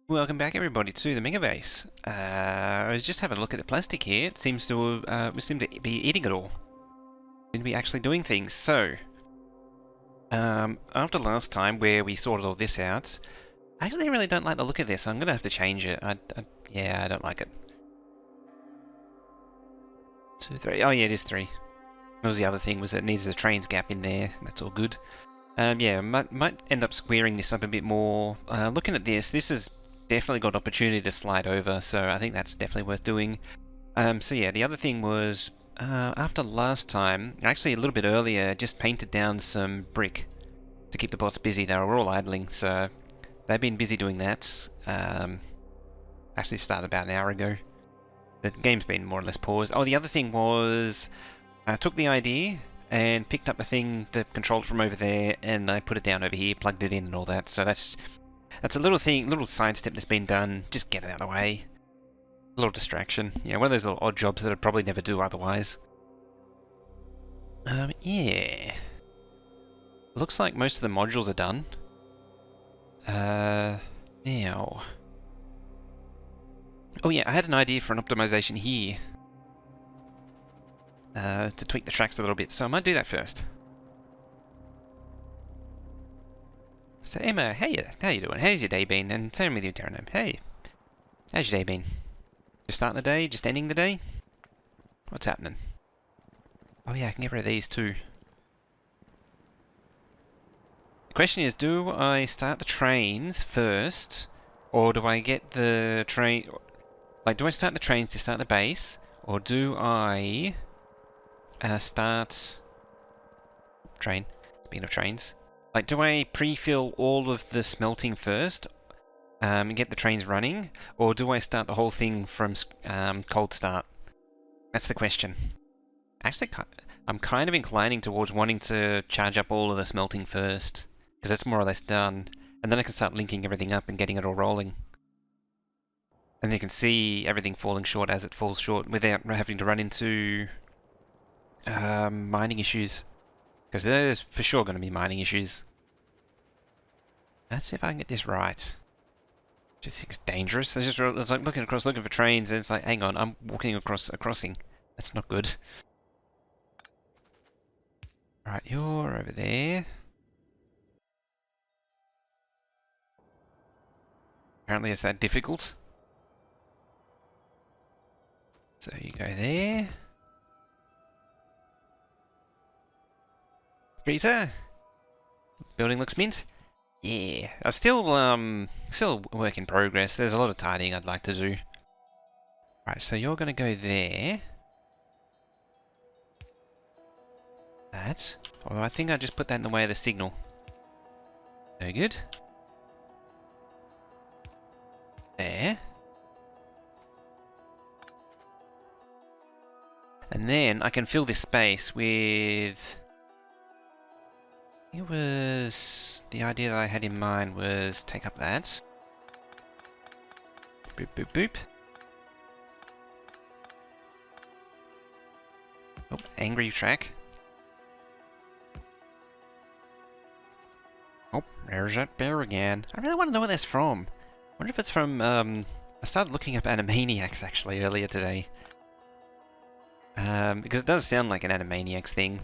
Welcome back everybody to the Mega Base. I was just having a look at the plastic here. It seems to we seem to be eating it all. Seem to be actually doing things. So, after last time where we sorted all this out, I actually really don't like the look of this. I'm gonna have to change it. Yeah, I don't like it. 2, 3. Oh yeah, it is 3. That was the other thing, was that it needs a trains gap in there. That's all good. Yeah, might end up squaring this up a bit more. Looking at this is definitely got opportunity to slide over, so I think that's definitely worth doing. So yeah, the other thing was, after last time, actually a little bit earlier, just painted down some brick to keep the bots busy. They were all idling, so they've been busy doing that. Actually started about an hour ago. The game's been more or less paused. Oh, the other thing was, I took the idea and picked up a thing that controlled from over there, and I put it down over here, plugged it in and all that. So that's a little thing, little sidestep that's been done. Just get it out of the way. A little distraction. Yeah, one of those little odd jobs that I'd probably never do otherwise. Yeah. Looks like most of the modules are done. Now. Oh yeah, I had an idea for an optimization here. To tweak the tracks a little bit, so I might do that first. So Emma, how you doing? How's your day been? And same with you, Darren. Hey, how's your day been? Just starting the day? Just ending the day? What's happening? Oh yeah, I can get rid of these too. The question is, do I start the trains first, or do I get the train... Like, do I start the trains to start the base, or do I start... Train. Speaking of trains. Like, do I pre-fill all of the smelting first, and get the trains running, or do I start the whole thing from cold start? That's the question. Actually, I'm kind of inclining towards wanting to charge up all of the smelting first, because that's more or less done, and then I can start linking everything up and getting it all rolling. And you can see everything falling short as it falls short without having to run into mining issues. Because there's for sure going to be mining issues. Let's see if I can get this right. Just think it's dangerous. It's like looking across, looking for trains, and it's like, hang on, I'm walking across a crossing. That's not good. Alright, you're over there. Apparently it's that difficult. So you go there. Peter? Building looks mint. Yeah, I'm still a work in progress. There's a lot of tidying I'd like to do. Right, so you're gonna go there. That. Although I think I just put that in the way of the signal. Very good. There. And then I can fill this space with... It was... The idea that I had in mind was take up that. Boop, boop, boop. Oh, angry track. Oh, there's that bear again. I really want to know where that's from. I wonder if it's from, I started looking up Animaniacs actually earlier today. Because it does sound like an Animaniacs thing.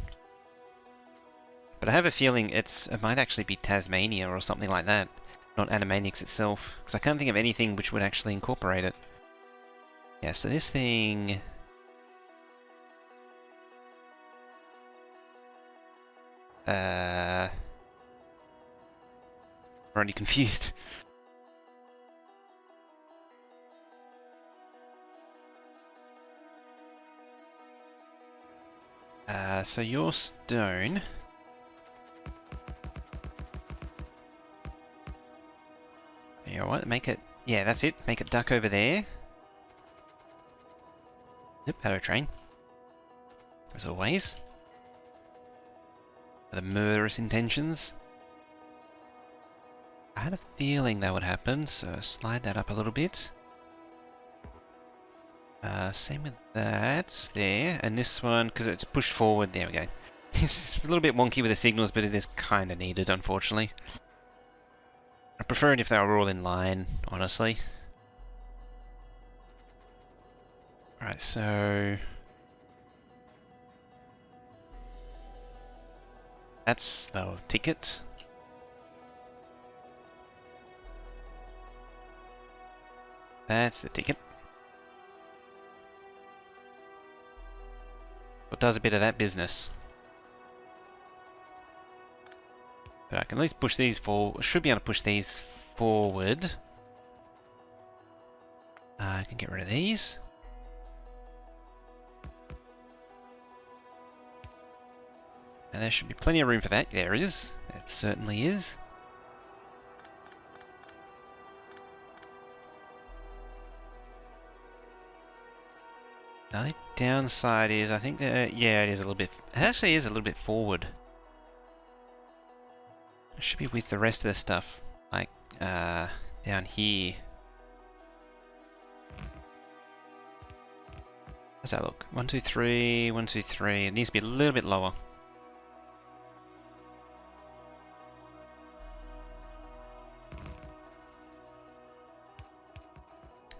But I have a feeling it might actually be Tasmania or something like that, not Animaniacs itself, because I can't think of anything which would actually incorporate it. Yeah, so this thing... I'm already confused. So your stone... You know what, make it... Yeah, that's it. Make it duck over there. Yep, hello train. As always. For the murderous intentions. I had a feeling that would happen, so slide that up a little bit. Same with that, there. And this one, because it's pushed forward, there we go. It's a little bit wonky with the signals, but it is kind of needed, unfortunately. I prefer it if they were all in line, honestly. Alright, so... that's the ticket. That's the ticket. What does a bit of that business? But I can at least push these forward. Should be able to push these forward. I can get rid of these. And there should be plenty of room for that. There is. It certainly is. The only downside is, I think, yeah, it is a little bit... it actually is a little bit forward. It should be with the rest of the stuff, like, down here. How's that look? 1, 2, 3, 1, 2, 3. It needs to be a little bit lower.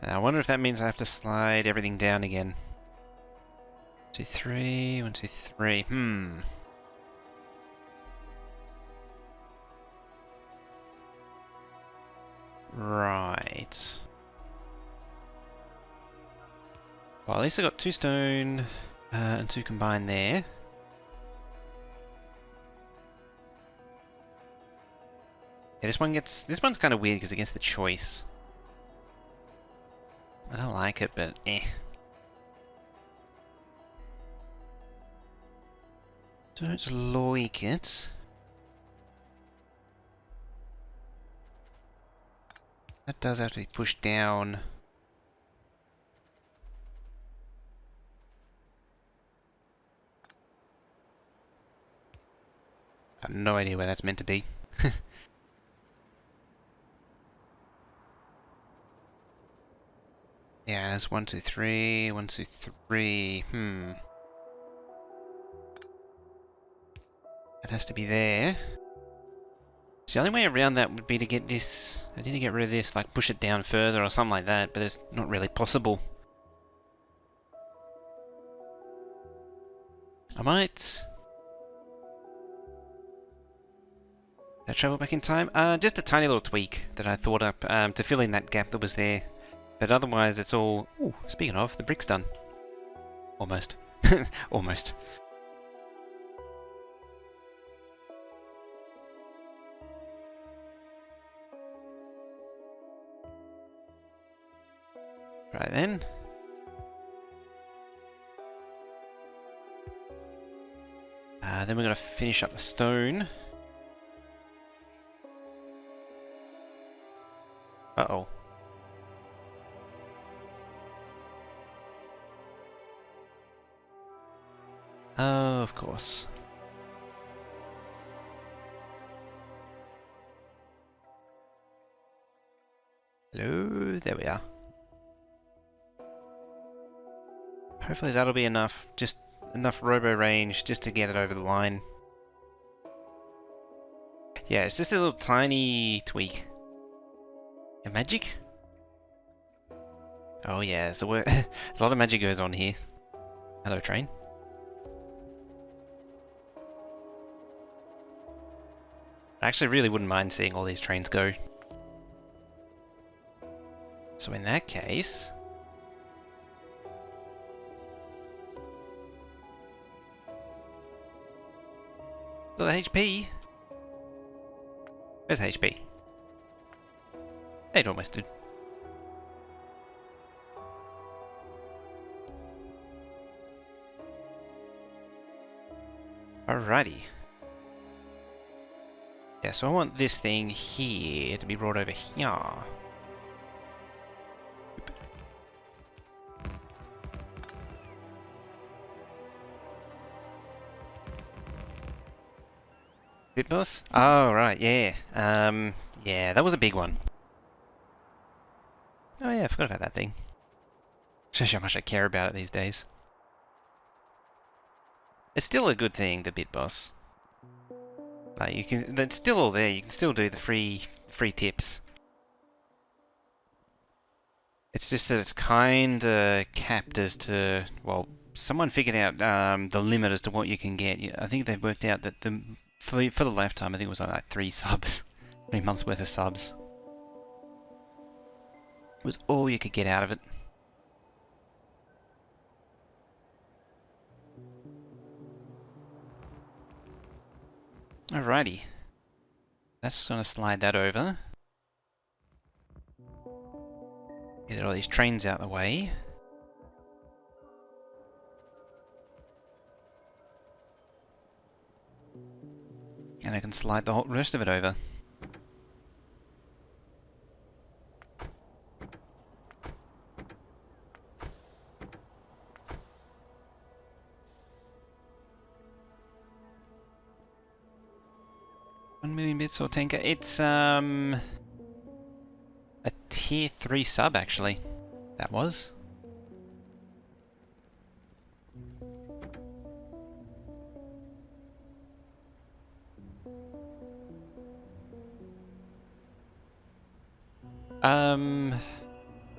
I wonder if that means I have to slide everything down again. 2, 3, 1, 2, 3. Right. Well, at least I got 2 stone and 2 combined there. Yeah, this one's kind of weird because it gets the choice. I don't like it, but eh. Don't like it. That does have to be pushed down. I have no idea where that's meant to be. Yeah, that's 1, 2, 3, 1, 2, 3. It has to be there. So the only way around that would be to get this... I need to get rid of this, like push it down further or something like that, but it's not really possible. I might... did I travel back in time? Just a tiny little tweak that I thought up to fill in that gap that was there. But otherwise it's all... ooh, speaking of, the brick's done. Almost. Almost. Right then. Then we're going to finish up the stone. Uh-oh. Oh, of course. Hello? There we are. Hopefully that'll be enough. Just enough robo range just to get it over the line. Yeah, it's just a little tiny tweak. Your magic? Oh yeah, so there's a lot of magic goes on here. Hello, train. I actually really wouldn't mind seeing all these trains go. So in that case... so the HP? Where's HP? It almost did. Alrighty. Yeah, so I want this thing here to be brought over here. Bit boss? Oh, right, yeah. Yeah, that was a big one. Oh yeah, I forgot about that thing. Shows you how much I care about it these days. It's still a good thing, the bit boss. Like you can, it's still all there. You can still do the free free tips. It's just that it's kinda capped as to, well, someone figured out the limit as to what you can get. I think they've worked out that for the lifetime, I think it was like 3 subs, 3 months worth of subs. It was all you could get out of it. Alrighty. Let's gonna slide that over. Get all these trains out of the way. And I can slide the whole rest of it over. $1 million bits or 10k. It's a tier 3 sub actually. That was.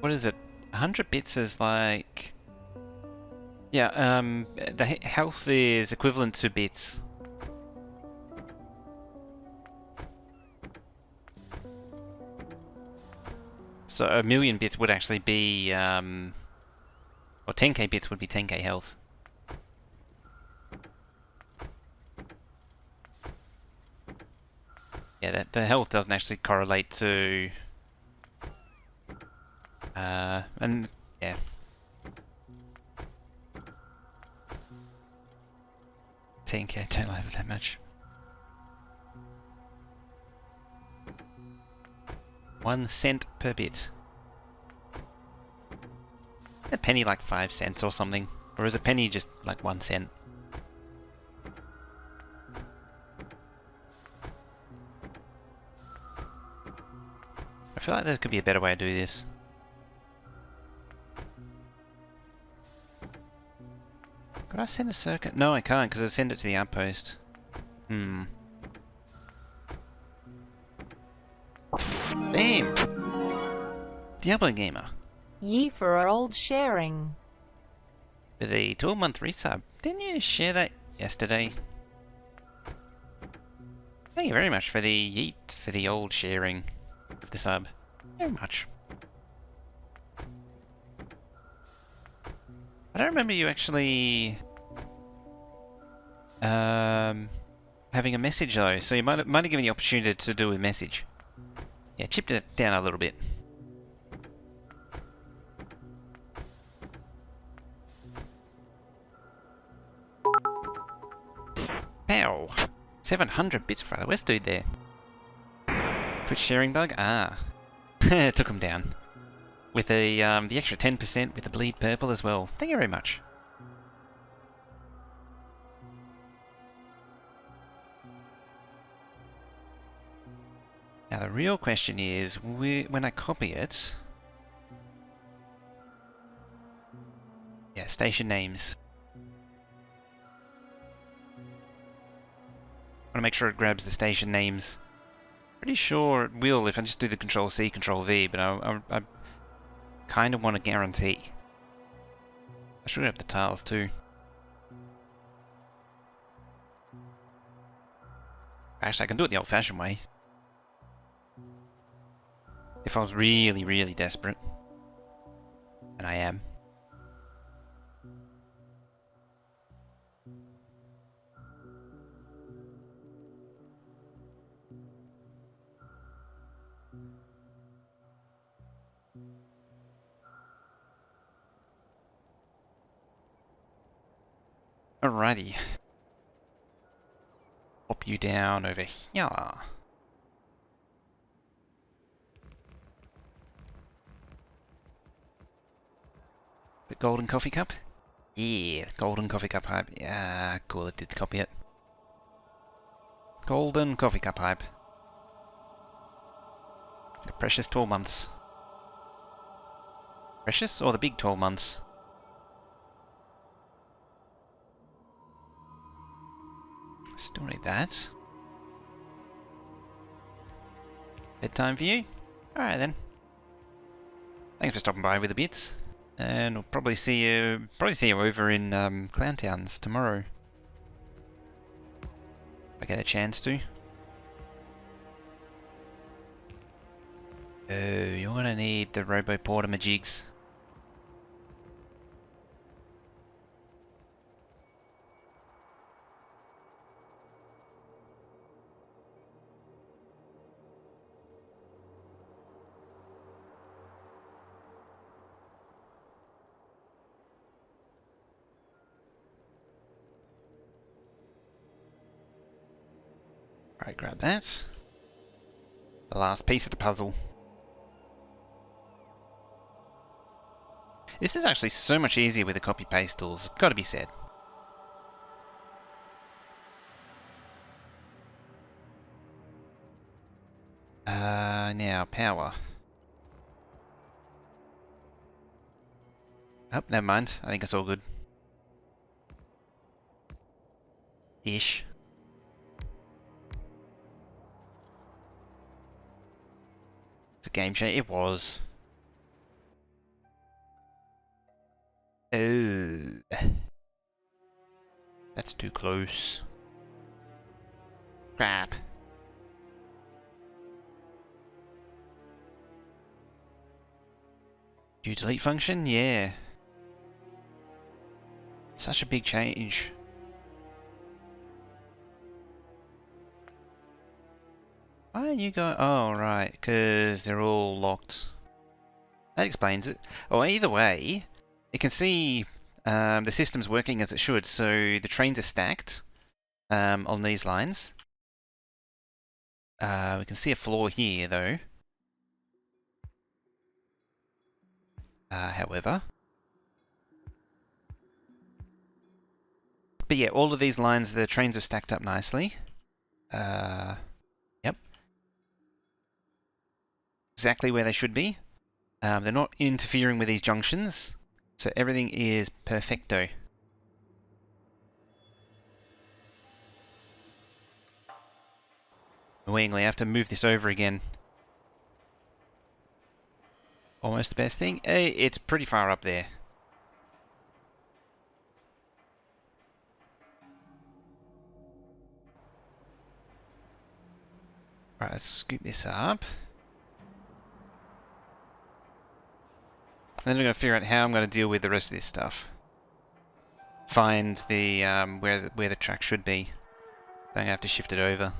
What is it? 100 bits is like... Yeah, the health is equivalent to bits. So 1 million bits would actually be, or 10k bits would be 10k health. Yeah, that the health doesn't actually correlate to... and yeah. $10k, don't have that much. 1 cent per bit. A penny like 5 cents or something. Or is a penny just like 1 cent? I feel like there could be a better way to do this. Could I send a circuit? No, I can't, because I send it to the outpost. Bam! Diablo Gamer. Ye for old sharing. With a 12-month resub. Didn't you share that yesterday? Thank you very much for the yeet, for the old sharing of the sub. Very much. I don't remember you actually having a message though, so you might have given the opportunity to do a message. Yeah, chipped it down a little bit. Pow! 700 bits for the West dude there. Quit sharing bug? Ah. Took him down. With the extra 10% with the bleed purple as well. Thank you very much. Now the real question is, when I copy it... Yeah, station names. I want to make sure it grabs the station names. Pretty sure it will if I just do the Control-C, Control-V, but I kind of want to guarantee. I should have the tiles too. Actually, I can do it the old-fashioned way. If I was really, really desperate. And I am. Alrighty. Pop you down over here. The golden coffee cup? Yeah, golden coffee cup hype. Yeah, cool, it did copy it. Golden coffee cup hype. The precious 12 months. Precious or the big 12 months? Still need that. Bedtime for you? Alright then. Thanks for stopping by with the bits. And we'll probably see you over in Clown Towns tomorrow. If I get a chance to. Oh, you're gonna need the Robo Portama jigs. Alright, grab that. The last piece of the puzzle. This is actually so much easier with the copy-paste tools, gotta be said. Now, power. Oh, never mind. I think it's all good. Ish. It's a game changer. It was. Oh. That's too close. Crap. Do delete function? Yeah. Such a big change. Why are you going? Oh, right. Because they're all locked. That explains it. Oh, either way, you can see the system's working as it should. So the trains are stacked on these lines. We can see a flaw here, though. However. But yeah, all of these lines, the trains are stacked up nicely. Yep. Exactly where they should be. They're not interfering with these junctions, so everything is perfecto. Annoyingly, I have to move this over again. Almost the best thing. It's pretty far up there. Alright, let's scoop this up. Then I'm going to figure out how I'm going to deal with the rest of this stuff. Find the where the track should be. I'm going to have to shift it over.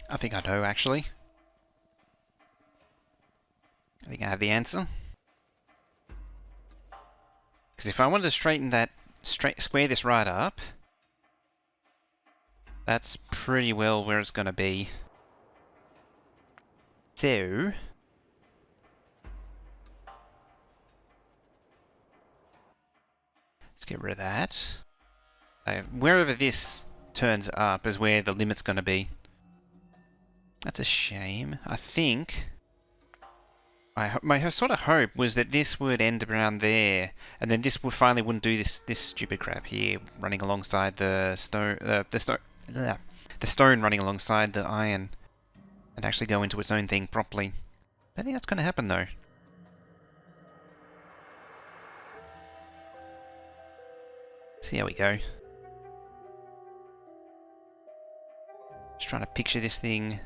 I think I know, actually. I think I have the answer. Because if I wanted to straighten that, square this right up, that's pretty well where it's going to be. So, let's get rid of that. Wherever this turns up is where the limit's going to be. That's a shame. I think my sort of hope was that this would end around there, and then this would finally wouldn't do this stupid crap here, running alongside the stone, the stone running alongside the iron, and actually go into its own thing properly. I don't think that's going to happen though. See how we go. Just trying to picture this thing.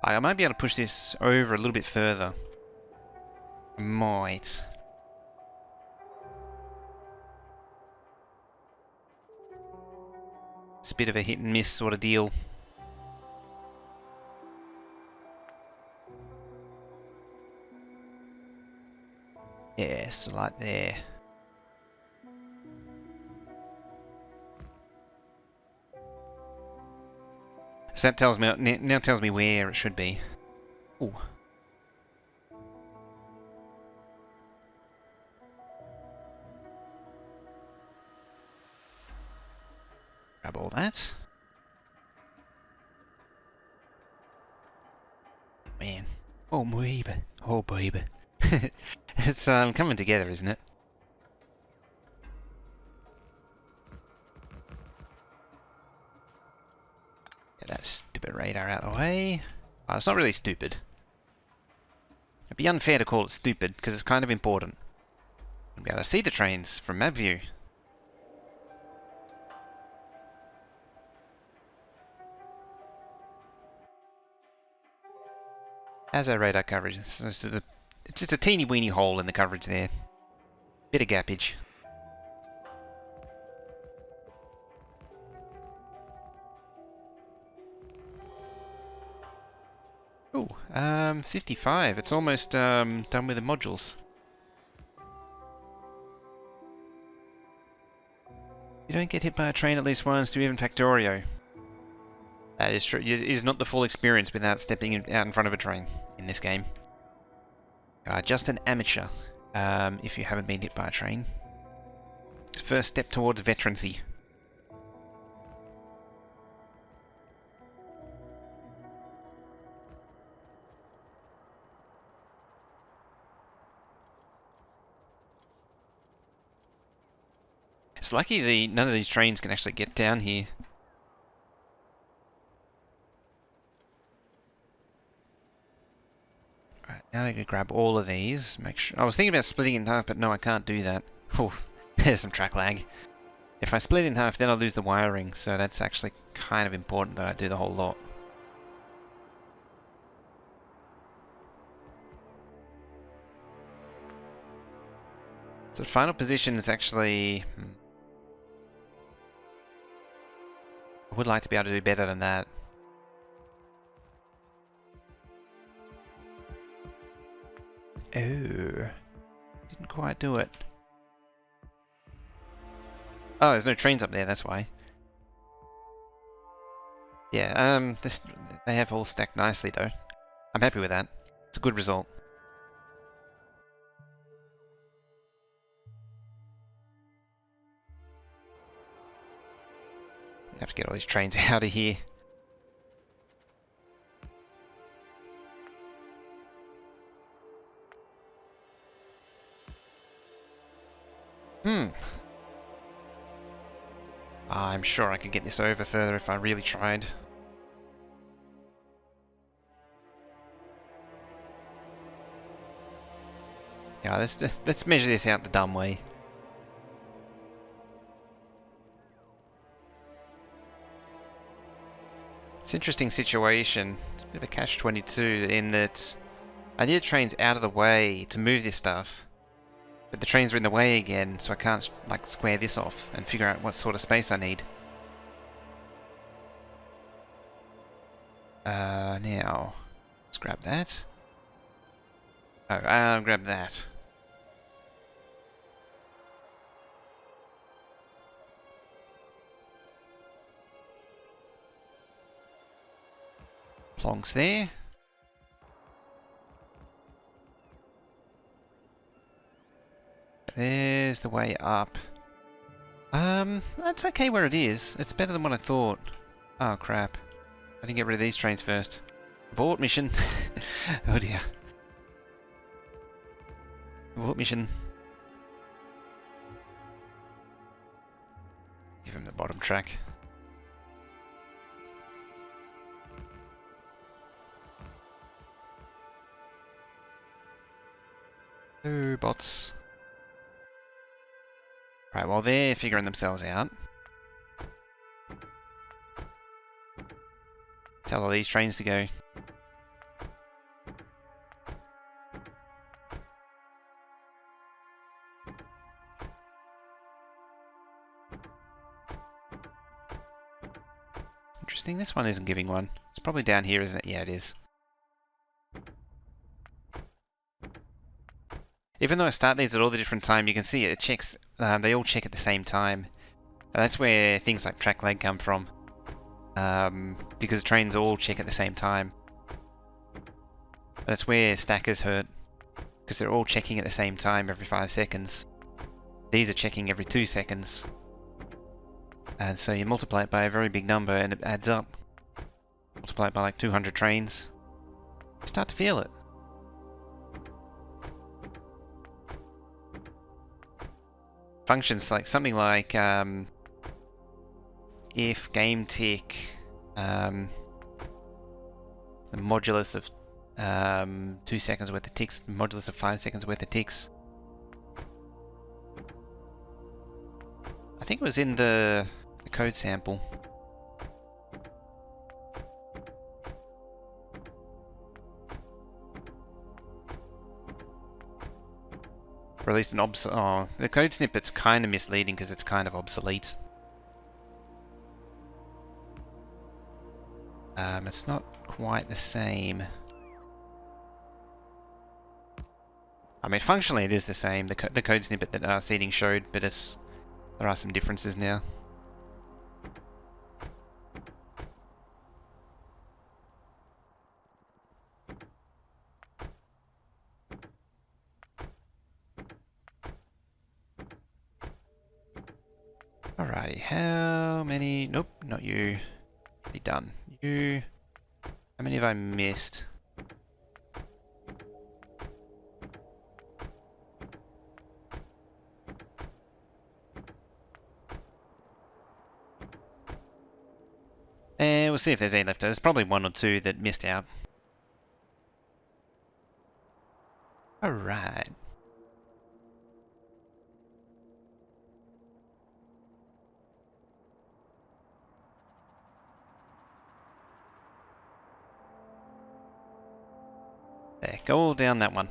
I might be able to push this over a little bit further. Might. It's a bit of a hit and miss sort of deal. Yes, like there. So that tells me now tells me where it should be. Ooh. Grab all that. man. Oh, baby. Oh, baby. It's coming together, isn't it? Get that stupid radar out of the way. Oh, it's not really stupid. It'd be unfair to call it stupid, because it's kind of important. You'll be able to see the trains from map view. How's our radar coverage? It's just a teeny weeny hole in the coverage there. Bit of gappage. Ooh, 55. It's almost done with the modules. You don't get hit by a train at least once to even Factorio. That is true. It is not the full experience without stepping out in front of a train in this game. Just an amateur, if you haven't been hit by a train. First step towards veterancy. It's lucky none of these trains can actually get down here. Right, now I can grab all of these. Make sure. I was thinking about splitting in half, but no, I can't do that. Oh, there's some track lag. If I split in half, then I'll lose the wiring, so that's actually kind of important that I do the whole lot. So final position is actually... I would like to be able to do better than that. Oh, didn't quite do it. Oh, there's no trains up there, that's why. Yeah, they have all stacked nicely though. I'm happy with that. It's a good result. I have to get all these trains out of here. I'm sure I could get this over further if I really tried. Yeah, let's measure this out the dumb way. It's an interesting situation. It's a bit of a catch-22 in that I need the trains out of the way to move this stuff. But the trains are in the way again, so I can't like square this off and figure out what sort of space I need. Now, let's grab that. Oh, grab that. Plonks there. There's the way up. That's okay where it is. It's better than what I thought. Oh crap. I didn't get rid of these trains first. Abort mission. Oh dear. Abort mission. Give him the bottom track. Oh, bots. Right, while they're figuring themselves out, tell all these trains to go. Interesting, this one isn't giving one. It's probably down here, isn't it? Yeah, it is. Even though I start these at all the different time, you can see it checks, they all check at the same time. And that's where things like track lag come from. Because trains all check at the same time. That's where stackers hurt. Because they're all checking at the same time every 5 seconds. These are checking every 2 seconds. And so you multiply it by a very big number and it adds up. Multiply it by like 200 trains. Start to feel it. Functions like something like if game tick the modulus of 2 seconds worth of ticks, modulus of 5 seconds worth of ticks. I think it was in the code sample. Or at least an oh, the code snippet's kind of misleading because it's kind of obsolete. It's not quite the same. I mean, functionally it is the same, the code snippet that Seeding showed, but there are some differences now. Alrighty, how many... Nope, not you. Be done. You... How many have I missed? We'll see if there's any left. There's probably one or two that missed out. Alright. There, go all down that one.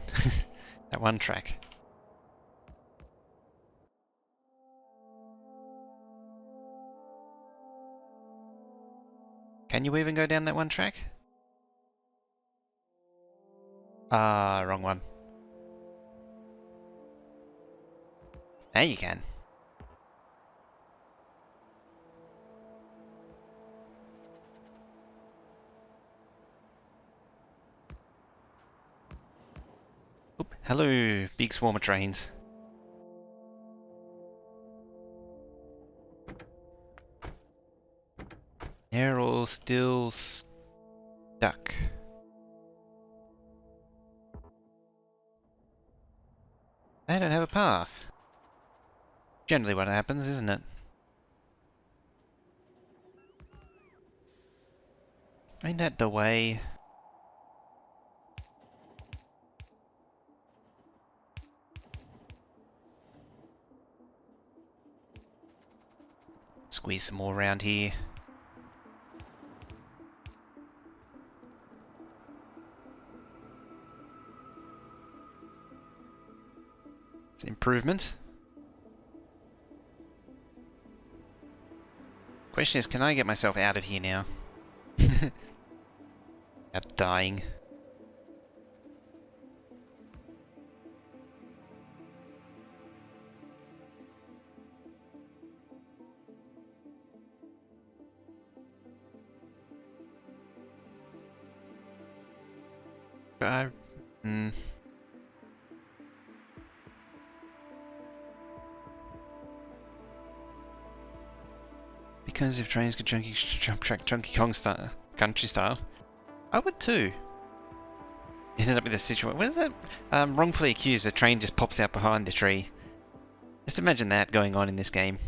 That one track. Can you even go down that one track? Ah, wrong one. Now you can. Oop, hello, big swarm of trains. They're all still stuck. They don't have a path. Generally what happens, isn't it? Ain't that the way? Squeeze some more around here. It's an improvement. Question is, can I get myself out of here now? Without dying. Because if trains could jump track Donkey Kong style, country style, I would too. It ends up with a situation. What is that? Wrongfully accused, a train just pops out behind the tree. Just imagine that going on in this game.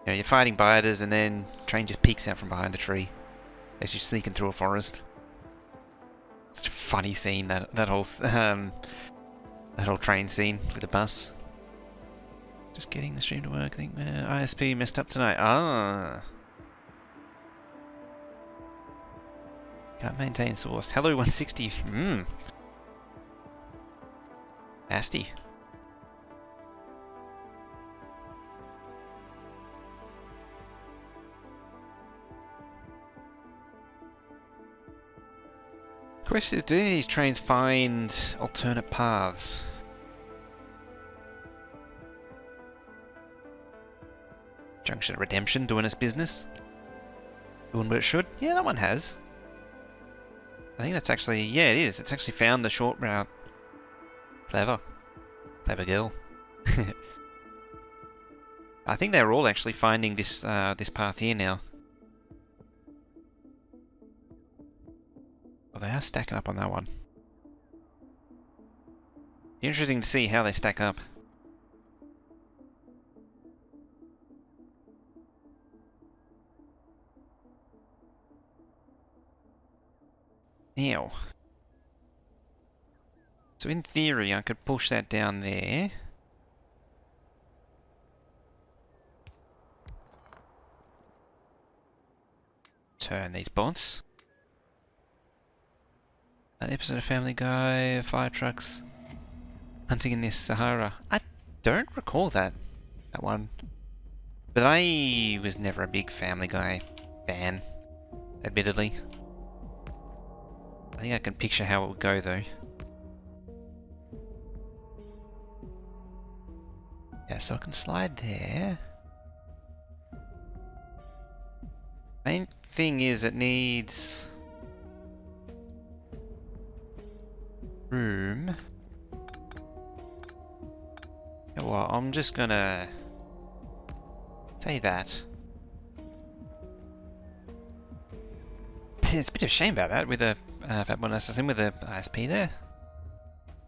You know, you're fighting biters and then train just peeks out from behind a tree as you're sneaking through a forest. It's a funny scene, that whole train scene with the bus. Just getting the stream to work. I think ISP messed up tonight. Ah. Can't maintain source. Hello 160. Nasty. Question is, do any of these trains find alternate paths? Junction of Redemption doing its business. Doing what it should. Yeah, that one has. I think that's actually, yeah, it is. It's actually found the short route. Clever. Clever girl. I think they're all actually finding this this path here now. Well, they are stacking up on that one. Interesting to see how they stack up. Now. So in theory, I could push that down there. Turn these bots. That episode of Family Guy, fire trucks, hunting in the Sahara. I don't recall that one. But I was never a big Family Guy fan, admittedly. I think I can picture how it would go though. Yeah, so I can slide there. Main thing is it needs room. Yeah, well, I'm just gonna say that. It's a bit of a shame about that with a Fat1 Assassin with a ISP there.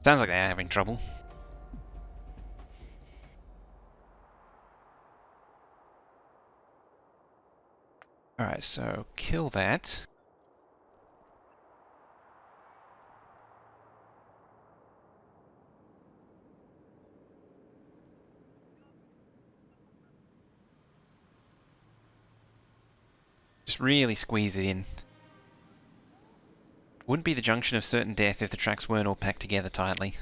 Sounds like they're having trouble. Alright, so kill that. Just really squeeze it in. Wouldn't be the junction of certain death if the tracks weren't all packed together tightly.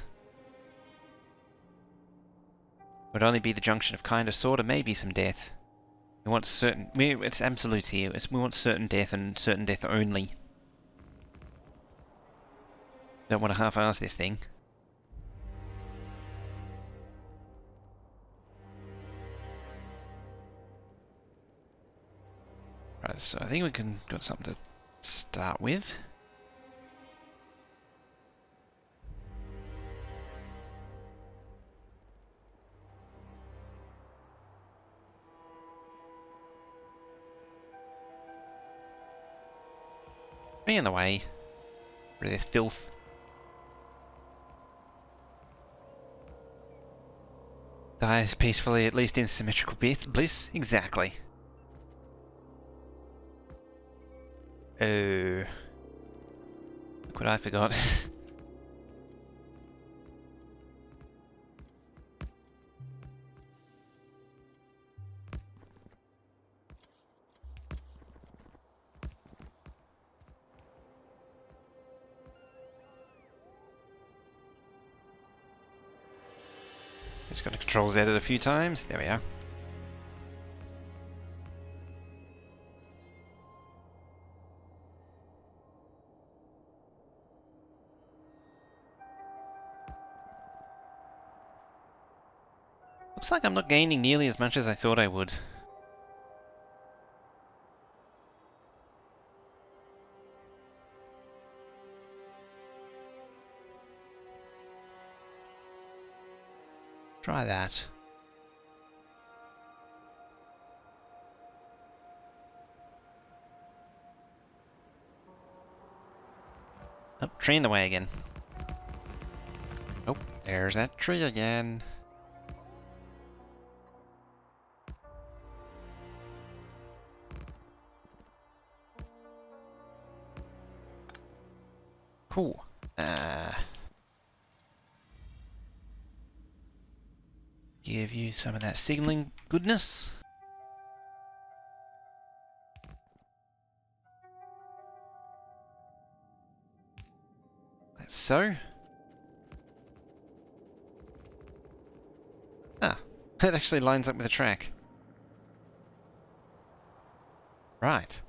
Would only be the junction of kinda, sorta, maybe some death. We want certain... it's absolutes here. We want certain death and certain death only. Don't want to half-ass this thing. Right, so I think we got something to start with. Be in the way. Rid of this filth. Dies peacefully, at least in symmetrical bliss. Exactly. Oh. Look what I forgot. Just got to control Z it a few times. There we are. Looks like I'm not gaining nearly as much as I thought I would. Try that. Oh, tree in the way again. Oh, there's that tree again. Cool. Give you some of that signaling goodness. Like so. Ah, that actually lines up with the track. Right.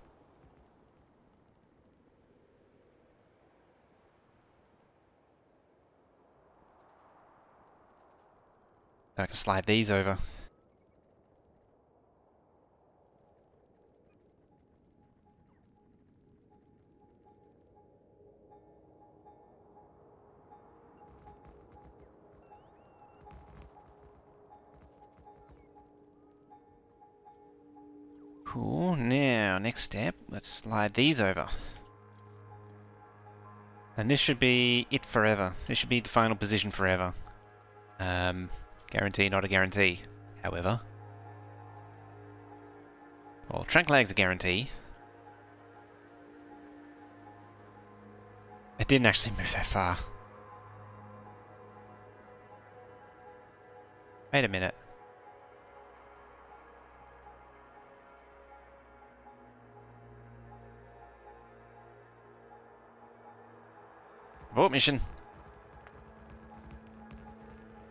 I can slide these over. Cool. Now, next step, let's slide these over. And this should be it forever. This should be the final position forever. Guarantee, not a guarantee, however. Well, track lag's a guarantee. It didn't actually move that far. Wait a minute. Abort mission.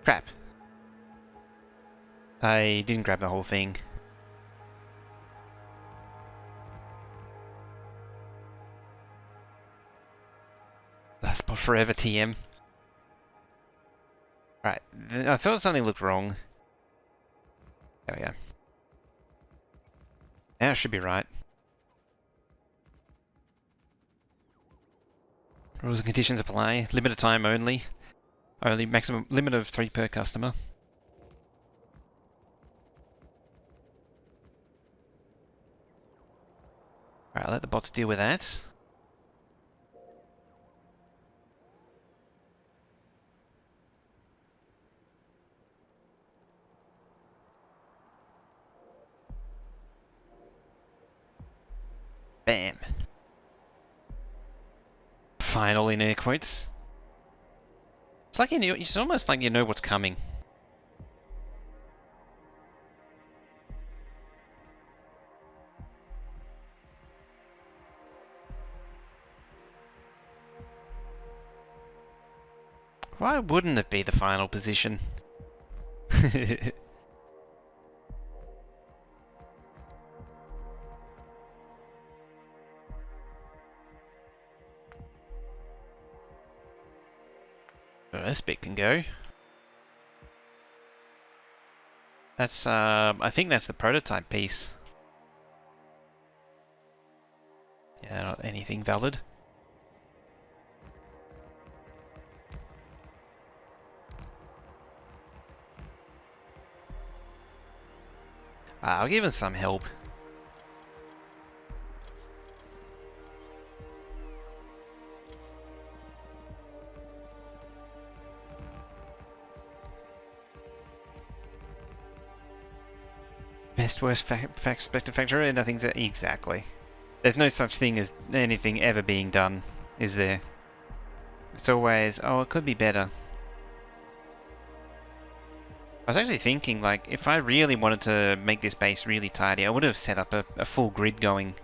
Crap. I didn't grab the whole thing. Last spot forever, TM. Right, I thought something looked wrong. There we go. Now it should be right. Rules and conditions apply. Limited time only. Only maximum limit of 3 per customer. Alright, let the bots deal with that. Bam. Final in air quotes. It's like it's almost like you know what's coming. Why wouldn't it be the final position? This bit can go. That's, I think that's the prototype piece. Yeah, not anything valid. I'll give him some help. Best, worst, spectre factory, nothing's exactly. There's no such thing as anything ever being done, is there? It's always, oh, it could be better. I was actually thinking, like, if I really wanted to make this base really tidy, I would have set up a full grid going.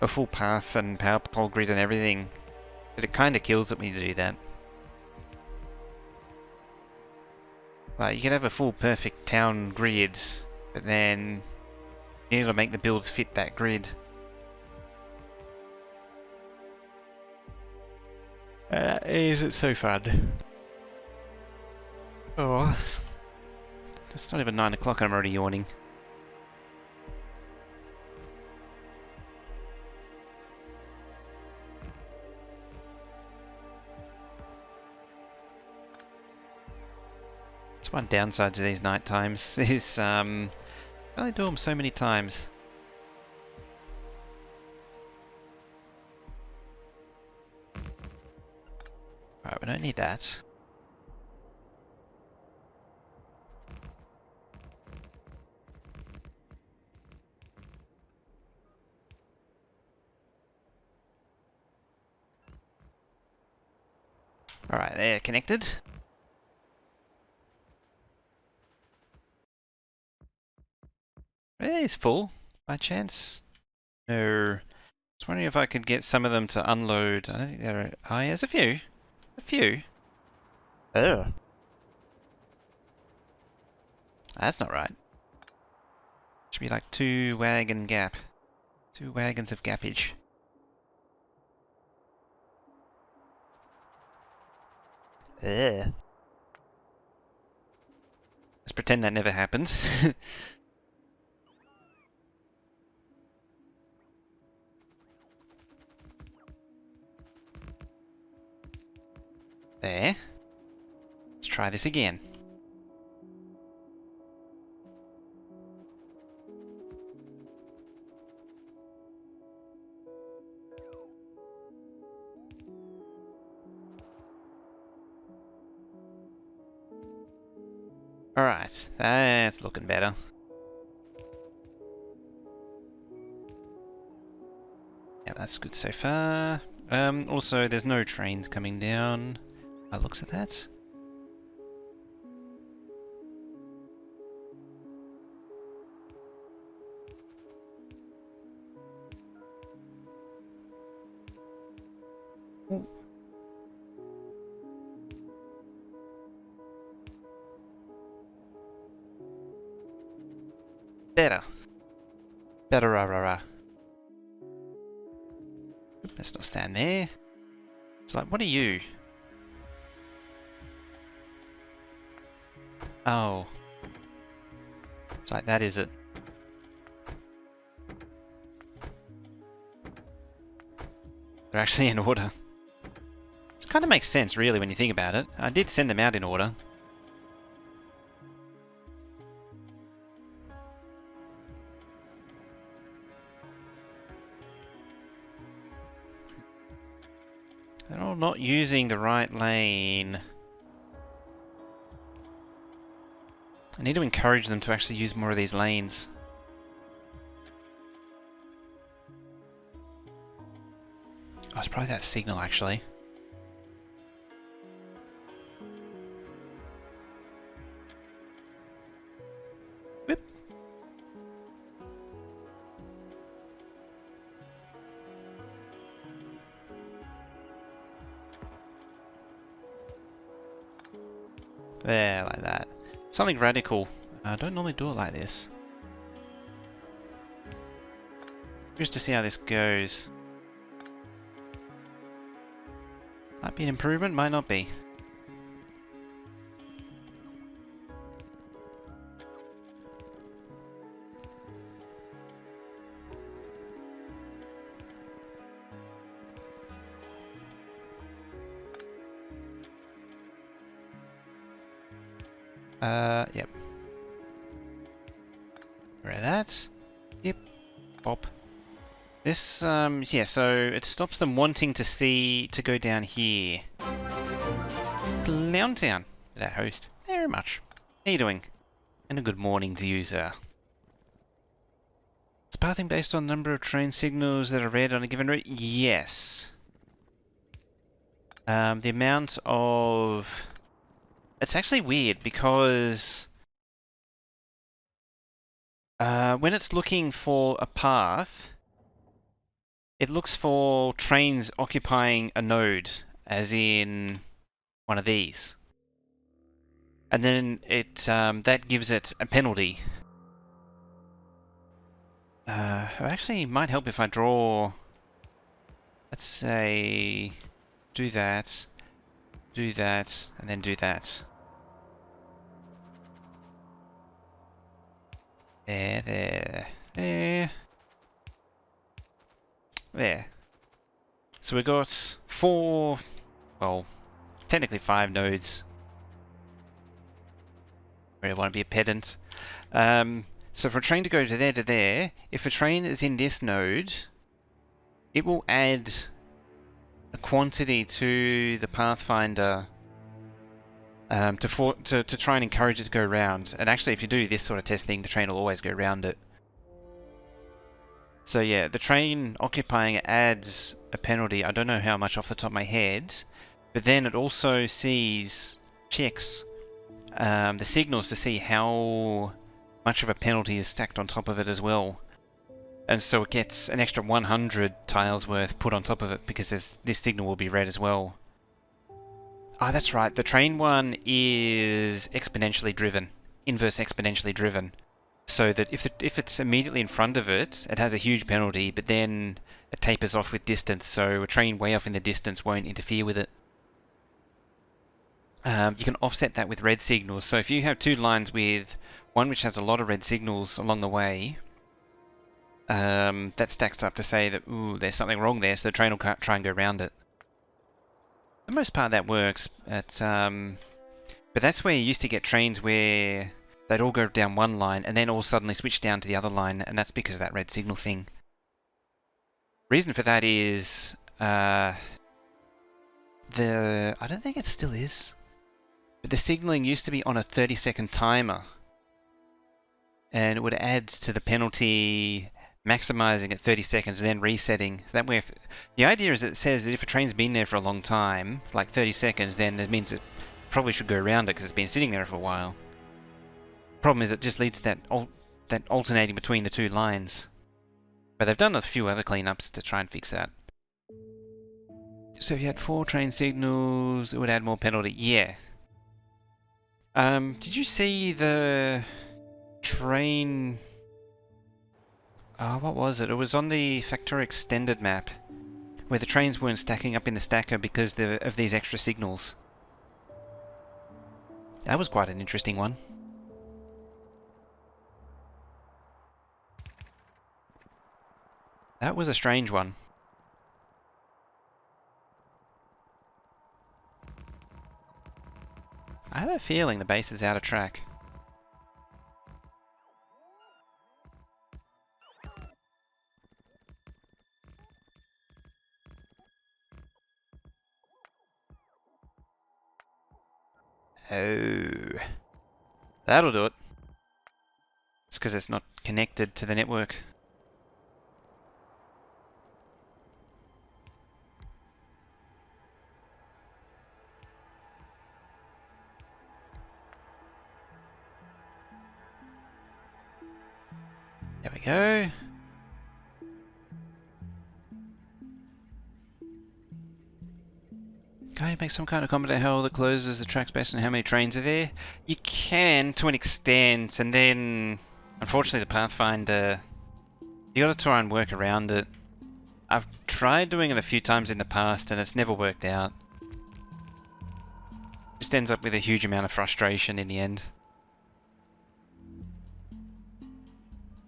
A full path and power pole grid and everything. But it kind of kills it when you do that. Like, you could have a full perfect town grid, but then you need to make the builds fit that grid. Is it so fun? Oh. It's not even 9 o'clock and I'm already yawning. It's one downside to these night times is I only do them so many times. Alright, we don't need that. Alright, they're connected. It's full, by chance. No. I was wondering if I could get some of them to unload. I don't think there are... Oh, yeah, there's a few. A few. Oh. That's not right. Should be like 2 wagon gap. 2 wagons of gappage. Ugh. Let's pretend that never happened. There. Let's try this again. Alright, that's looking better. Yeah, that's good so far. Also, there's no trains coming down. By the looks at that. Ooh. Better. Better, rah, rah, rah. Let's not stand there. It's like, what are you? Oh. It's like, that is it. They're actually in order. Which kind of makes sense, really, when you think about it. I did send them out in order. They're all not using the right lane. I need to encourage them to actually use more of these lanes. Oh, it's probably that signal, actually. Whip. There, like that. Something radical. I don't normally do it like this. Just to see how this goes. Might be an improvement, might not be. Yep. Read that. Yep. Pop. This, yeah, so it stops them wanting to go down here. Clowntown. That host. Very much. How you doing? And a good morning to you, sir. It's pathing based on the number of train signals that are read on a given route? Yes. The amount of... It's actually weird because when it's looking for a path, it looks for trains occupying a node, as in one of these. And then it that gives it a penalty. It actually might help if I draw, let's say, do that, and then do that. There. So we got 4, well, technically 5 nodes. I really want to be a pedant. So for a train to go to there, if a train is in this node, it will add a quantity to the Pathfinder to try and encourage it to go around. And actually, if you do this sort of test thing, the train will always go around it. So yeah, the train occupying it adds a penalty. I don't know how much off the top of my head, but then it also checks the signals to see how much of a penalty is stacked on top of it as well. And so it gets an extra 100 tiles worth put on top of it because this signal will be read as well. Ah, that's right. The train one is exponentially driven, inverse exponentially driven. So that if it's immediately in front of it, it has a huge penalty, but then it tapers off with distance, so a train way off in the distance won't interfere with it. You can offset that with red signals. So if you have 2 lines with one which has a lot of red signals along the way, that stacks up to say that, ooh, there's something wrong there, so the train will try and go around it. For the most part that works, but that's where you used to get trains where they'd all go down one line and then all suddenly switch down to the other line, and that's because of that red signal thing. Reason for that is I don't think it still is, But the signalling used to be on a 30-second timer. And it would add to the penalty, maximizing at 30 seconds and then resetting. That way, the idea is it says that if a train's been there for a long time, like 30 seconds, then it means it probably should go around it because it's been sitting there for a while. Problem is it just leads to that alternating between the two lines. But they've done a few other cleanups to try and fix that. So if you had 4 train signals, it would add more penalty. Yeah. Did you see the train... what was it? It was on the Factorio extended map, where the trains weren't stacking up in the stacker because of these extra signals. That was quite an interesting one. That was a strange one. I have a feeling the base is out of track. Oh. That'll do it. It's because it's not connected to the network. There we go. Can you make some kind of combat hell that closes the tracks based on how many trains are there? You can, to an extent, and then, unfortunately, the Pathfinder, you gotta try and work around it. I've tried doing it a few times in the past, and it's never worked out. Just ends up with a huge amount of frustration in the end.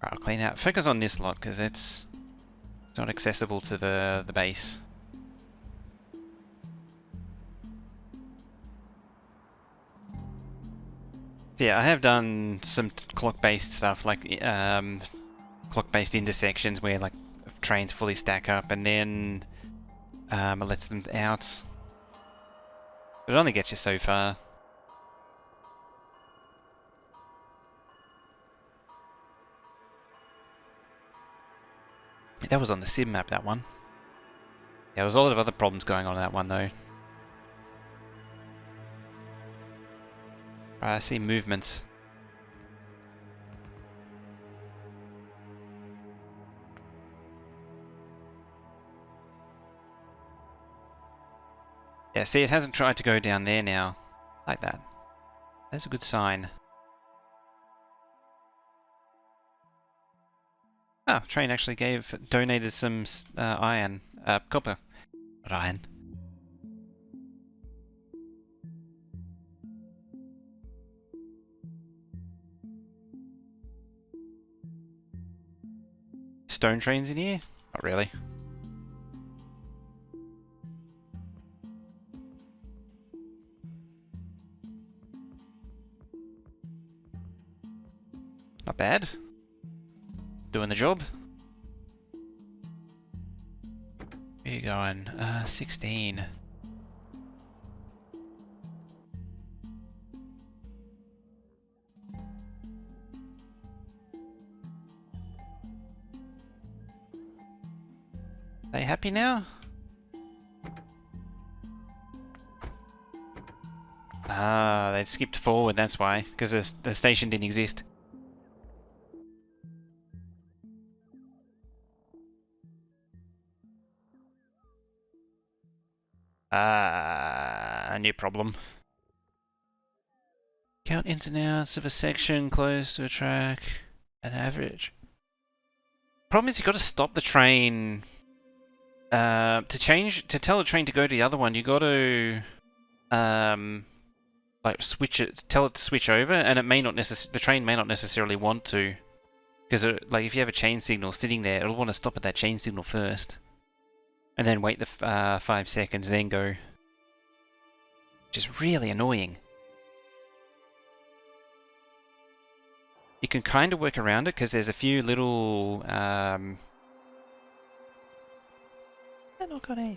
Right, I'll clean out. Focus on this lot, because it's not accessible to the base. Yeah, I have done some clock-based stuff, like clock-based intersections where like trains fully stack up, and then it lets them out. But it only gets you so far. That was on the sim map, that one. Yeah, there was a lot of other problems going on in that one, though. Right, I see movements. Yeah, see, it hasn't tried to go down there now. Like that. That's a good sign. Oh, train actually donated some iron. Copper. Not iron. Stone trains in here? Not really. Not bad. Doing the job. Where you going? 16. Are you happy now? Ah, they skipped forward, that's why. Because the station didn't exist. A new problem. Count ins and outs of a section close to a track. An average. Problem is you got to stop the train. To tell the train to go to the other one, you got to like switch it, tell it to switch over, and it may not the train may not necessarily want to, because like if you have a chain signal sitting there, it'll want to stop at that chain signal first, and then wait the 5 seconds, then go. Which is really annoying. You can kind of work around it because there's a few little I've not got a...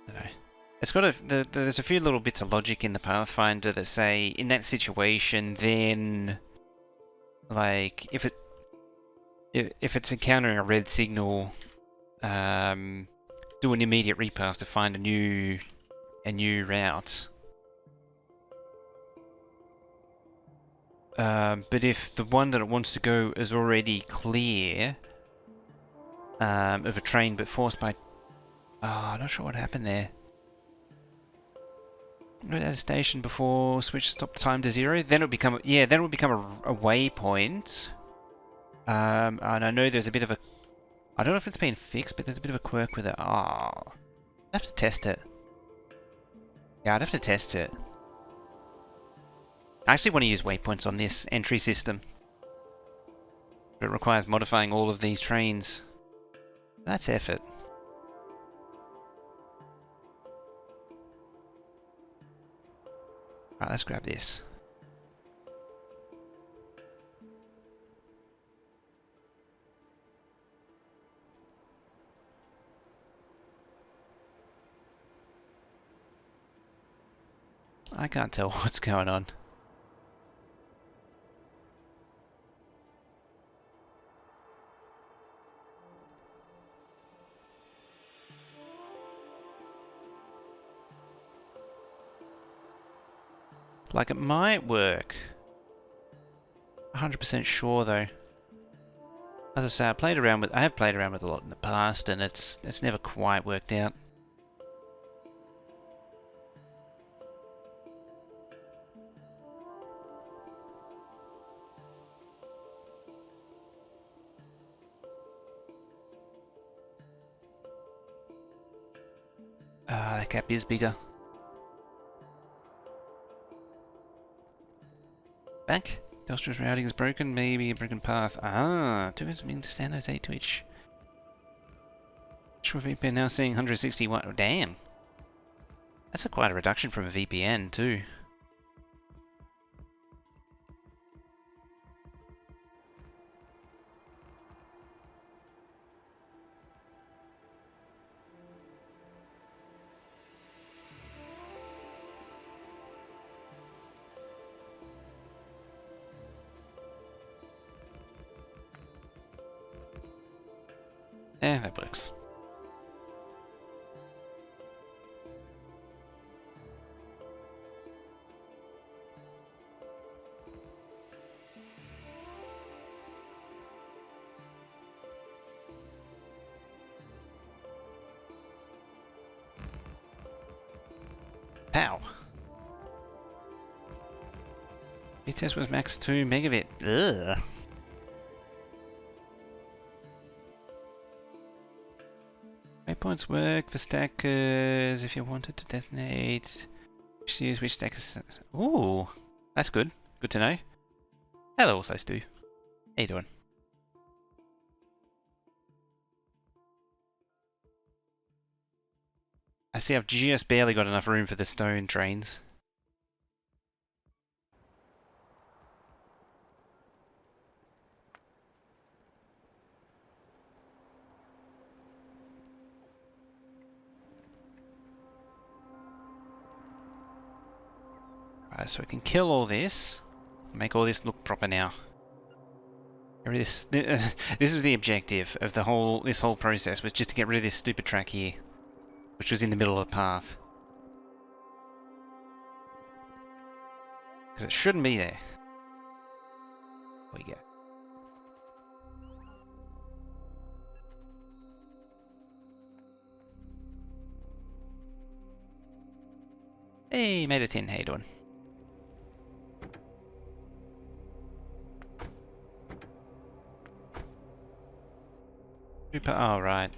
No. It's got there's a few little bits of logic in the Pathfinder that say, in that situation, then, like, if it's encountering a red signal, do an immediate repath to find a new route. But if the one that it wants to go is already clear of a train, but forced by... Oh, I'm not sure what happened there. Go to a station before switch stop the time to 0. Then it'll become... Yeah, then it'll become a waypoint. And I know there's a bit of a... I don't know if it's been fixed, but there's a bit of a quirk with it. Oh, I'd have to test it. Yeah, I'd have to test it. I actually want to use waypoints on this entry system. But it requires modifying all of these trains. That's effort. Right, let's grab this. I can't tell what's going on. Like, it might work. 100% sure though. As I say, I have played around with a lot in the past, and it's never quite worked out. Ah, that gap is bigger. Back. Industrial's routing is broken, maybe a broken path. Ah, 2 means to San Jose to each. Sure VPN now seeing 161. Oh, damn. That's quite a reduction from a VPN too. Yeah, that works. Pow! test was max 2 megabit. Ugh. Waypoints work for stackers if you wanted to designate which stackers. Ooh, that's good. Good to know. Hello, also Stu. How you doing? I see I've just barely got enough room for the stone trains. Alright, so we can kill all this. Make all this look proper now. This is the objective of this whole process, was just to get rid of this stupid track here, which was in the middle of the path. Because it shouldn't be there. There we go. Hey, made it in. How you doing? Super. Oh, right.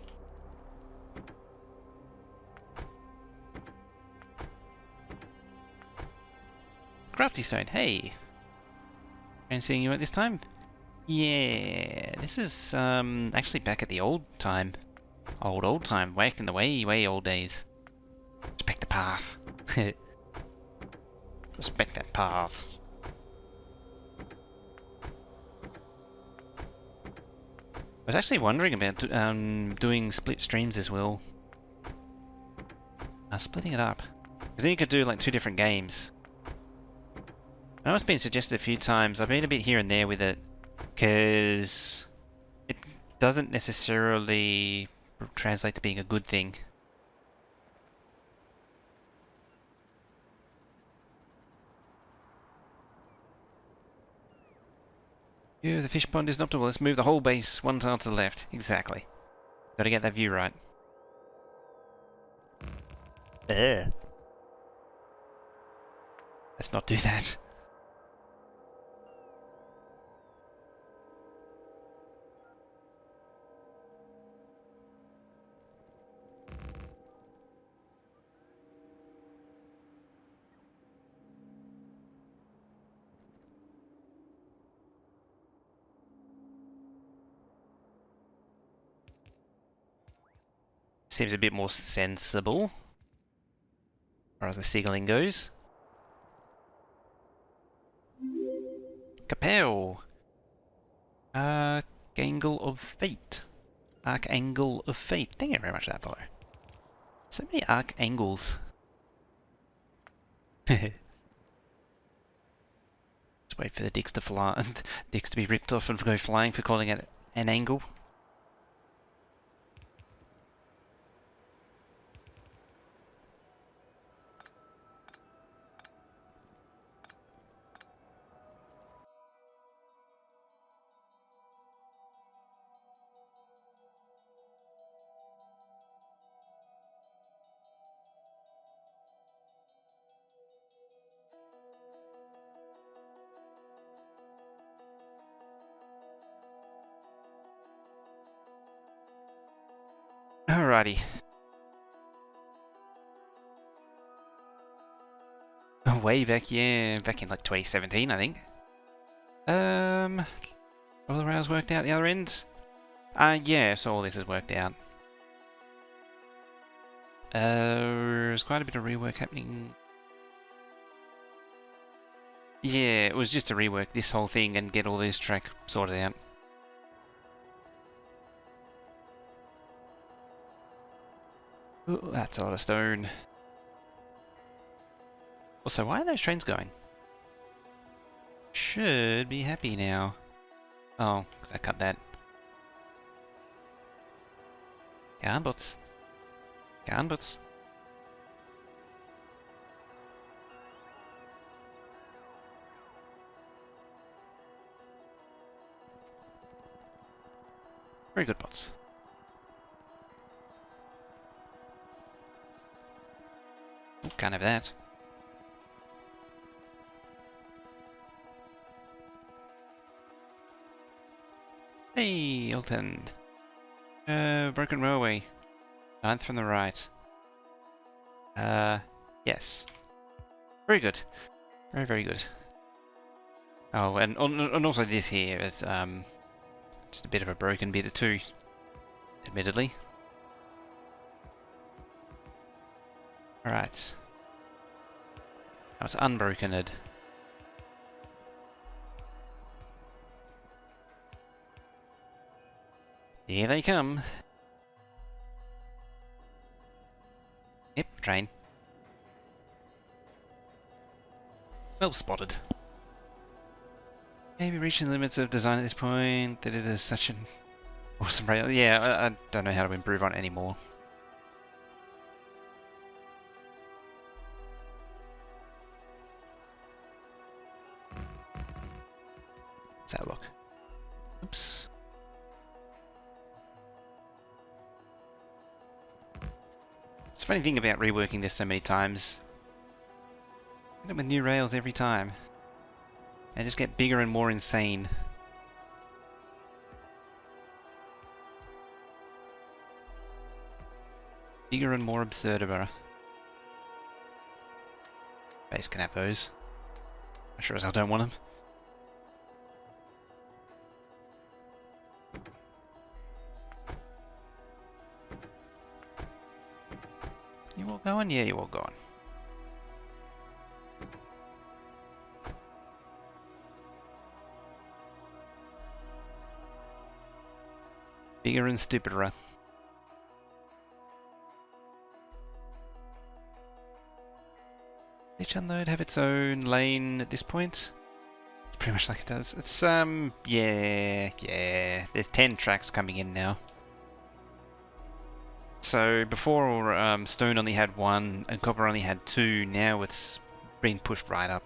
Crafty Stone, hey! And seeing you at this time? Yeah, this is actually back at the old time. Old time, back in the way old days. Respect the path. Respect that path. I was actually wondering about doing split streams as well. Splitting it up. Because then you could do like 2 different games. I know it's been suggested a few times. I've been a bit here and there with it. Because it doesn't necessarily translate to being a good thing. View of the fish pond is not optimal. Let's move the whole base 1 tile to the left. Exactly. Gotta get that view right. Ugh. Let's not do that. Seems a bit more sensible, as far as the signaling goes. Kapow! Archangel of Fate. Archangel of Fate. Thank you very much for that, follow. So many archangels. Let's wait for the dicks to fly. Dicks to be ripped off and go flying for calling it an angle. Alrighty. Way back, yeah, back in like 2017, I think. All the rails worked out the other ends? Yeah, so all this has worked out. There's quite a bit of rework happening. Yeah, it was just to rework this whole thing and get all this track sorted out. Ooh, that's a lot of stone. Also, why are those trains going? Should be happy now. Oh, because I cut that. Gunbots. Gunbots. Very good bots. Ooh, can't have that. Hey, Ilton. Broken railway. 9th from the right. Yes. Very good. Very, very good. Oh, and also this here is, just a bit of a broken bit too, admittedly. Alright. Now it's unbrokened. Here they come. Yep, train. Well spotted. Maybe reaching the limits of design at this point, that it is such an awesome rail. Yeah, I don't know how to improve on it anymore. Let's have a look. Oops. It's a funny thing about reworking this so many times. End up with new rails every time. They just get bigger and more insane. Bigger and more absurd. Base can have those. I sure as hell don't want them. You all going? Yeah, you all going. Bigger and stupider. each unload have its own lane at this point? It's pretty much like it does. It's, yeah. There's 10 tracks coming in now. So before, stone only had 1 and copper only had 2. Now it's being pushed right up.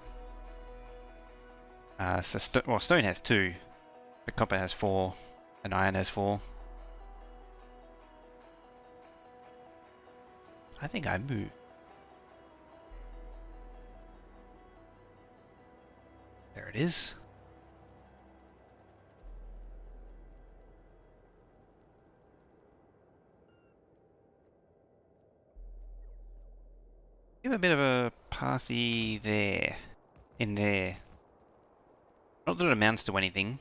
So stone has 2, but copper has 4, and iron has 4. I think I moved. There it is. Give a bit of a pathy there. In there. Not that it amounts to anything.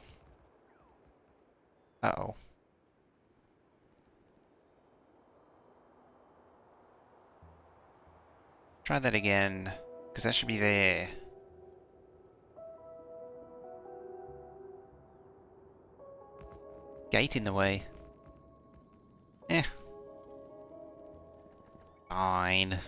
Uh-oh. Try that again, because that should be there. Gate in the way. Eh. Fine.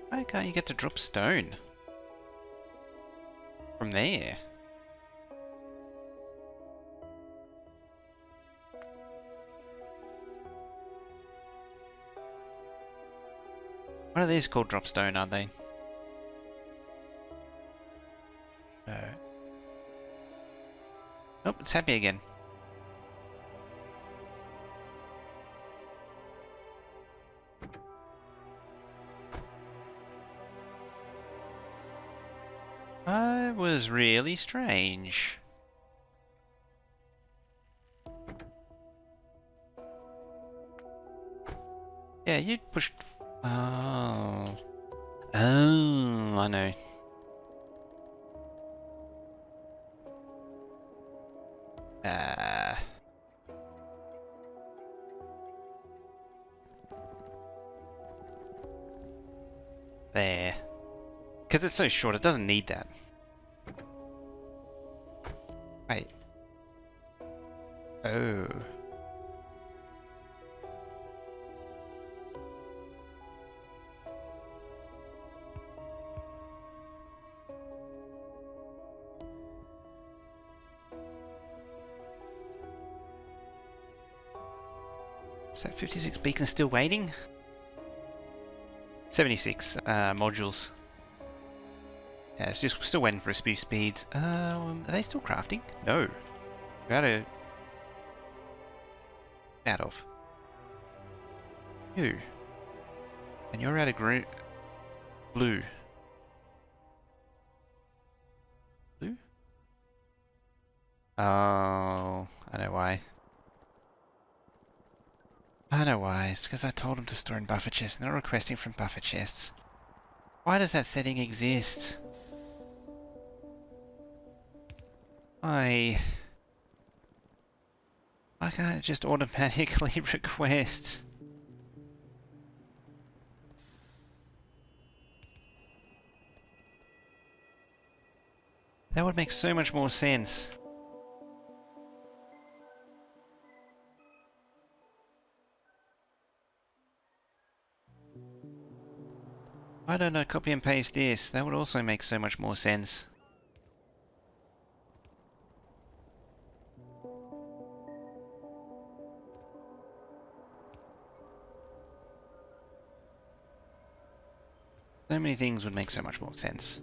Why can't you get to drop stone? From there? What are these called, drop stone, aren't they? No. Oh, it's happy again. That was really strange. Yeah, you pushed... Oh. Oh, I know. There. Because it's so short, it doesn't need that. Wait. Oh. Is that 56 beacons still waiting? 76 modules. Yeah, it's just still waiting for a few speeds. Are they still crafting? No. We're out of. You. And you're out of green. Blue. Blue? Oh, I know why. I know why. It's because I told him to store in buffer chests. They're not requesting from buffer chests. Why does that setting exist? Why can't it just automatically request? That would make so much more sense. Why don't I copy and paste this? That would also make so much more sense. So many things would make so much more sense.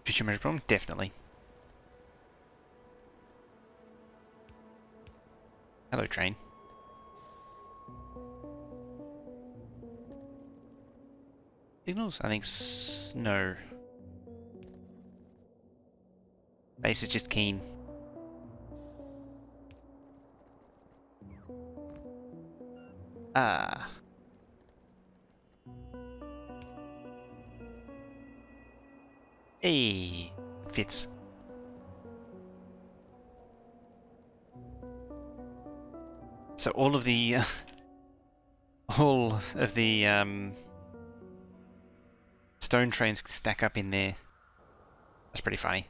Future measure problem? Definitely. Hello, train. Signals? I think no. Base is just keen. Ah. Hey. Fits. So all of the all of the stone trains stack up in there. That's pretty funny.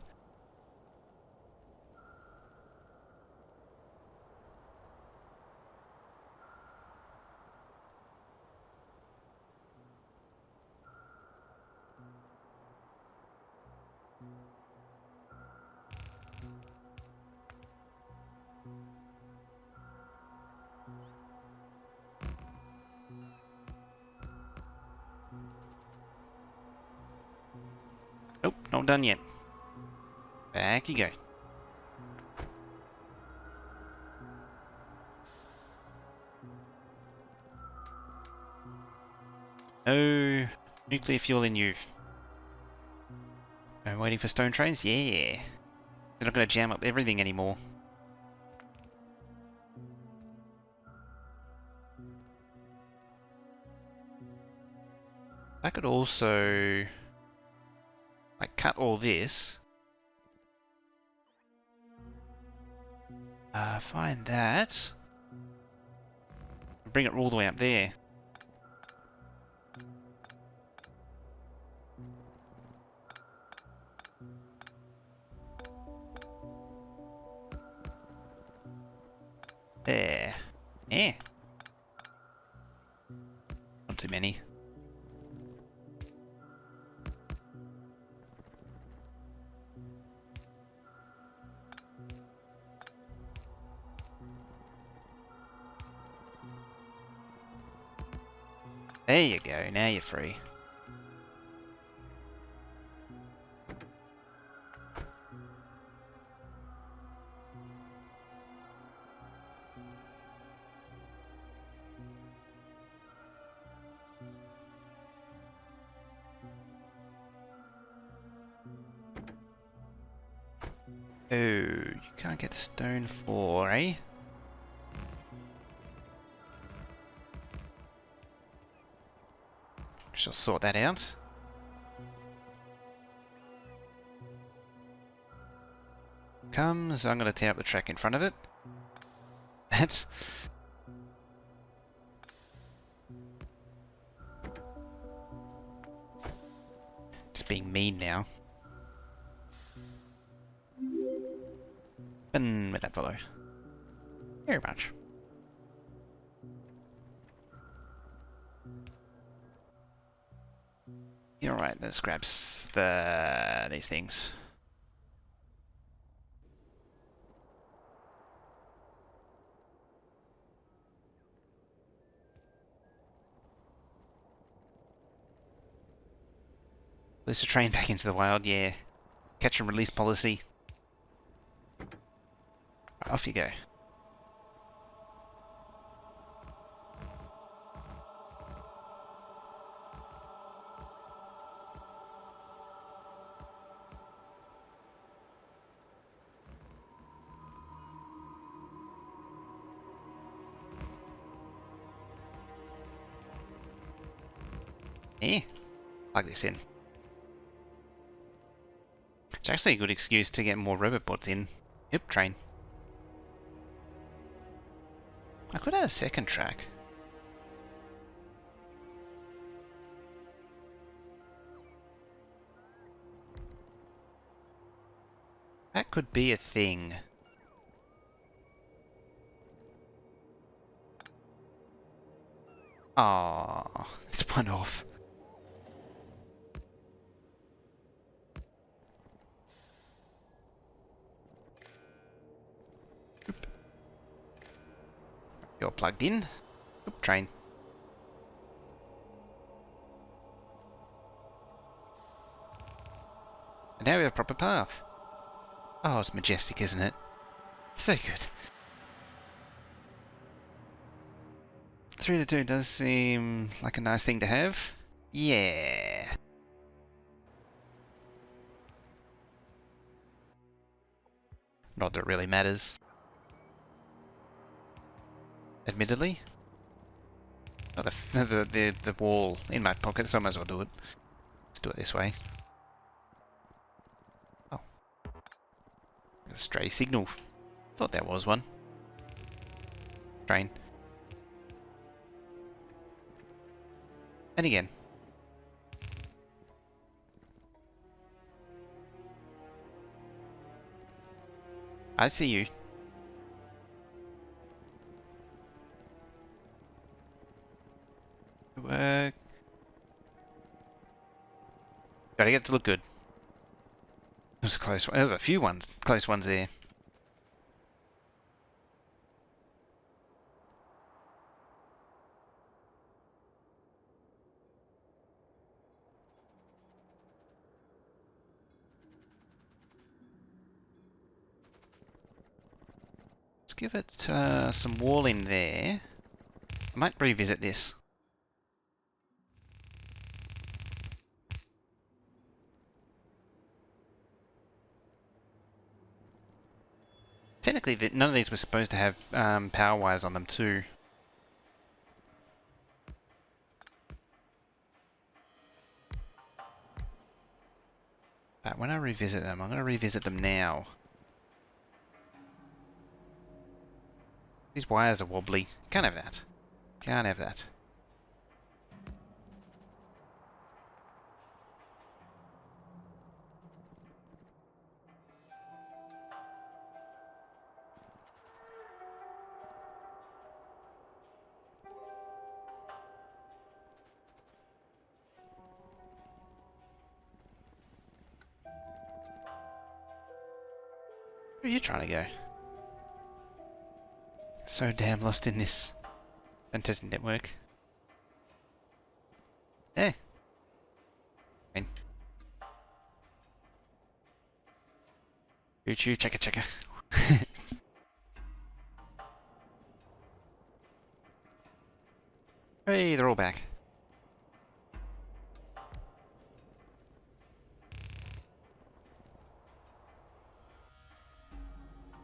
Nope, not done yet. Back you go. No nuclear fuel in you. I'm waiting for stone trains? Yeah. They're not going to jam up everything anymore. I could also like cut all this. Find that. Bring it all the way up there. There. Yeah. Not too many. There you go, now you're free. Oh, you can't get stone for, eh? Shall sort that out. Comes, I'm going to tear up the track in front of it. That's... just being mean now. And with that follow. Very much. You're right, let's grab these things. Release a train back into the wild, yeah. Catch and release policy. Off you go. Yeah, plug this in. It's actually a good excuse to get more robot bots in. Yep, train. I could add a second track. That could be a thing. Ah, it's one off. Oop. You're plugged in. Oop, train. And now we have a proper path. Oh, it's majestic, isn't it? So good. 3 to 2 does seem like a nice thing to have. Yeah. Not that it really matters. Admittedly. Oh, the wall in my pocket, so I might as well do it. Let's do it this way. Oh. A stray signal. Thought there was one. train. And again. I see you. Work. Gotta get it to look good. There's a close one. There's a few close ones there. Let's give it some wall in there. I might revisit this. Technically, none of these were supposed to have power wires on them too. But when I revisit them, I'm going to revisit them now. These wires are wobbly. Can't have that. Can't have that. Where are you trying to go? So damn lost in this fantastic network. Eh. Fine. Choo choo, checka checka. Hey, they're all back.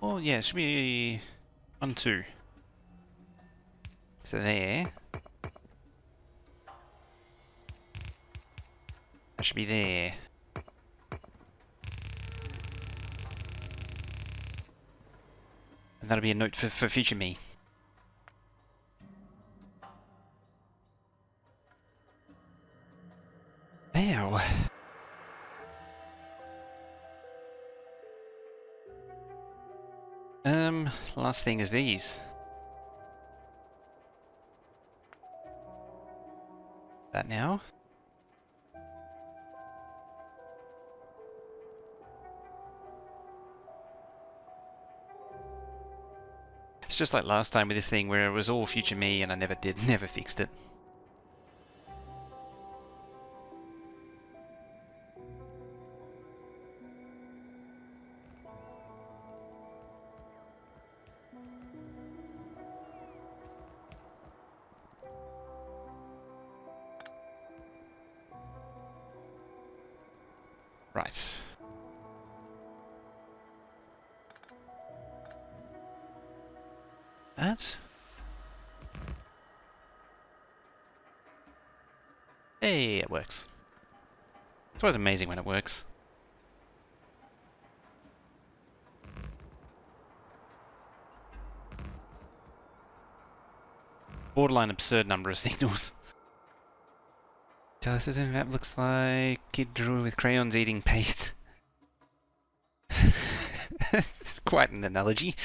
Oh yeah, it should be 1, 2. So there. That should be there. And that'll be a note for future me. Ow. Last thing is these. That now. It's just like last time with this thing where it was all future me and I never fixed it. Right. That. Hey, it works. It's always amazing when it works. Borderline absurd number of signals. Tell us if that looks like kid drew with crayons eating paste. It's quite an analogy.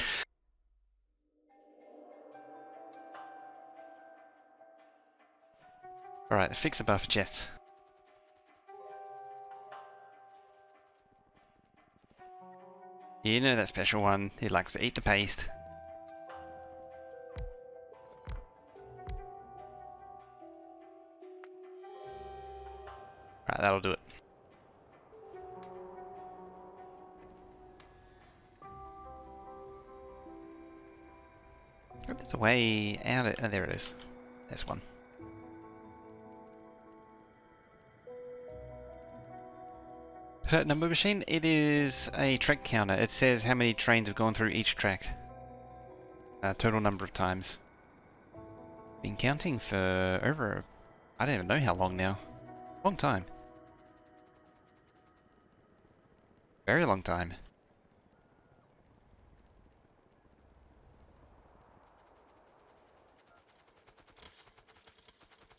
Alright, fix a buffer chest. You know that special one, he likes to eat the paste. Right, that'll do it. Oh, there's a way out of... Oh, there it is. There's one. Number machine, it is a track counter. It says how many trains have gone through each track. Total number of times. Been counting for over... I don't even know how long now. Long time. Very long time.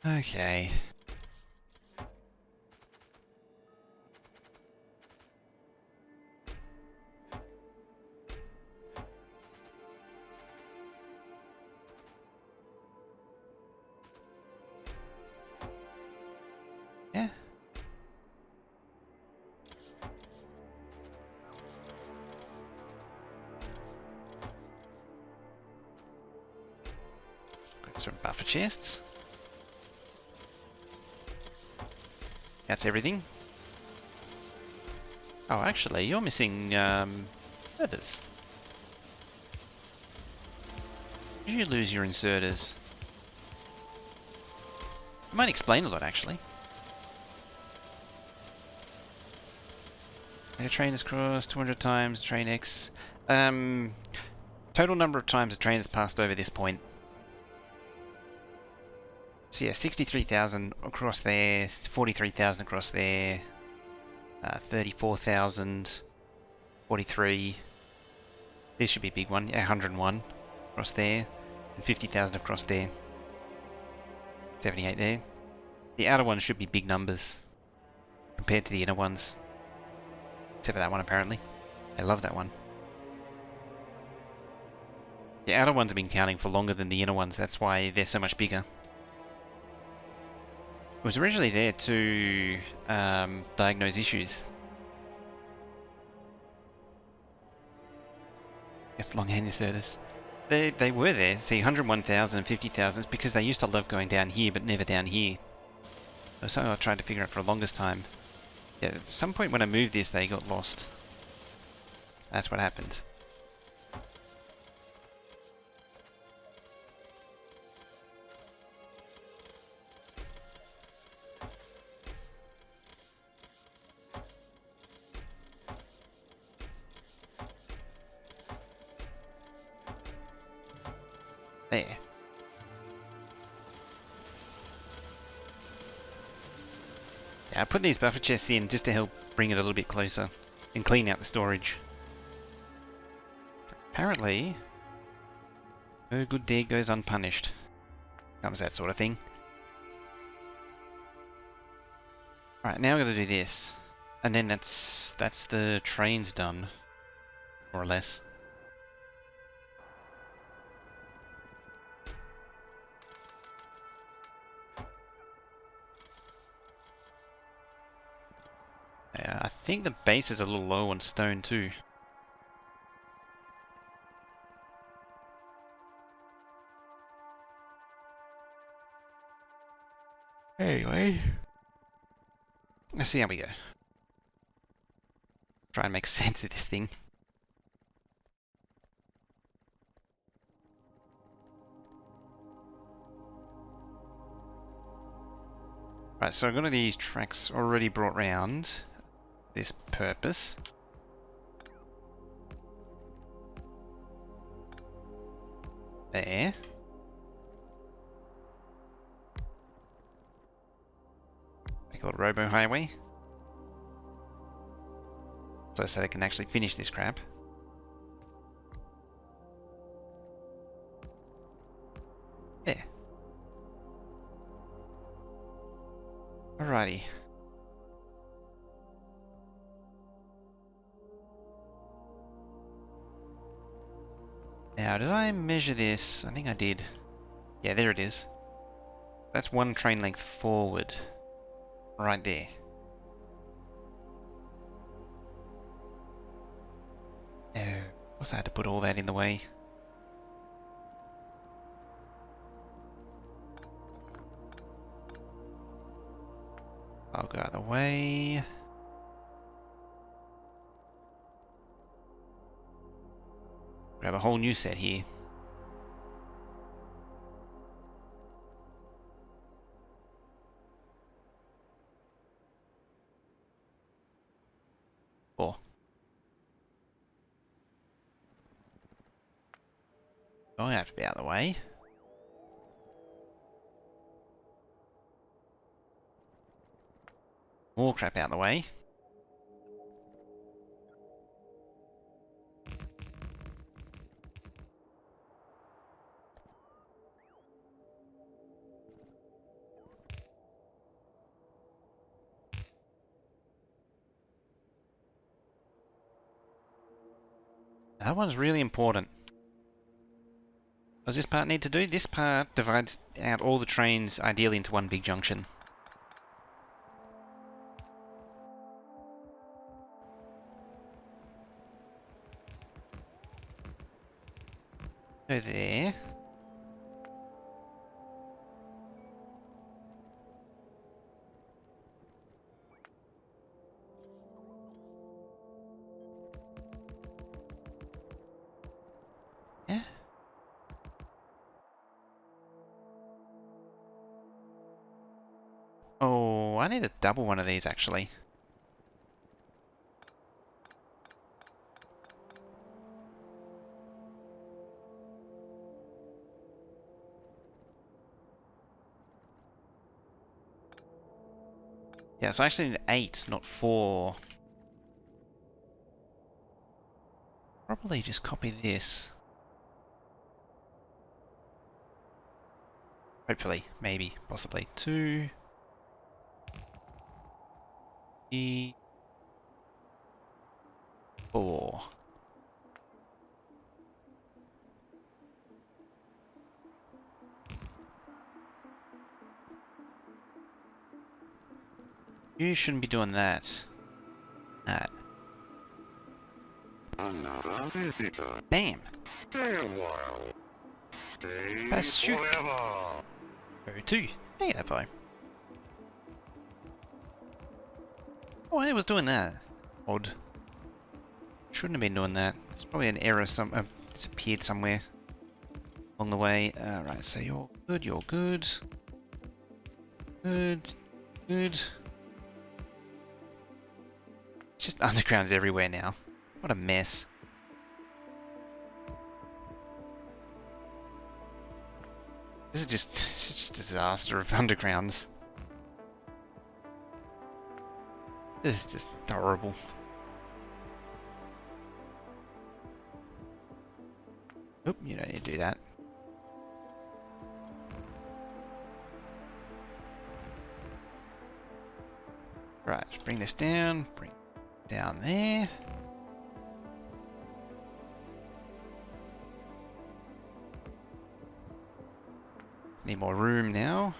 Okay. Yeah. Got some buffer chests. That's everything. Oh, actually, you're missing inserters. Did you lose your inserters? It might explain a lot, actually. The train has crossed 200 times, train X. Total number of times a train has passed over this point. So yeah, 63,000 across there, 43,000 across there, 34,000, 43. This should be a big one. Yeah, 101 across there, and 50,000 across there. 78 there. The outer ones should be big numbers compared to the inner ones. Except for that one, apparently. I love that one. The outer ones have been counting for longer than the inner ones, that's why they're so much bigger. It was originally there to diagnose issues. Yes, longhand inserters. They were there. See, 101,000 and 50,000 is because they used to love going down here, but never down here. That's something I tried to figure out for the longest time. Yeah, at some point when I moved this, they got lost. That's what happened. There. Yeah, I put these buffer chests in just to help bring it a little bit closer and clean out the storage. Apparently, no good deed goes unpunished. Comes that sort of thing. Right, now I'm going to do this. And then that's the trains done. More or less. Yeah, I think the base is a little low on stone too. Anyway, let's see how we go. Try and make sense of this thing. Right, so I've got these tracks already brought round this purpose. There. Make a little robo highway. So they can actually finish this crap. There. Alrighty. Now, did I measure this? I think I did. Yeah, there it is. That's one train length forward. Right there. Oh, of course I had to put all that in the way. I'll go out of the way. Grab a whole new set here. Four. Oh, I have to be out of the way. More crap out of the way. That one's really important. What does this part need to do? This part divides out all the trains ideally into one big junction. Go there. Yeah. Oh, I need to double one of these actually. Yeah, so I actually need 8, not 4. Probably just copy this. Hopefully, maybe, possibly. 2, 3, 4. You shouldn't be doing that. That. Another visitor. Bam! Stay a while. Stay That's shoot. forever. Go 2. There you go. Oh, it was doing that. Odd. Shouldn't have been doing that. It's probably an error it's appeared somewhere along the way. Right, so you're good, you're good. Good, good. It's just undergrounds everywhere now. What a mess. This is just, this is just a disaster of undergrounds. This is just horrible. Oop, you don't need to do that. Right, let's bring this down, bring it down there. Need more room now.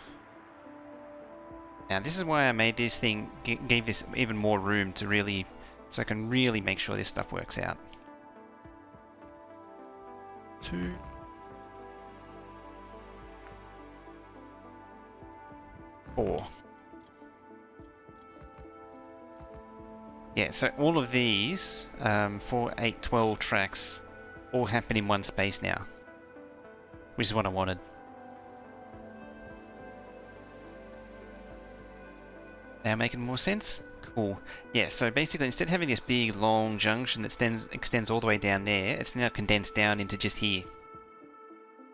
Now this is why I made this thing, gave this even more room to really, so I can really make sure this stuff works out. 2. 4. Yeah, so all of these 4, 8, 12 tracks all happen in one space now, which is what I wanted. Now making more sense? Cool. Yeah, so basically instead of having this big long junction that extends all the way down there, it's now condensed down into just here.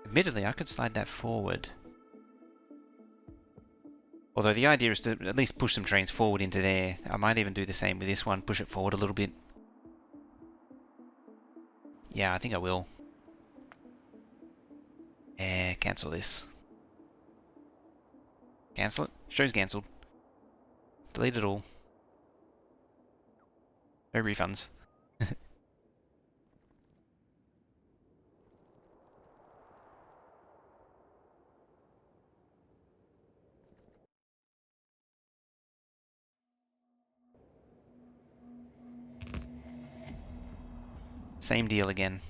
Admittedly, I could slide that forward. Although the idea is to at least push some trains forward into there. I might even do the same with this one, push it forward a little bit. Yeah, I think I will. Cancel this. Cancel it? Show's cancelled. Delete it all. No refunds. Same deal again.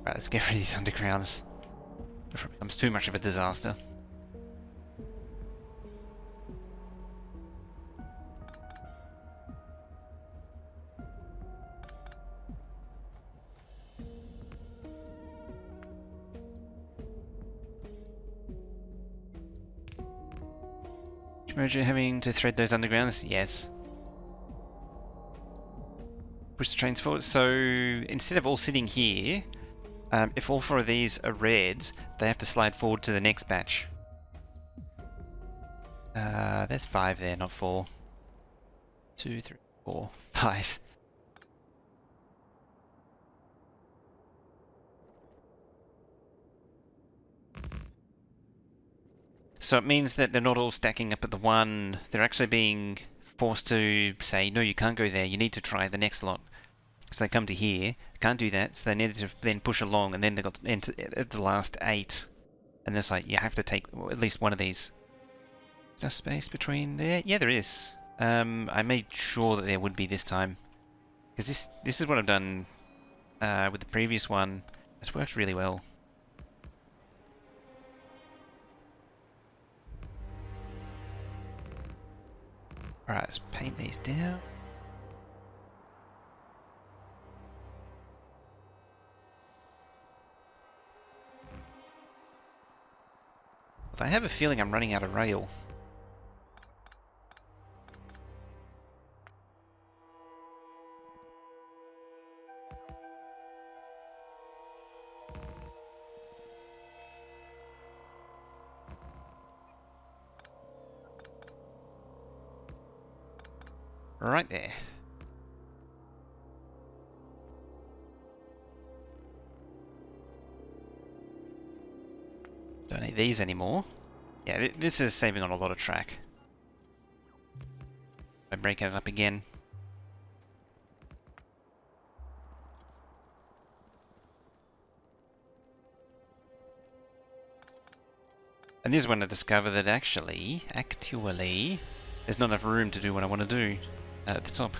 Right, let's get rid of these undergrounds before it becomes too much of a disaster. Imagine having to thread those undergrounds? Yes. Push the trains forward. So instead of all sitting here, if all 4 of these are reds, they have to slide forward to the next batch. There's 5 there, not 4. 2, 3, 4, 5. So it means that they're not all stacking up at the one. They're actually being forced to say, no, you can't go there. You need to try the next lot. So they come to here, can't do that, so they need to then push along, and then they got at the last 8. And it's like, you have to take at least one of these. Is there space between there? Yeah, there is. I made sure that there would be this time. Because this is what I've done with the previous one. It's worked really well. Alright, let's paint these down. I have a feeling I'm running out of rail. Right there. Don't need these anymore. Yeah, this is saving on a lot of track. I break it up again. And this is when I discover that actually, there's not enough room to do what I want to do at the top.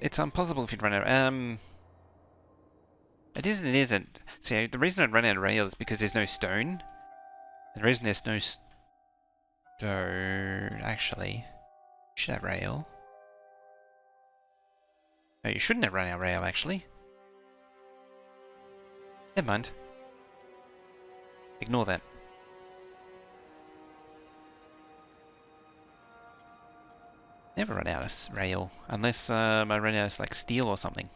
It's impossible if you'd run out. It is and it isn't. See, the reason I'd run out of rail is because there's no stone. And the reason there's no stone, actually, should have rail. No, you shouldn't have run out of rail, actually. Never mind. Ignore that. Never run out of rail, unless I run out of like steel or something.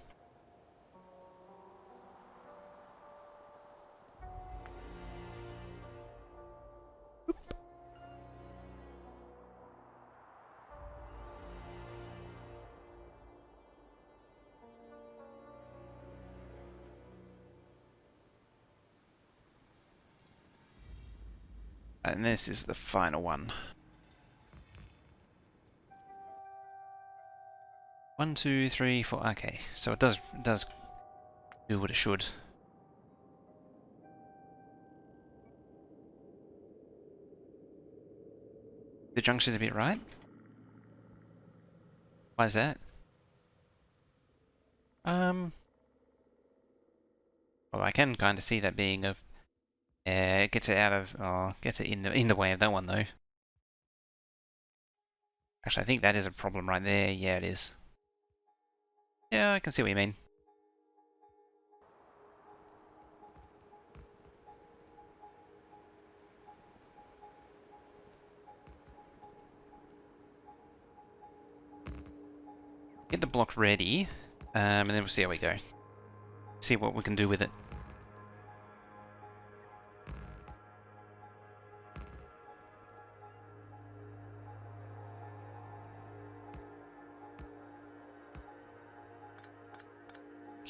And this is the final one. 1, 2, 3, 4. Okay, so it does do what it should. The junction's a bit right. Why is that? Well, I can kind of see that being a. It gets it out of. Oh, gets it in the way of that one though. Actually, I think that is a problem right there. Yeah, it is. Yeah, I can see what you mean. Get the block ready, and then we'll see how we go. See what we can do with it.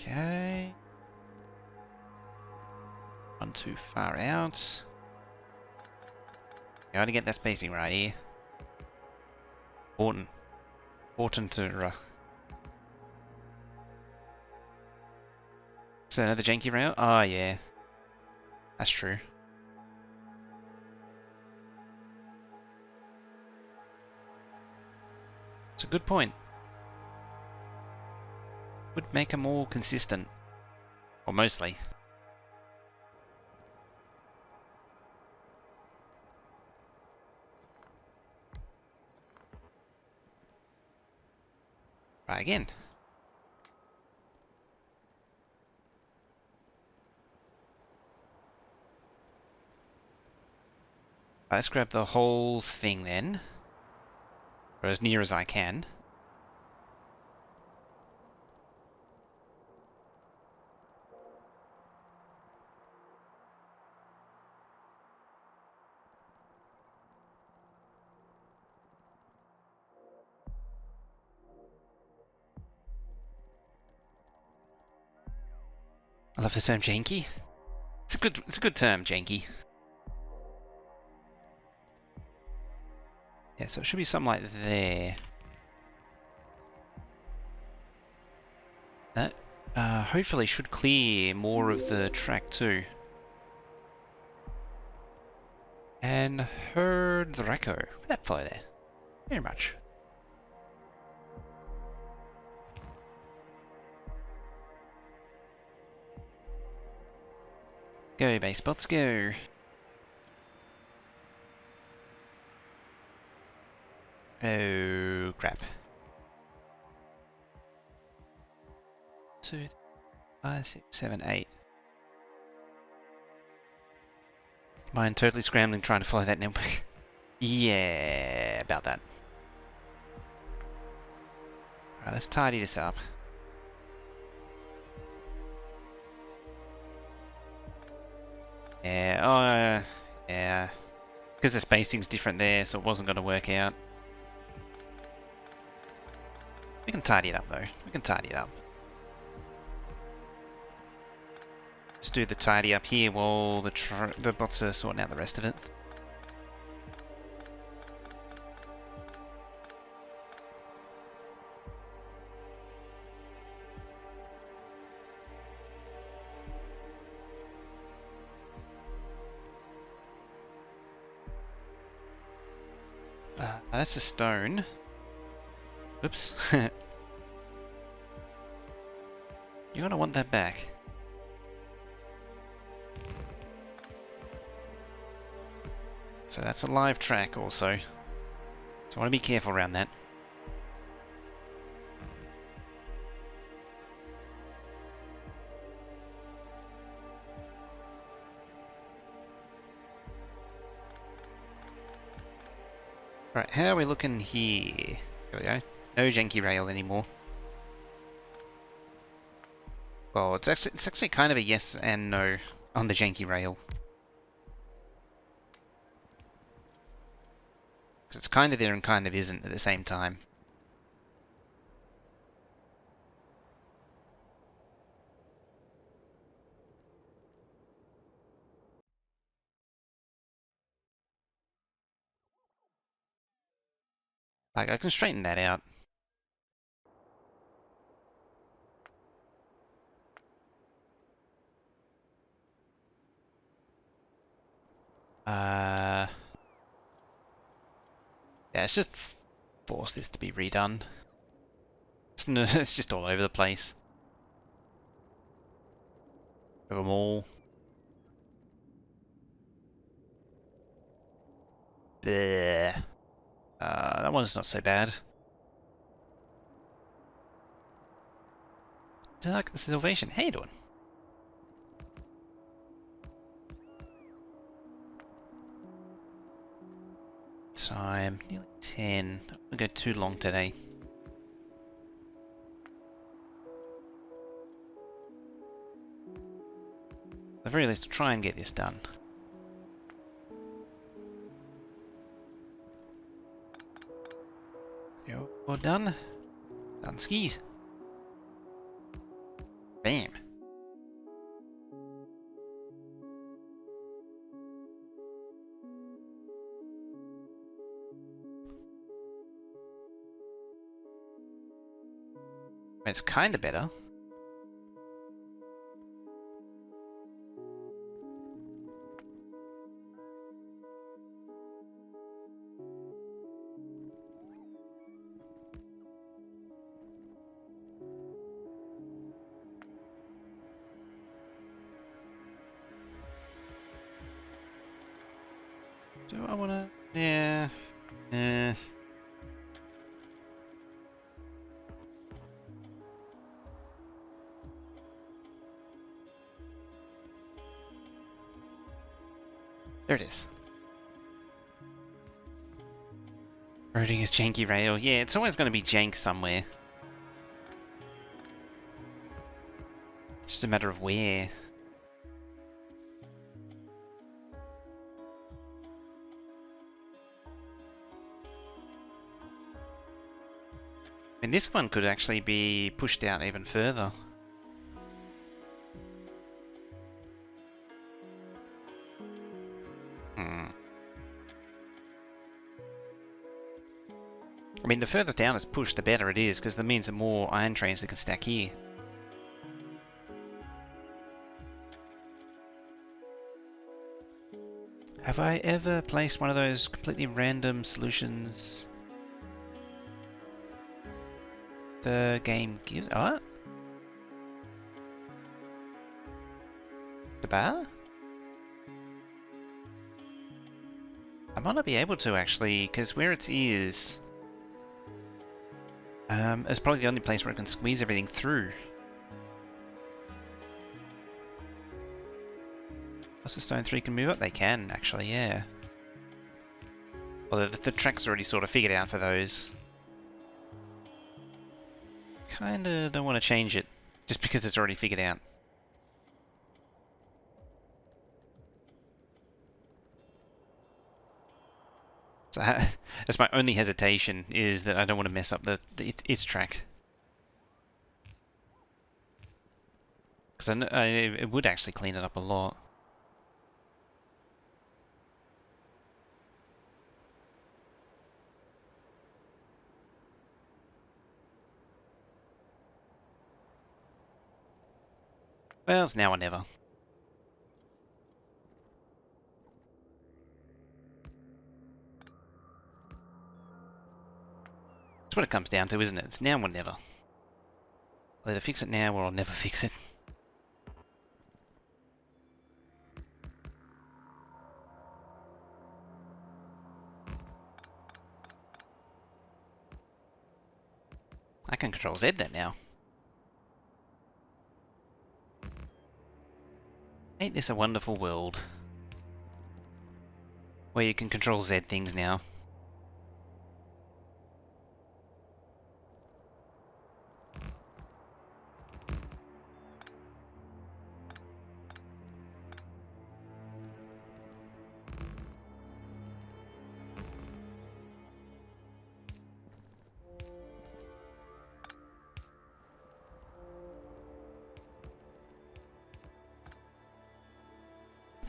Okay. One too far out. Gotta get that spacing right here. Important. Important to... Is that another janky rail? Oh, yeah. That's true. It's a good point. Would make them more consistent. Or mostly. Right again. Right, let's grab the whole thing then. Or as near as I can. I love the term janky. It's a good term, janky. Yeah, so it should be something like there. That hopefully should clear more of the track too. And heard the Racco. That fly there. Very much. Go, base bots, go. Oh, crap. 2, 5, 6, 7, 8. Mine totally scrambling trying to follow that network. Yeah, about that. Alright, let's tidy this up. Yeah, yeah. Because the spacing's different there, so it wasn't going to work out. We can tidy it up though. We can tidy it up. Just do the tidy up here while the bots are sorting out the rest of it. That's a stone. Oops. You're gonna want that back. So that's a live track also. So I want to be careful around that. Right, how are we looking here? There we go. No janky rail anymore. Well, it's actually kind of a yes and no on the janky rail. Because it's kind of there and kind of isn't at the same time. Like, I can straighten that out. Yeah, it's just force this to be redone. It's just all over the place. Of them all. Bleh. That one's not so bad. Dark Salvation. How you doing? Time. Nearly 10. I'm gonna go too long today. At the very least, I'll try and get this done. You're done. Done skis. Bam. It's kind of better. Do I want to? Yeah. There it is. Roading is janky rail. Yeah, it's always going to be jank somewhere. Just a matter of where. And this one could actually be pushed out even further. I mean, the further down it's pushed, the better it is, because that means the more iron trains that can stack here. Have I ever placed one of those completely random solutions the game gives? Oh? The bar? I might not be able to actually, because where it is, it's probably the only place where I can squeeze everything through. Plus the stone 3 can move up? They can, actually, yeah. Although the track's already sort of figured out for those. Kinda don't want to change it, just because it's already figured out. So that's my only hesitation, is that I don't want to mess up its track. Because it would actually clean it up a lot. Well, it's now or never. That's what it comes down to, isn't it? It's now or never. I'll either fix it now or I'll never fix it. I can control Z that now. Ain't this a wonderful world? Where you can control Z things now.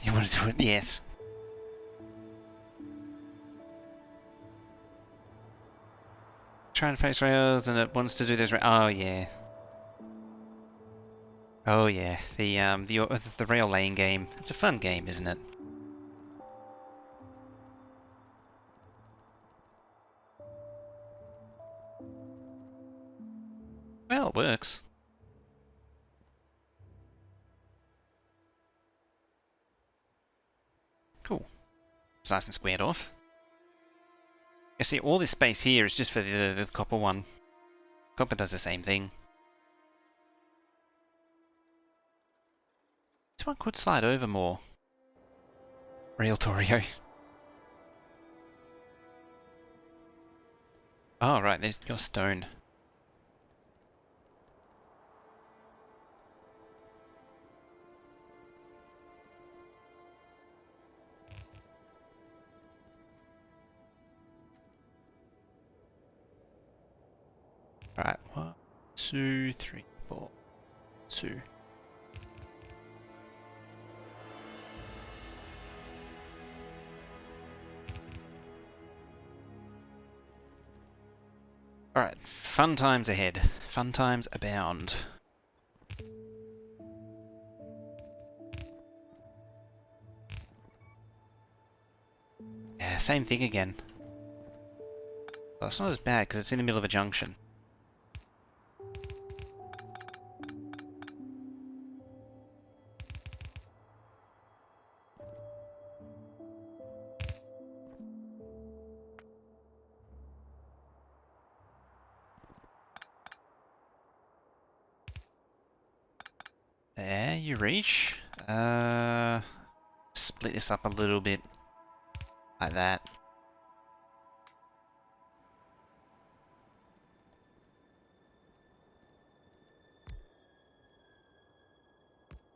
You want to do it? Yes. Trying to face rails and it wants to do this. Oh yeah. Oh yeah. The rail laying game. It's a fun game, isn't it? Well, it works. Cool. It's nice and squared off. You see, all this space here is just for the copper one. Copper does the same thing. This one could slide over more. Real Torio. Oh, right, there's your stone. Right, 1, 2, 3, 4, 2. Alright, fun times ahead. Fun times abound. Yeah, same thing again. Well, it's not as bad because it's in the middle of a junction. There, you reach. Split this up a little bit. Like that.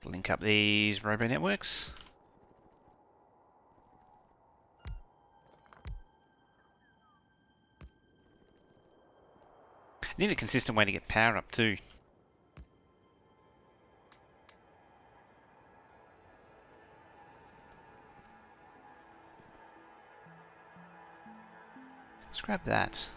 Link up these robo networks. Need a consistent way to get power up too. Let's grab that.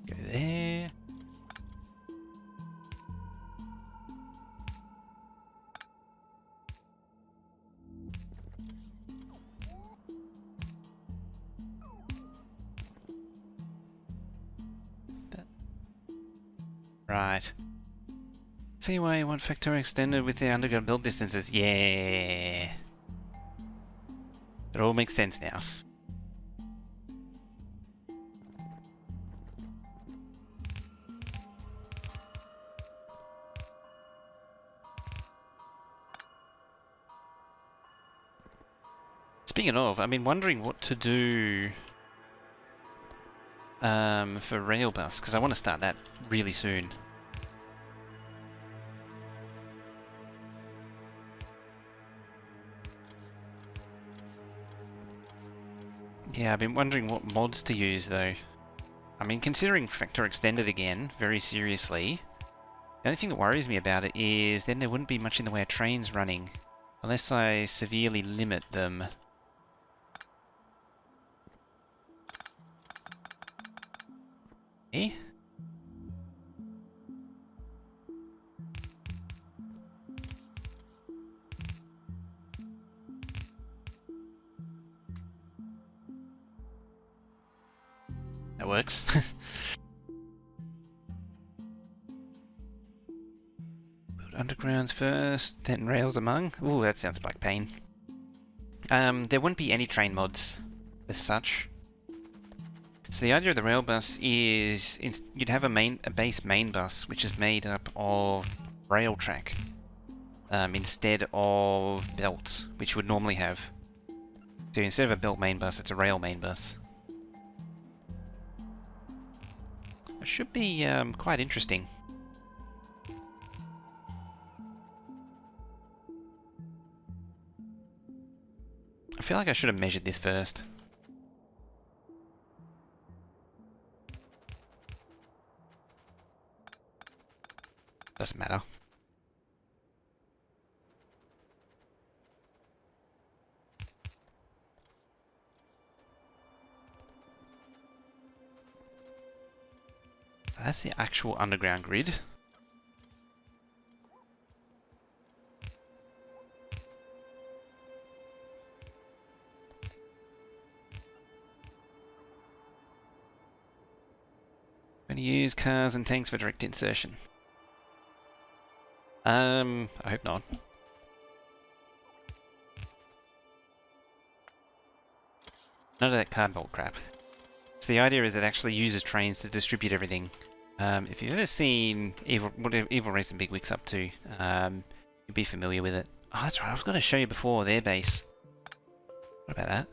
Go there. Right. See why you want Factorio extended with the underground build distances. Yeah. It all makes sense now. Speaking of, I've been wondering what to do for Railbus, because I want to start that really soon. Yeah, I've been wondering what mods to use though. I mean, considering Factor Extended again, very seriously, the only thing that worries me about it is then there wouldn't be much in the way of trains running, unless I severely limit them. Eh? That works. Build undergrounds first, then rails among. Ooh, that sounds like pain. There wouldn't be any train mods as such. So the idea of the rail bus is you'd have a base main bus which is made up of rail track instead of belts, which you would normally have. So instead of a belt main bus, it's a rail main bus. It should be quite interesting. I feel like I should have measured this first. Doesn't matter. That's the actual underground grid. Going to use cars and tanks for direct insertion. I hope not. None of that cardboard crap. So the idea is it actually uses trains to distribute everything. If you've ever seen what Evil Race and Bigwig's up to, you'll be familiar with it. Oh, that's right, I was going to show you before their base. What about that?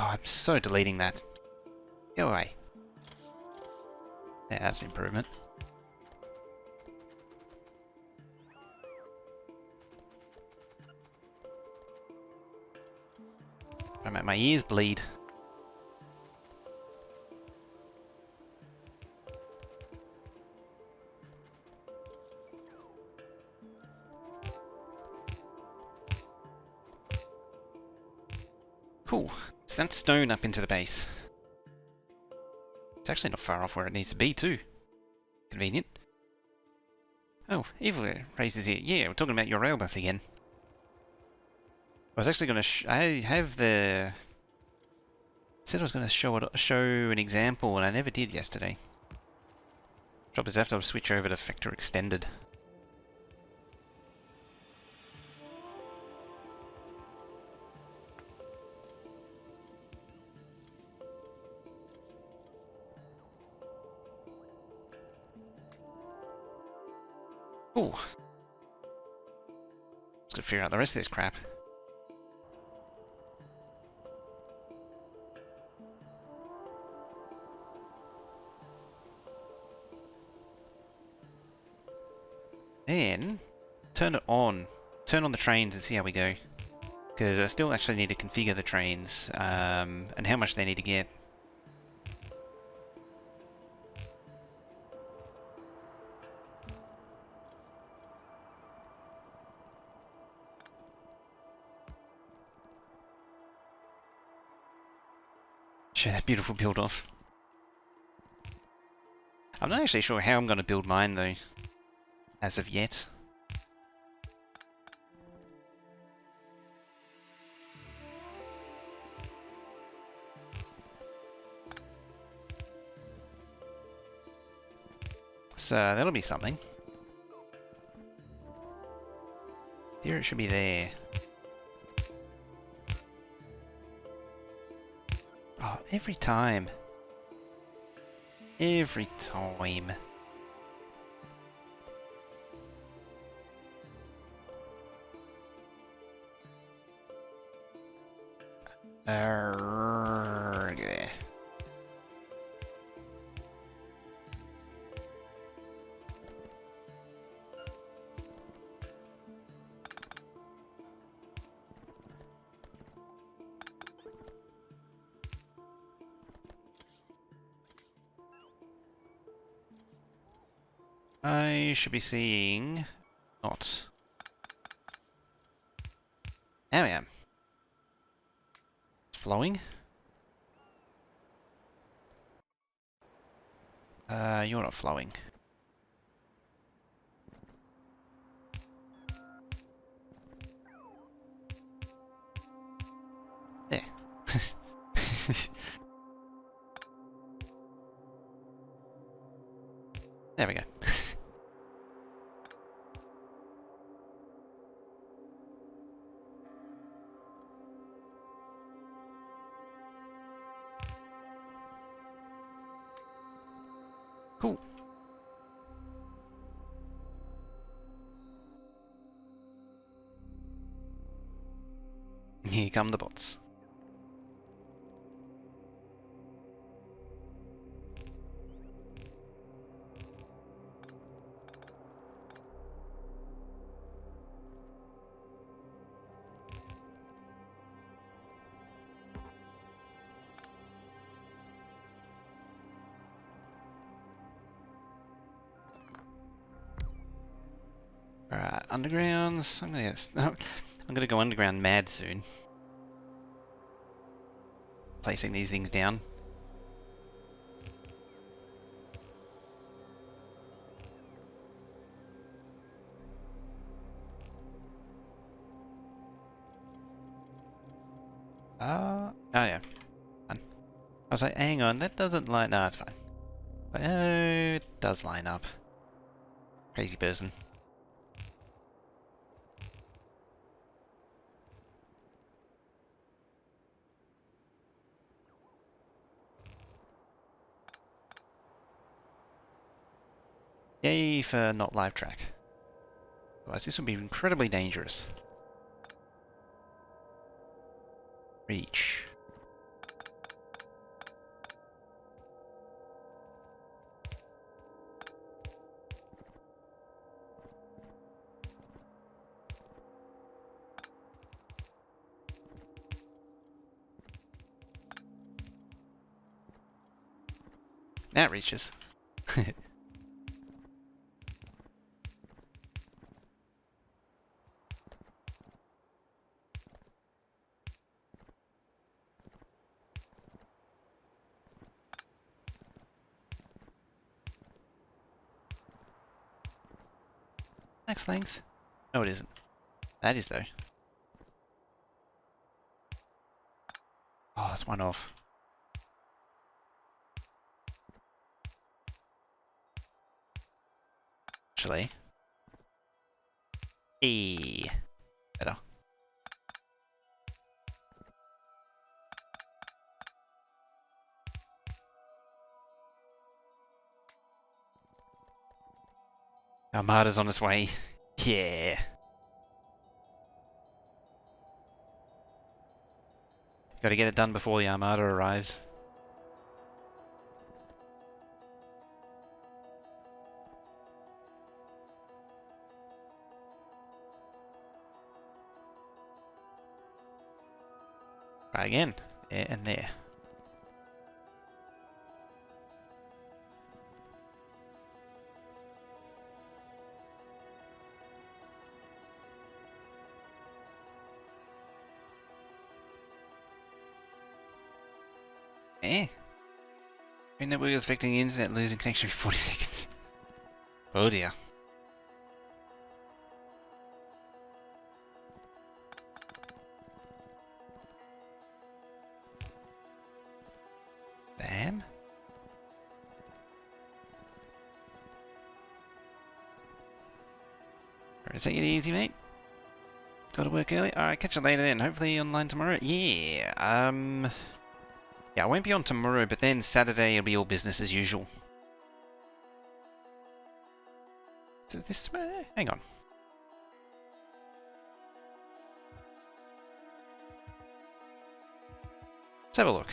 Oh, I'm so deleting that. Go away. Yeah, that's an improvement. I make my ears bleed. Cool. So that's stone up into the base. It's actually not far off where it needs to be too. Convenient. Oh, Evil Race is here. Yeah, we're talking about your rail bus again. I was actually going to I have the... said I was going to show an example, and I never did yesterday. Trouble is I have to switch over to Factor Extended. Ooh. Let's go figure out the rest of this crap. Then, turn it on. Turn on the trains and see how we go. Because I still actually need to configure the trains, and how much they need to get. Show that beautiful build off. I'm not actually sure how I'm going to build mine though, as of yet. So that'll be something. Here it should be there. Oh, every time. Every time. Yeah. I should be seeing... not. There we am. It's flowing. You're not flowing. There. There we go. Cool. Here come the bots. Alright, undergrounds. I'm gonna go underground mad soon. Placing these things down. Oh yeah. Fine. I was like, hang on, that doesn't line. No, it's fine. But, oh, it does line up. Crazy person. Yay for not live track. Otherwise, this would be incredibly dangerous. Reach. Now it reaches. Max length? No, it isn't. That is though. Oh, it's one off. Actually. Better. Armada's on its way. Yeah. Gotta get it done before the Armada arrives. Try again. There and there. Eh? Your network is affecting the internet, losing connection for 40 seconds. Oh dear. Bam. Or is that get easy, mate? Gotta work early? Alright, catch you later then. Hopefully online tomorrow. Yeah, yeah, I won't be on tomorrow, but then Saturday it'll be all business as usual. So this... hang on. Let's have a look.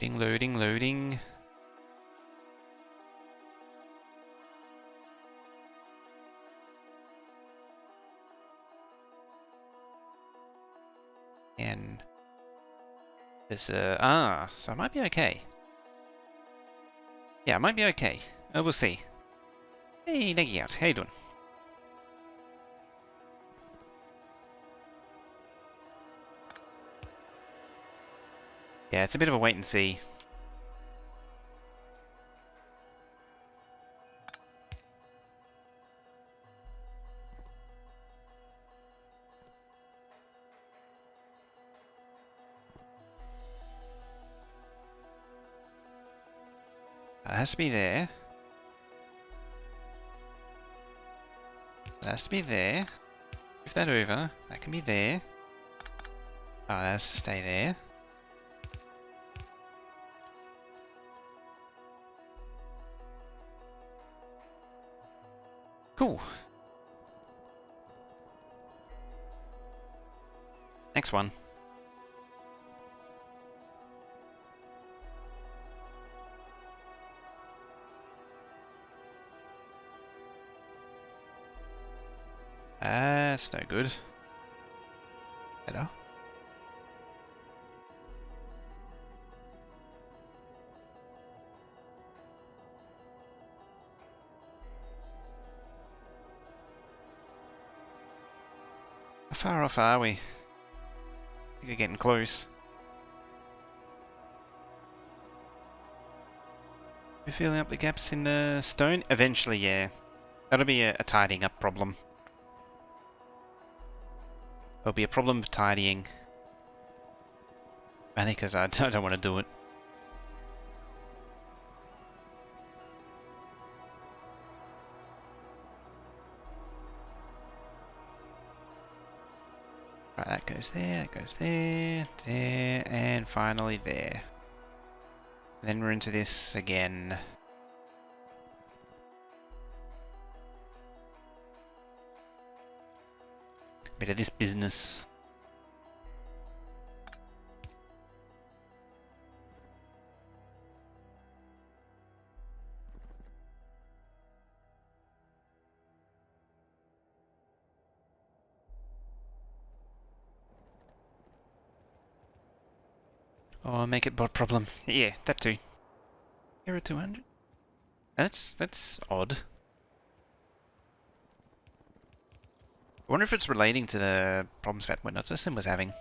Loading, loading, loading. And... there's so I might be okay. Yeah, I might be okay. We'll see. Hey, Neggy out. How you doing? Yeah, it's a bit of a wait and see. It has to be there. It has to be there. Move that over. That can be there. Oh, that has to stay there. Cool. Next one. That's no good. Better. How far off are we? I think we're getting close. We're filling up the gaps in the stone? Eventually, yeah. That'll be a tidying up problem. There'll be a problem of tidying. Mainly because I don't want to do it. Right, that goes there, there, and finally there. Then we're into this again. Bit of this business. Oh, make it bot problem. Yeah, that too. Error 200. That's odd. I wonder if it's relating to the problems that Windows System was having.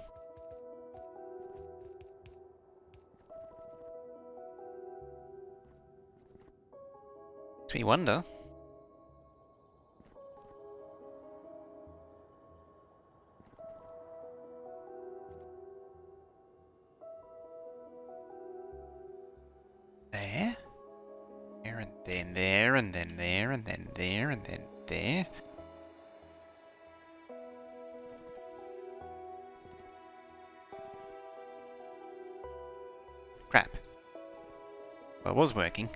Makes me wonder. There. There and then there and then there and then there and then there. Crap. Well, it was working.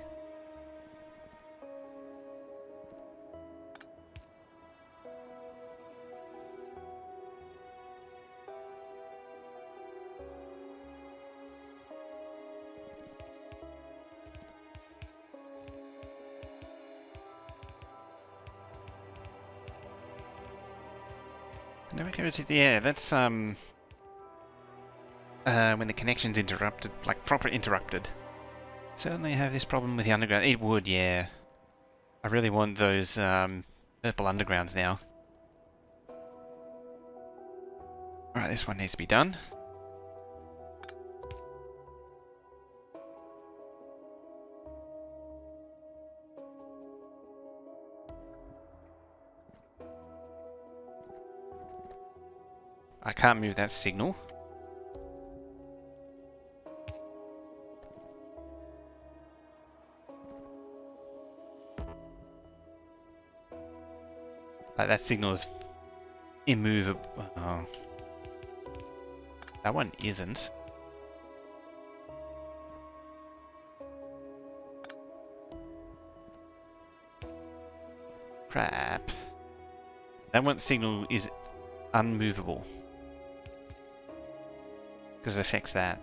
Never go to the air. That's when the connection's interrupted, like proper interrupted. Certainly have this problem with the underground. It would, yeah. I really want those purple undergrounds now. Alright, this one needs to be done. I can't move that signal. That signal is immovable. Oh. That one isn't. Crap. That one signal is unmovable. Because it affects that.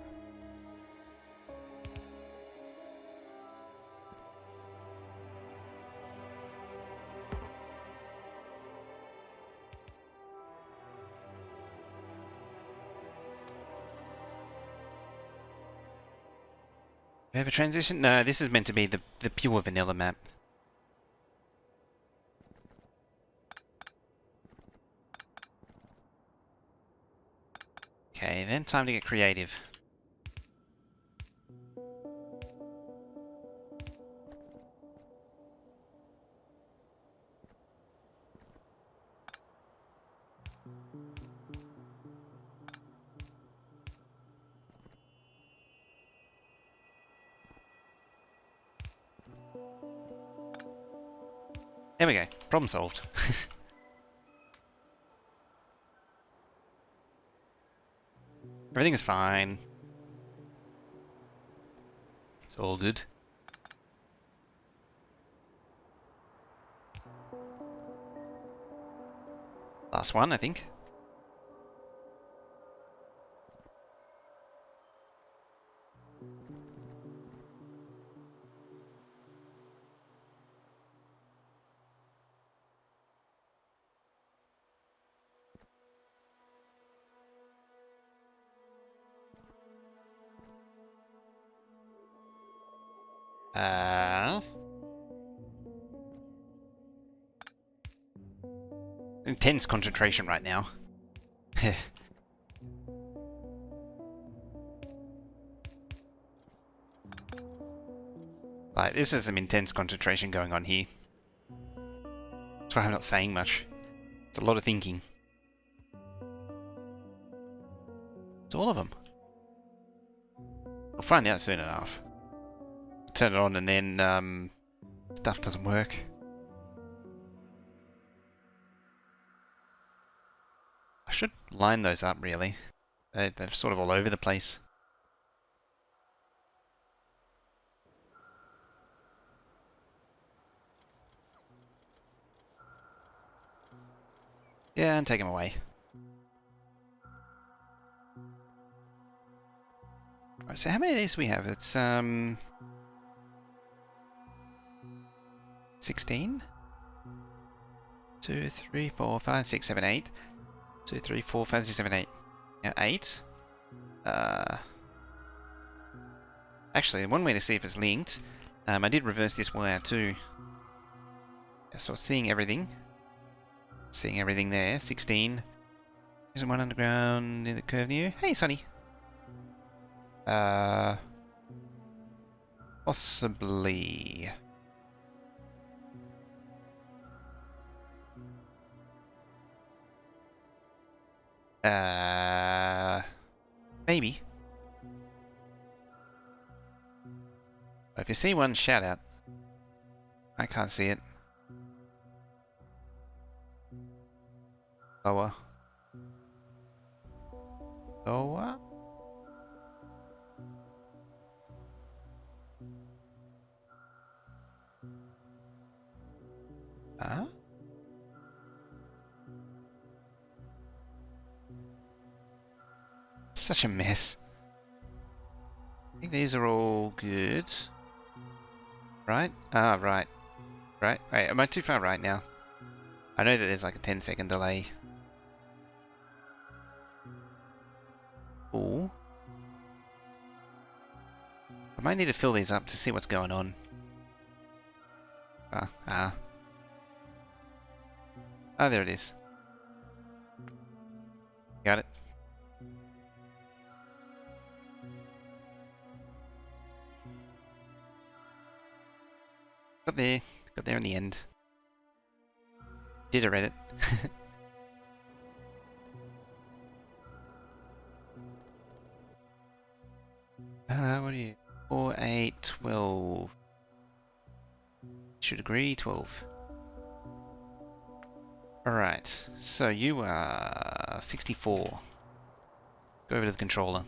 We have a transition? No, this is meant to be the pure vanilla map. Okay, then time to get creative. There we go. Problem solved. Everything is fine. It's all good. Last one, I think. Intense concentration right now. Like, this is some intense concentration going on here. That's why I'm not saying much. It's a lot of thinking. It's all of them. I'll find out soon enough. Turn it on and then stuff doesn't work. I should line those up really. They're sort of all over the place. Yeah, and take them away. Alright, so how many of these do we have? It's 16? 2, 3, 4, 5, 6, 7, 8. 2, 3, 4, 5, 6, 7, 8. Yeah, 8. Actually, one way to see if it's linked, I did reverse this wire too. Yeah, so seeing everything. Seeing everything there. 16. There's one underground in the curve near. Hey, Sonny. Possibly. Maybe. If you see one, shout out. I can't see it. Lower. Lower. Huh? Such a mess. I think these are all good. Right? Ah, right. Right. Wait, am I too far right now? I know that there's like a 10-second delay. Ooh. might need to fill these up to see what's going on. Ah, there it is. Got it. Got there. Got there in the end. Did I read it? What are you? 4, 8, 12. Should agree, 12. Alright, so you are 64. Go over to the controller.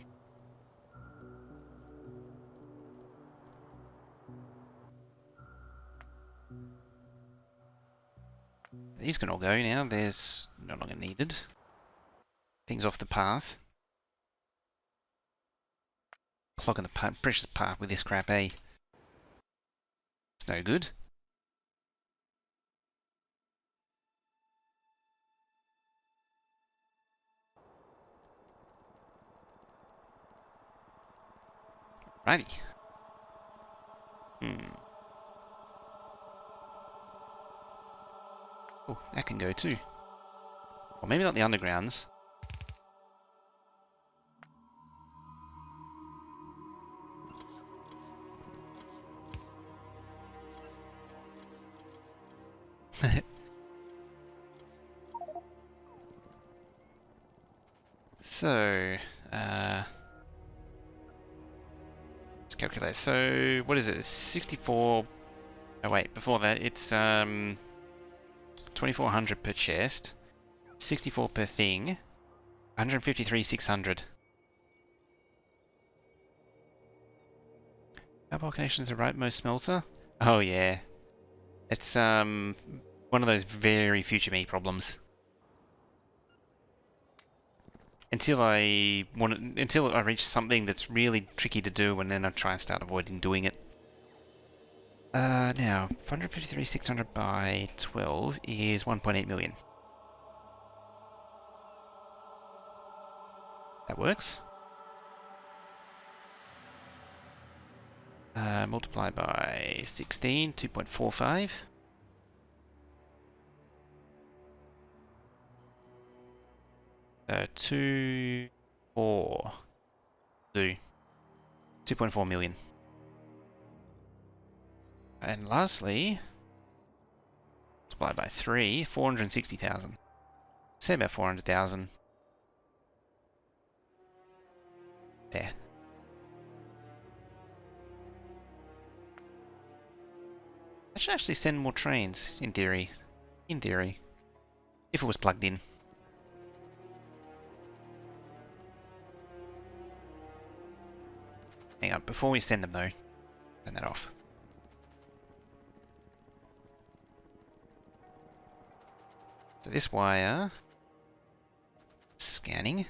These can all go now, there's no longer needed. Things off the path. Clogging the precious path with this crap, eh? It's no good. Righty. Oh, that can go too. Well, maybe not the undergrounds. So, let's calculate. So, what is it? 64. Oh wait, before that, it's 2400 per chest, 64 per thing, 153 600. Power connections are rightmost smelter. Oh yeah, it's one of those very future me problems. Until I reach something that's really tricky to do, and then I try and start avoiding doing it. Now 153 600 by 12 is 1.8 million. That works. Multiply by 16, 2.45. So 2, 4, 2. 2.4 million. And lastly, multiply by 3, 460,000. Say about 400,000. There. I should actually send more trains, in theory. In theory. If it was plugged in. Hang on, before we send them though, turn that off. So this wire, scanning.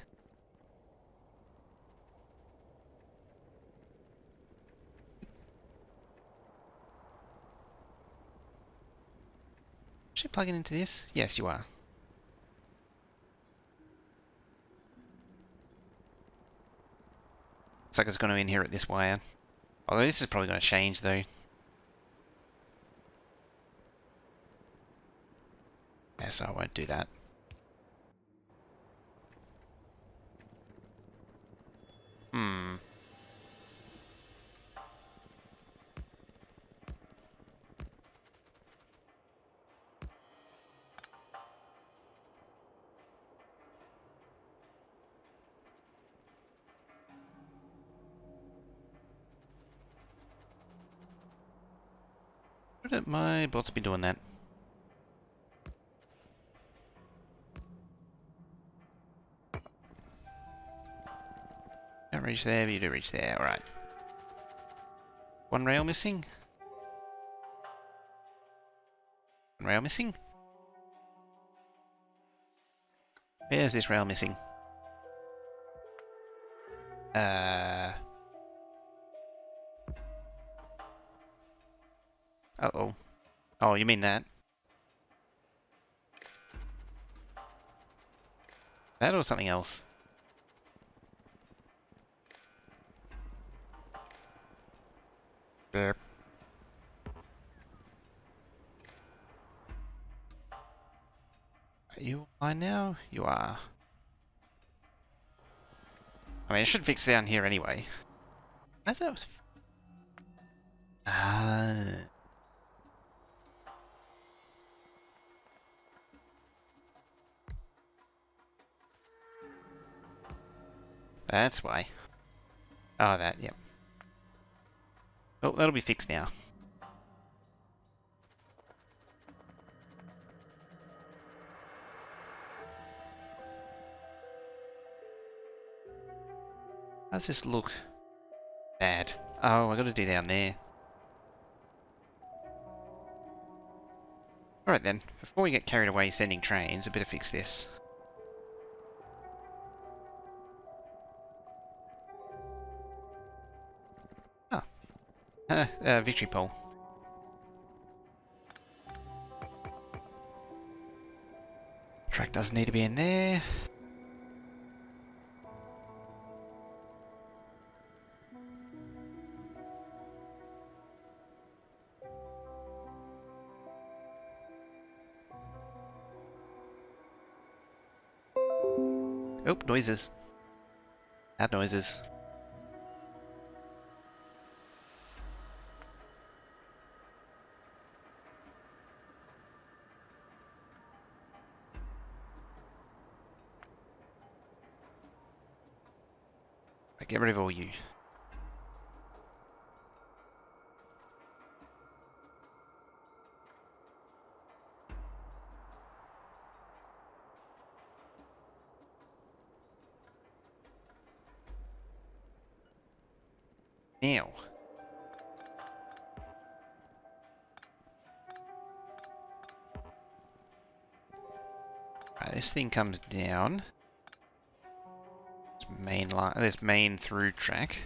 Should I plug it into this? Yes, you are. Looks like it's going to inherit this wire. Although this is probably going to change though. Yeah, so I won't do that. Shouldn't my bots be doing that? Don't reach there, but you do reach there, alright. One rail missing? One rail missing? Where's this rail missing? Uh-oh. Oh, you mean that? That or something else? Burp. Are you online now? You are. I mean, it should fix down here anyway. As I was. Ah. That's why. Oh, that, yep. Oh, that'll be fixed now. How's this look? Bad. Oh, I gotta do down there. Alright then, before we get carried away sending trains, I better fix this. Oh. Victory pole. Track doesn't need to be in there. Oh, noises. Bad noises. Right, get rid of all you. Now. Right, this thing comes down. It's main line. This main through track.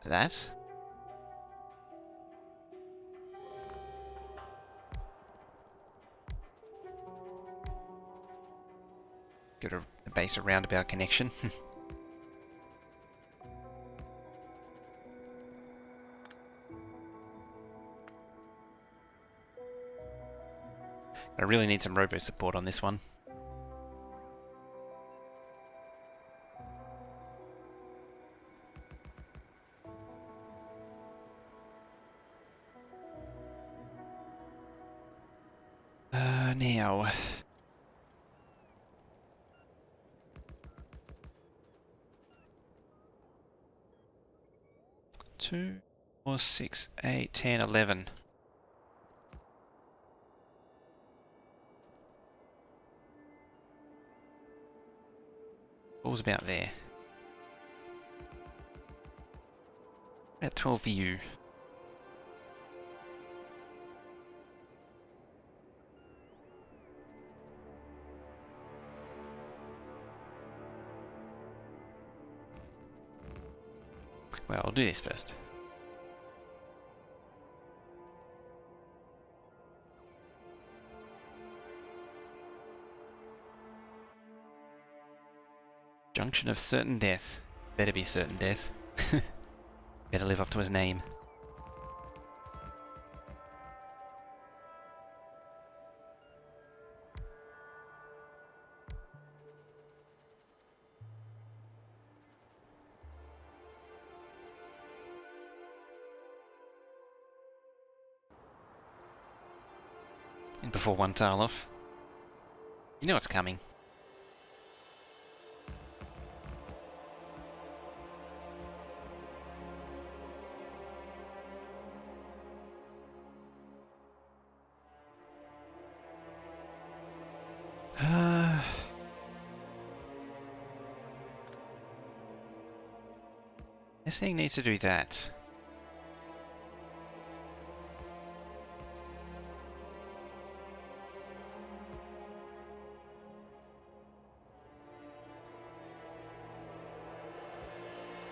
That. Get a base a roundabout connection. I really need some robo support on this one. Now. 2, 4, 6, 8, 10, 11. What was about there? About 12 for you. Well, I'll do this first. Junction of certain death. Better be certain death. Better live up to his name. And before one tile off. You know what's coming. This thing needs to do that.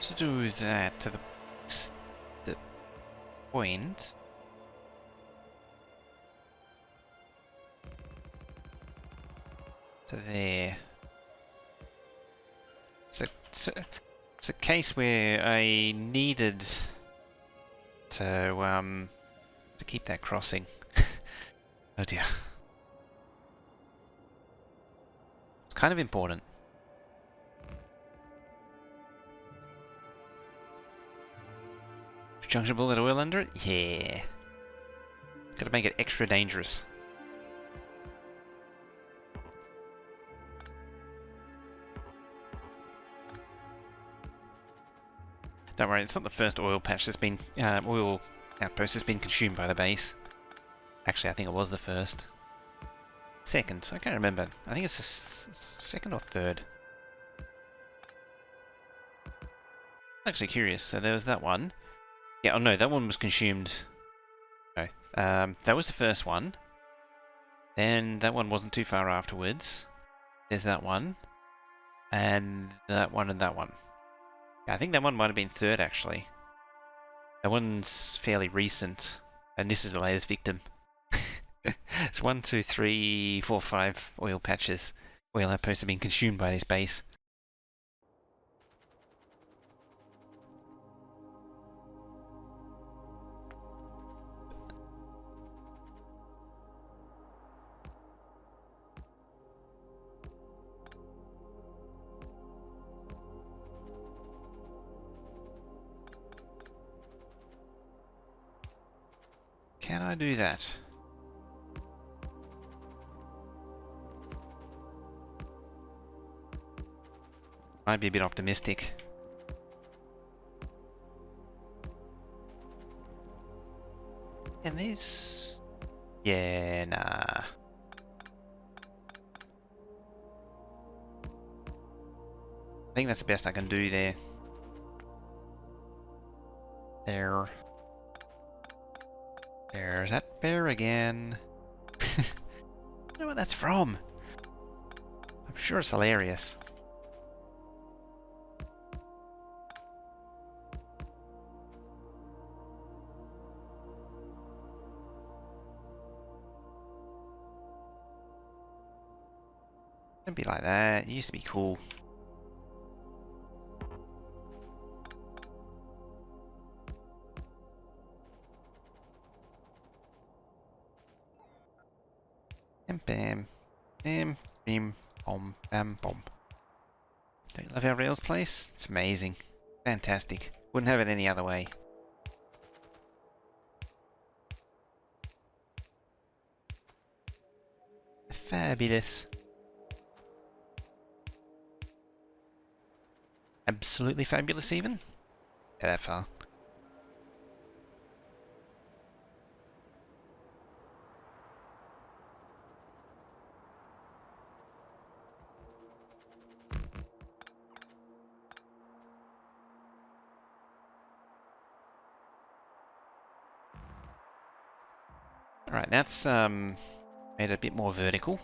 To do that to the point. To there. So It's a case where I needed to keep that crossing. Oh dear. It's kind of important. Junction bullet oil under it? Yeah. Gotta make it extra dangerous. Don't worry, it's not the first oil patch that's been, oil outpost has been consumed by the base. Actually, I think it was the first. Second, I can't remember. I think it's the second or third. Actually curious, so there was that one. Yeah, oh no, that one was consumed. No, that was the first one. Then that one wasn't too far afterwards. There's that one. And that one and that one. I think that one might have been third, actually. That one's fairly recent, and this is the latest victim. It's 1, 2, 3, 4, 5 oil patches. Oil outposts have been consumed by this base. Can I do that? Might be a bit optimistic. And this... Yeah, nah. I think that's the best I can do there. There. There's that bear again. I don't know what that's from. I'm sure it's hilarious. Don't be like that. It used to be cool. Bam, bam, bam, bim, bom, bam, bom. Don't you love our rails place? It's amazing. Fantastic. Wouldn't have it any other way. Fabulous. Absolutely fabulous even? Yeah, that far. Alright, that's made it a bit more vertical.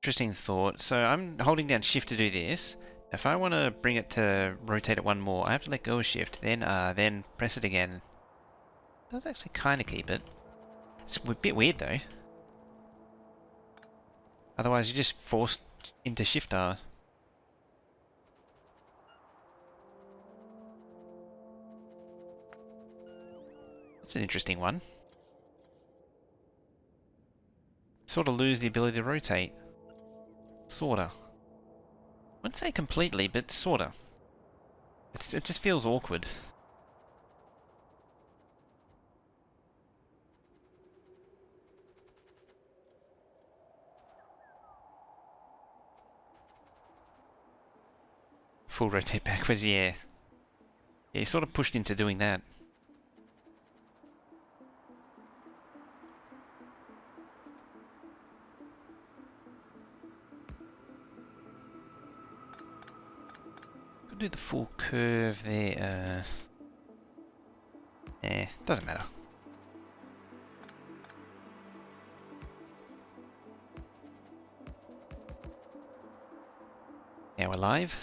Interesting thought. So I'm holding down shift to do this. If I want to bring it to rotate it one more, I have to let go of shift, then press it again. It does actually kind of keep it. It's a bit weird though. Otherwise you're just forced into shift R. That's an interesting one. Sort of lose the ability to rotate. Sorta. I wouldn't say completely, but sorta. It just feels awkward. Full rotate backwards, yeah. Yeah, you're sort of pushed into doing that. Could do the full curve there. Doesn't matter. Now we're live.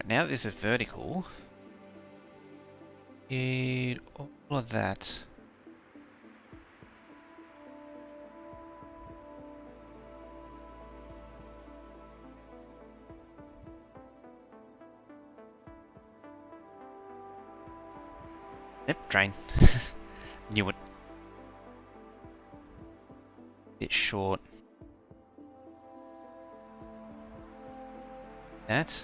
Right, now that this is vertical, all of that. Yep, drain. Knew it. Bit short. That.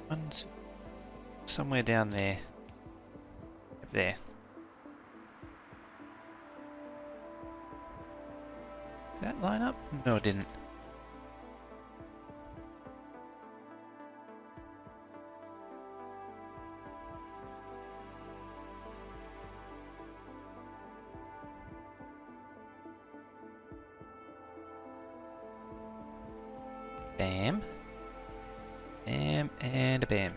One, two, somewhere down there. Up there. Did that line up? No, it didn't. Bam. Bam and a bam.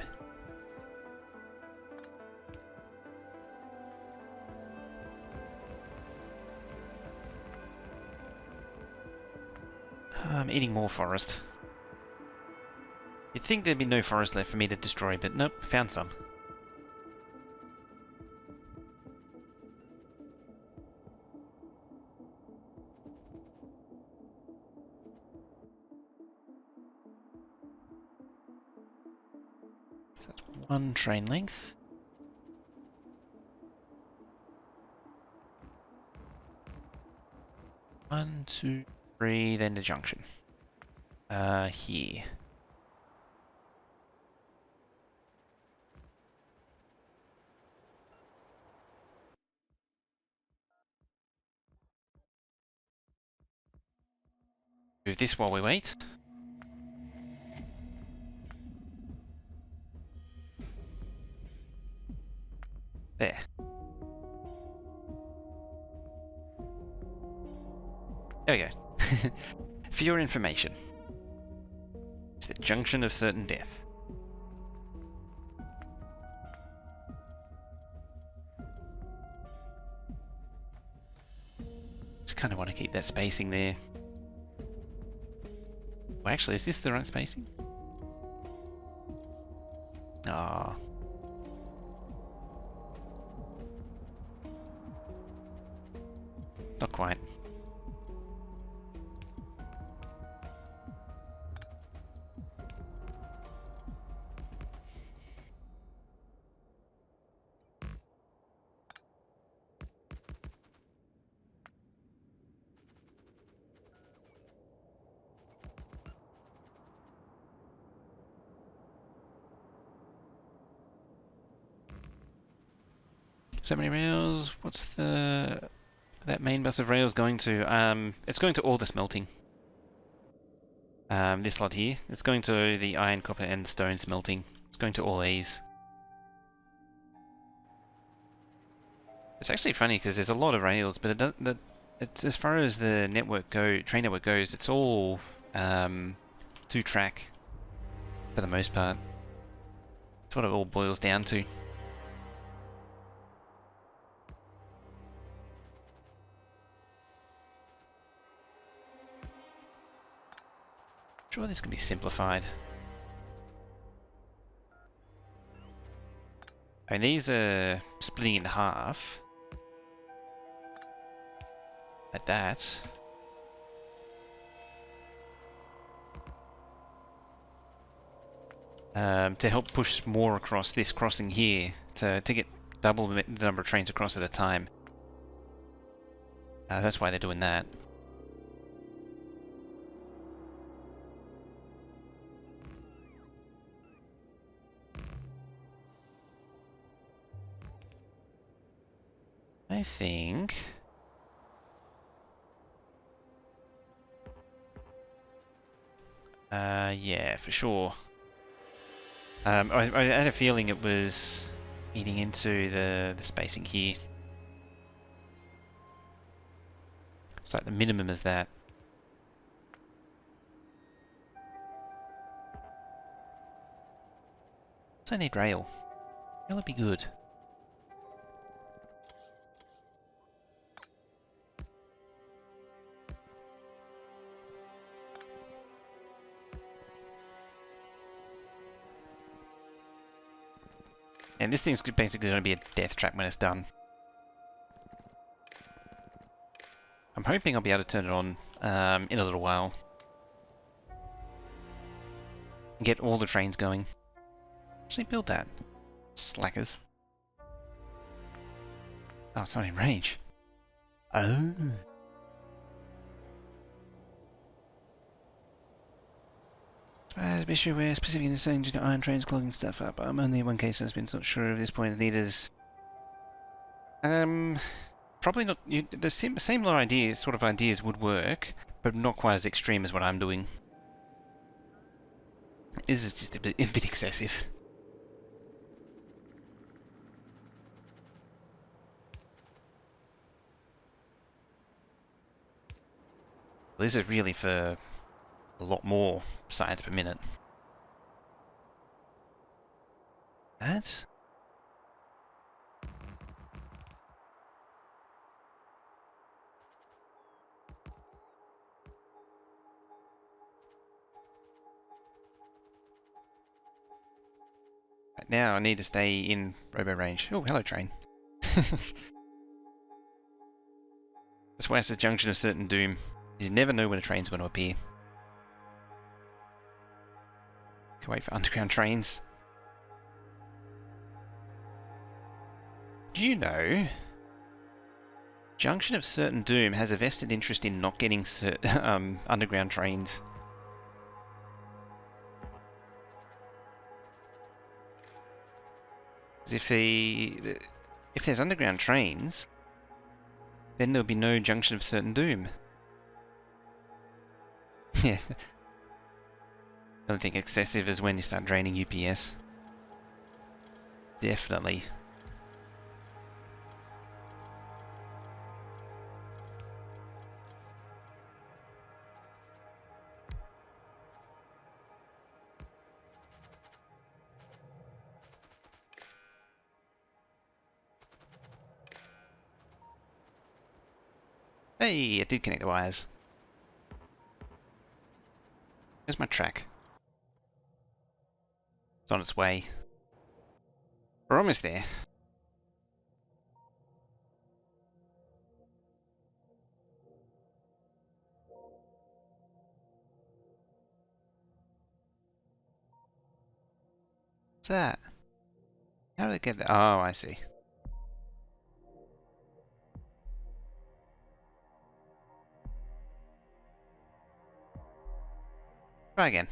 I'm eating more forest. You'd think there'd be no forest left for me to destroy, but nope, found some. So that's one train length. One, two, three, then the junction. Here. Move this while we wait. There. There we go. For your information. It's the junction of certain death. Just kind of want to keep that spacing there. Well, actually, is this the right spacing? Ah. Not quite. So many rails. What's that main bus of rails going to? It's going to all the smelting. This lot here. It's going to the iron, copper, and stone smelting. It's going to all these. It's actually funny because there's a lot of rails, but it doesn't. It's as far as the train network goes, it's all two track for the most part. That's what it all boils down to. Sure, this can be simplified. I mean, these are splitting in half. Like that. To help push more across this crossing here, to get double the number of trains across at a time. That's why they're doing that. I think... yeah, for sure. I had a feeling it was eating into the spacing here. It's like the minimum is that. So I need rail. Rail would be good. and this thing's basically going to be a death trap when it's done. I'm hoping I'll be able to turn it on in a little while. And get all the trains going. Actually build that. Slackers. Oh, it's not in range. Oh. Be sure we're specifically saying due to iron trains clogging stuff up. I'm only in one case has been not sure of this point of leaders. Probably not. The same sort of ideas would work, but not quite as extreme as what I'm doing. This is just a bit excessive. This is really for a lot more sides per minute. That? Right now I need to stay in robo range. Oh, hello train. That's why it's the junction of certain doom. You never know when a train's going to appear. Can wait for underground trains. Do you know Junction of Certain Doom has a vested interest in not getting underground trains? Because if there's underground trains, then there'll be no Junction of Certain Doom. Yeah. I don't think excessive is when you start draining UPS. Definitely. Hey, it did connect the wires. Where's my track? It's on its way. We're almost there. What's that? How did it get there? Oh, I see. Try again.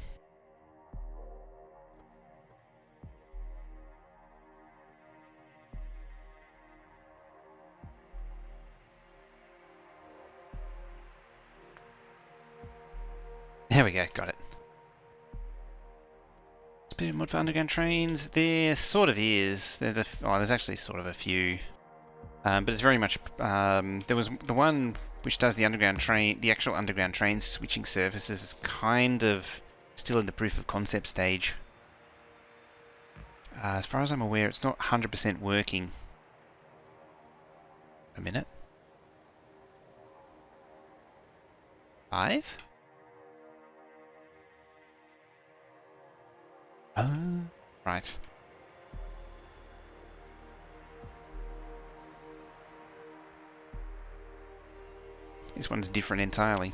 There we go, got it. Speed mod for underground trains. There sort of is. There's actually sort of a few. But it's very much, there was the one which does the underground train, the actual underground train switching services is kind of still in the proof of concept stage. As far as I'm aware, it's not 100% working. A minute. 5? Oh, right. This one's different entirely.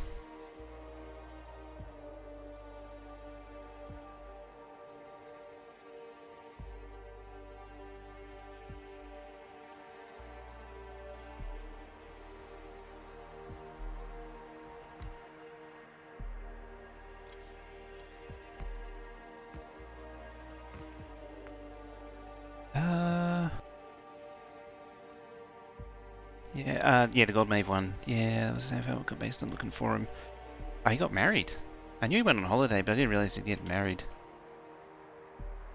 Yeah, the Gold Mave one. Yeah, that was how it got based on looking for him. Oh, he got married. I knew he went on holiday, but I didn't realize he'd get married.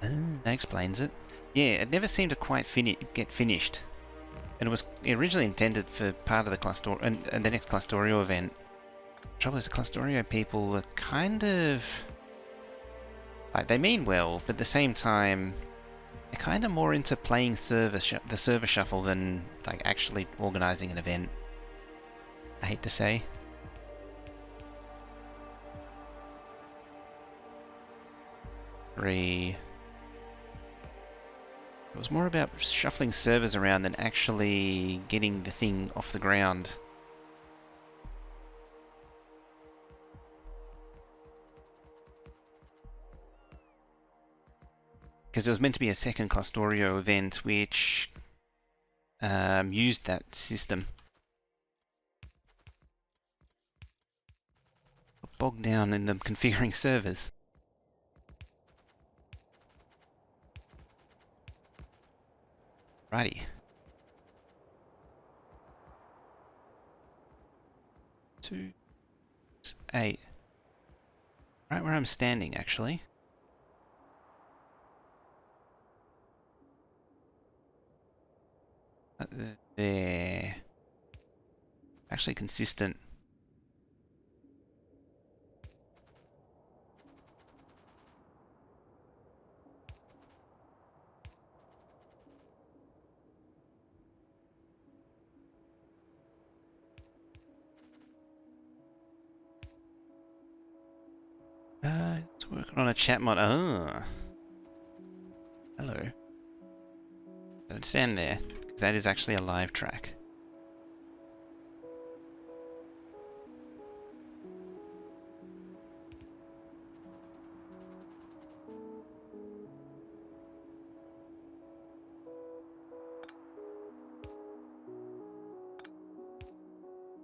Oh, that explains it. Yeah, it never seemed to quite get finished. And it was originally intended for part of the Cluster and the next Clustorio event. The trouble is, the Clustorio people are kind of like, they mean well, but at the same time, they're kind of more into playing the server shuffle than like actually organizing an event. I hate to say. It was more about shuffling servers around than actually getting the thing off the ground. Because there was meant to be a second Clustorio event which used that system. Got bogged down in them configuring servers. Righty. 2, 8. Right where I'm standing, actually. There. Actually consistent. It's working on a chat mod. Oh. Hello. Don't stand there, because that is actually a live track.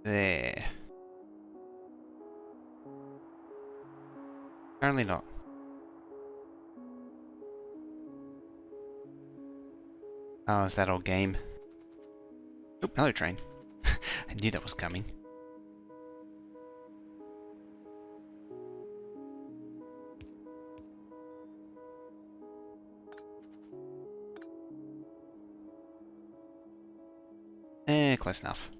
There. Apparently not. Oh, it's that old game. Oh, hello train. I knew that was coming. Close enough.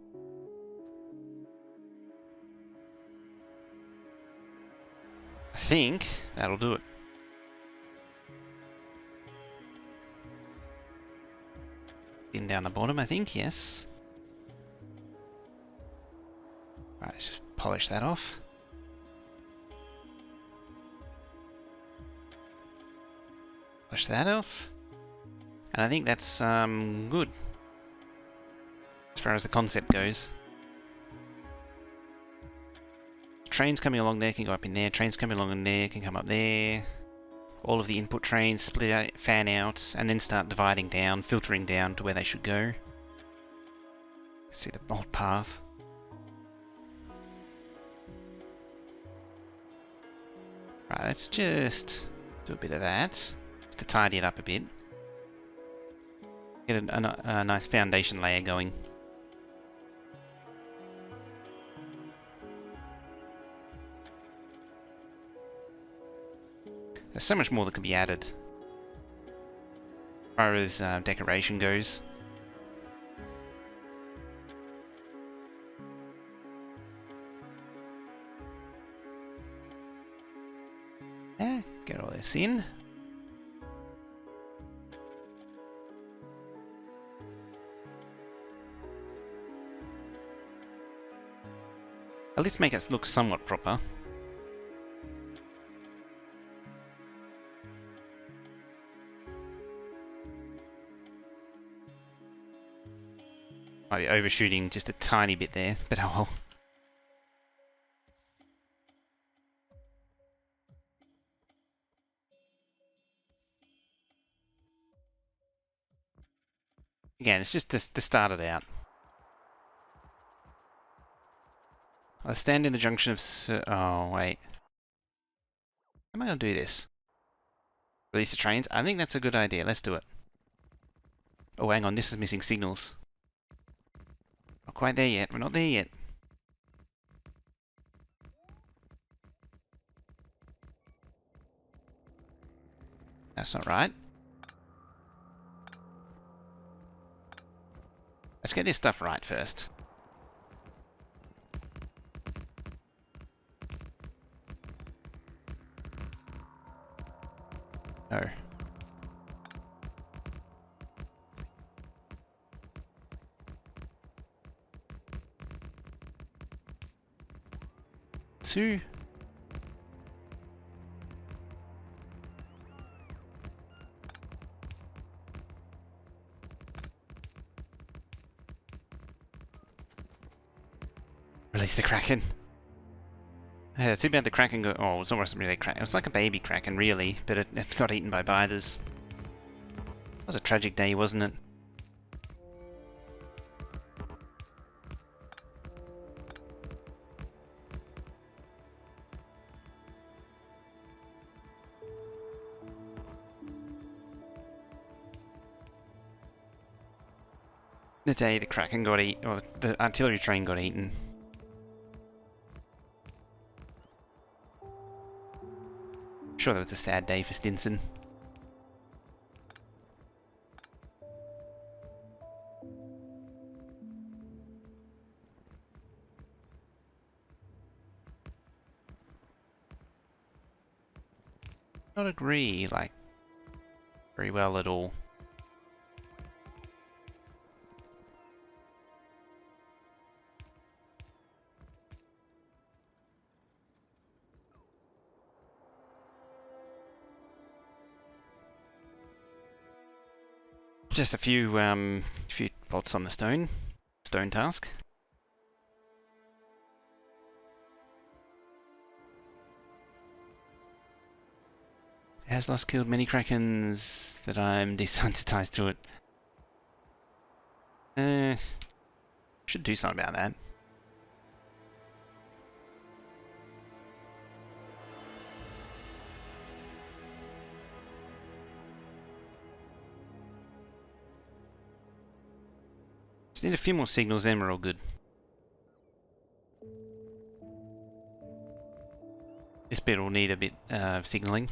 I think that'll do it. In down the bottom, I think, yes. Right, let's just polish that off. Polish that off. And I think that's good. As far as the concept goes. Trains coming along there can go up in there. Trains coming along in there can come up there. All of the input trains split out, fan out, and then start dividing down, filtering down to where they should go. See the old path. Right, let's just do a bit of that, just to tidy it up a bit. Get a nice foundation layer going. There's so much more that can be added as far as decoration goes. Yeah, get all this in. At least make it look somewhat proper. Might be overshooting just a tiny bit there, but oh well. Again, it's just to start it out. I stand in the junction of... Oh, wait. How am I going to do this? Release the trains? I think that's a good idea. Let's do it. Oh, hang on. This is missing signals. Not quite there yet. We're not there yet. That's not right. Let's get this stuff right first. Oh. Two. release the Kraken. Yeah, too bad the Kraken got... Oh, it was almost really a Kraken. It was like a baby Kraken, really, but it got eaten by biters. It was a tragic day, wasn't it? The day the Kraken got eaten, or the artillery train got eaten. Sure, that was a sad day for Stinson. Not agree, like, very well at all. Just a few bolts on the stone task. Has lost killed many Krakens that I'm desensitized to it. Should do something about that. Just need a few more signals, then we're all good. This bit will need a bit of signaling.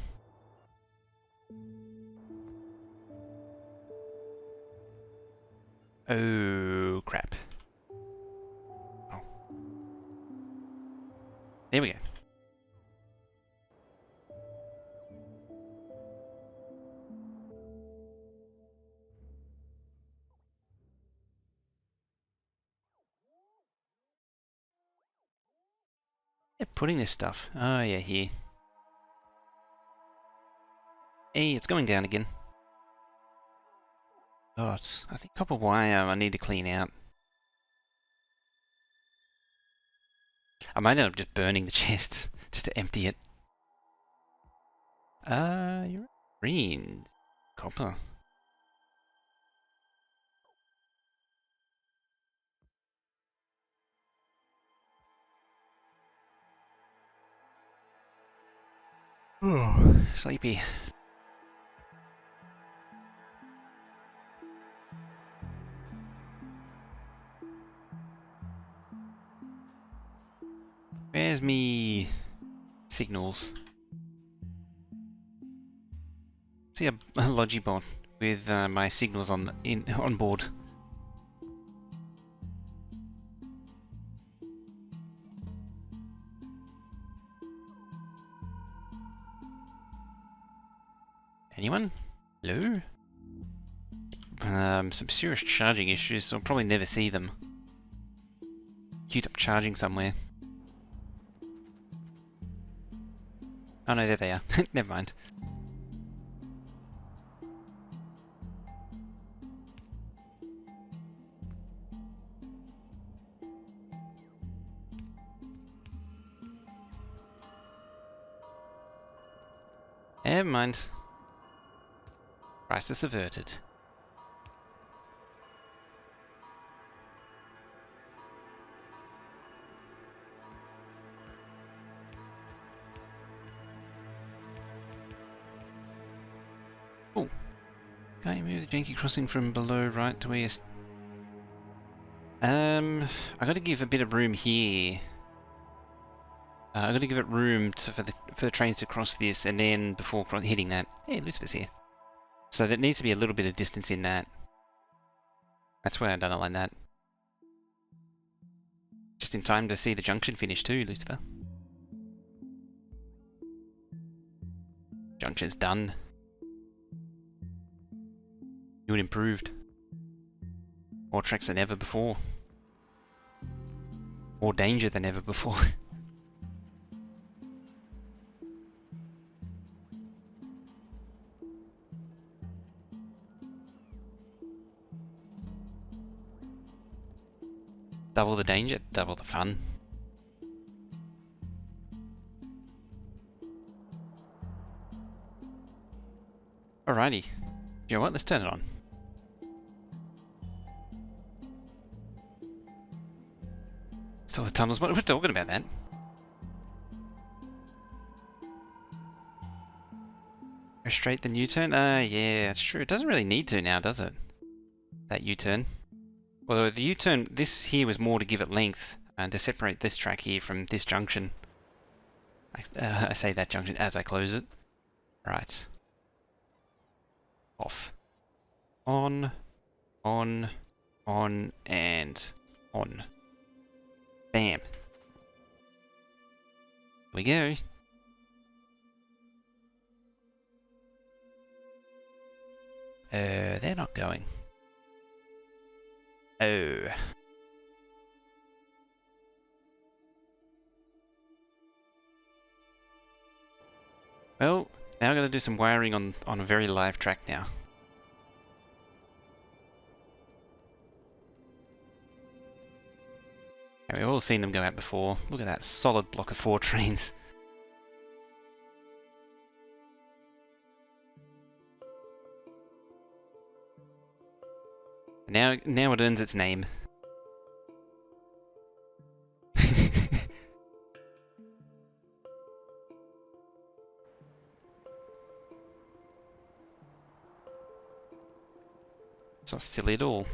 Oh, crap. Oh. There we go. Yeah, putting this stuff. Oh, yeah, here. Hey, it's going down again. God, I think copper wire I need to clean out. I might end up just burning the chest just to empty it. You're green. Copper. Oh, sleepy. Where's me signals? See a Logibot with my signals on board. Anyone? Hello? Some serious charging issues, so I'll probably never see them. Queued up charging somewhere. Oh no, there they are. Never mind. Never mind. Crisis averted. Oh. Can't you move the janky crossing from below right to where you're... I gotta give a bit of room here. I gotta give it room for the trains to cross this, and then before hitting that... Hey, Lucifer's here. So there needs to be a little bit of distance in that. That's why I done it like that. Just in time to see the junction finish too, Lucifer. Junction's done. New and improved. More tracks than ever before. More danger than ever before. Double the danger, double the fun. Alrighty. You know what? Let's turn it on. So the tunnels, we're talking about that. Go straight then U-turn? Yeah, that's true. It doesn't really need to now, does it? That U-turn. Although the U-turn, this here was more to give it length and to separate this track here from this junction. I say that junction as I close it. Right. Off. On, and on. Bam. Here we go. They're not going. Oh. Well, now I've got to do some wiring on a very live track now. Okay, we've all seen them go out before. Look at that solid block of 4 trains. Now it earns its name. It's not silly at all.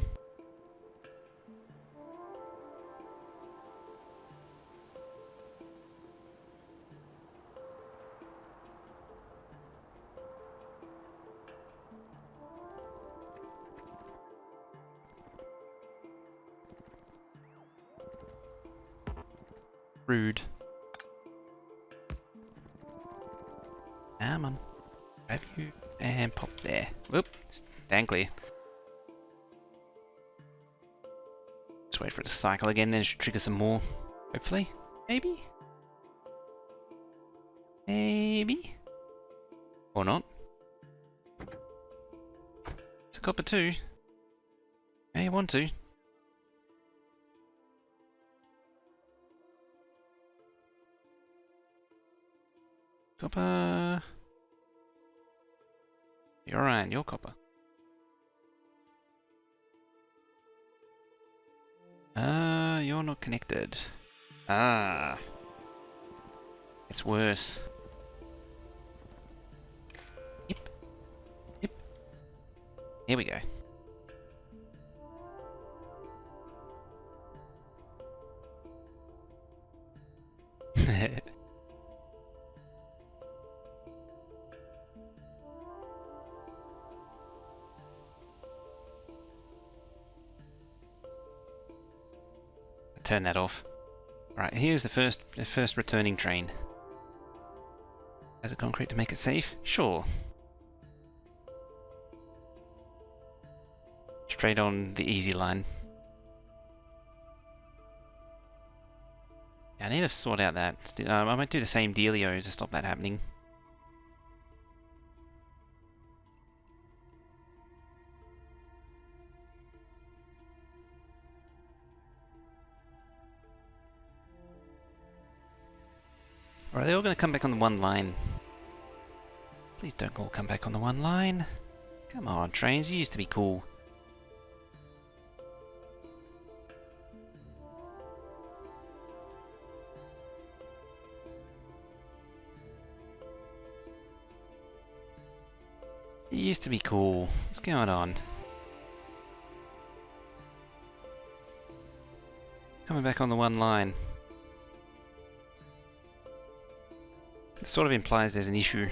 Rude. Come on. Grab you and pop there. Whoop. Stand clear. Just wait for it to cycle again, then it should trigger some more. Hopefully. Maybe? Maybe? Or not. It's a copper too. Yeah, you want to. Copper. You're iron, you're copper. You're not connected. Ah. It's worse. Yep. Yep. Here we go. Turn that off. Right, here's the first returning train. Has it concrete to make it safe? Sure. Straight on the easy line. Yeah, I need to sort out that. I might do the same dealio to stop that happening. Or are they all going to come back on the one line? Please don't all come back on the one line. Come on, trains, you used to be cool. You used to be cool. What's going on? Coming back on the one line. It sort of implies there's an issue.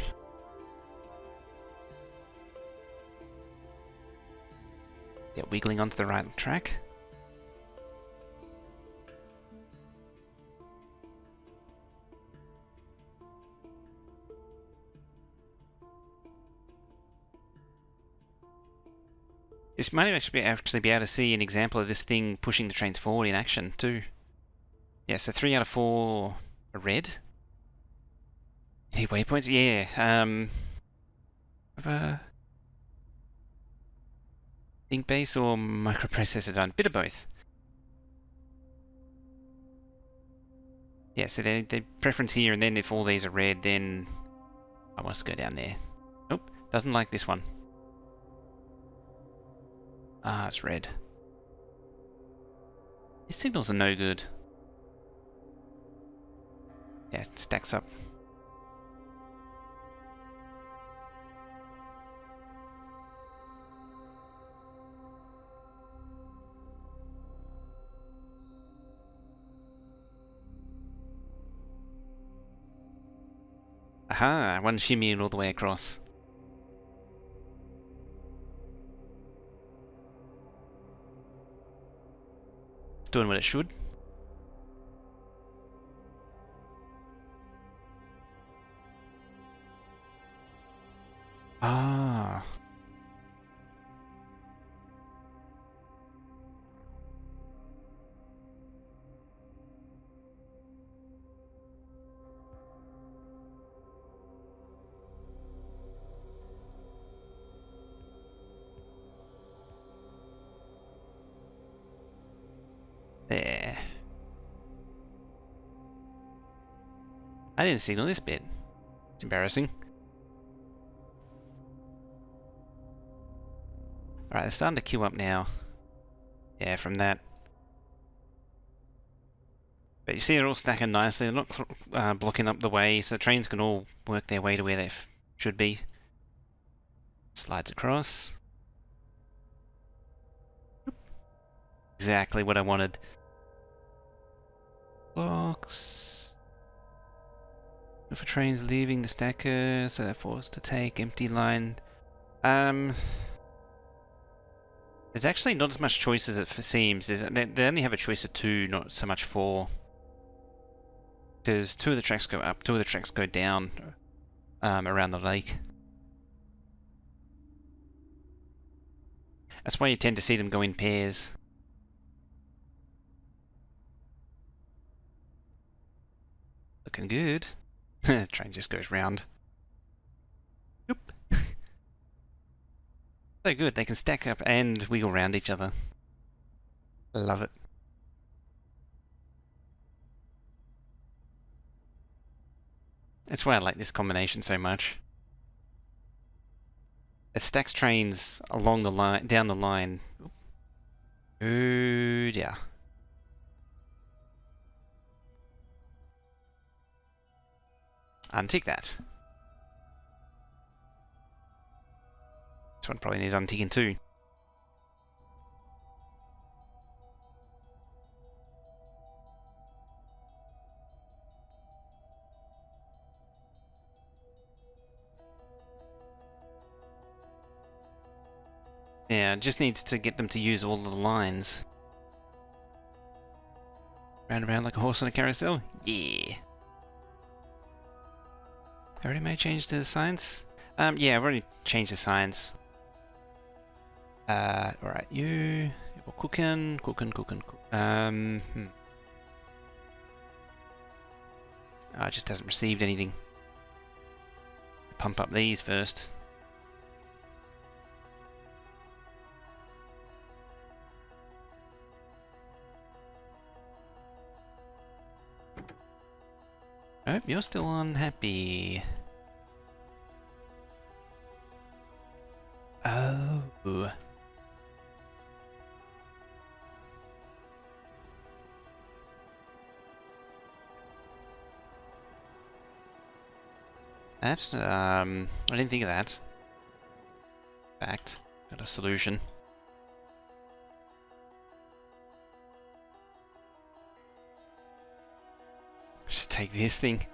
Yeah, wiggling onto the right track. This might actually be able to see an example of this thing pushing the trains forward in action too. Yeah, so 3 out of 4 are red. Any waypoints? Yeah. Ink base or microprocessor done? Bit of both. Yeah, so they preference here, and then if all these are red, then I want us to go down there. Nope, Doesn't like this one. Ah, it's red. These signals are no good. Yeah, it stacks up. Aha, one shimmying all the way across. It's doing what it should. Ah. There. I didn't signal this bit. It's embarrassing. Alright, they're starting to queue up now. Yeah, from that. But you see they're all stacking nicely. They're not blocking up the way, so the trains can all work their way to where they should be. Slides across. Exactly what I wanted. Blocks. For trains leaving the stacker, so they're forced to take empty line. There's actually not as much choice as it seems. They only have a choice of 2, not so much 4. Because 2 of the tracks go up, 2 of the tracks go down around the lake. That's why you tend to see them go in pairs. Looking good. Train just goes round. Yep. So good, they can stack up and wiggle around each other. Love it. That's why I like this combination so much. It stacks trains along the line, down the line. Oh dear. Untick that. This one probably needs unticking too. Yeah, it just needs to get them to use all the lines. Round and round like a horse on a carousel? Yeah. I already made change to the signs? Yeah, I've already changed the signs. Alright, you... You're cooking. Oh, it just hasn't received anything. Pump up these first. Nope, you're still unhappy. Oh. That's, I didn't think of that. Fact. Got a solution. Just take this thing.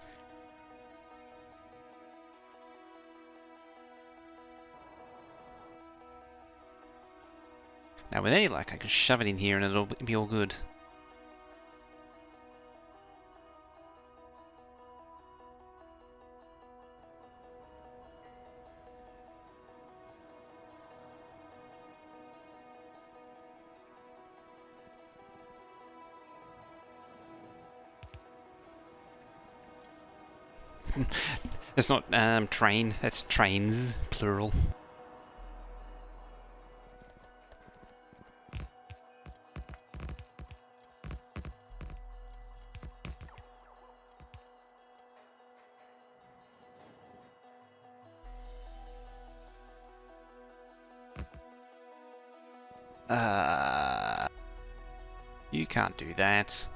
Now with any luck I can shove it in here and it'll be all good. It's not train, it's trains, plural. You can't do that.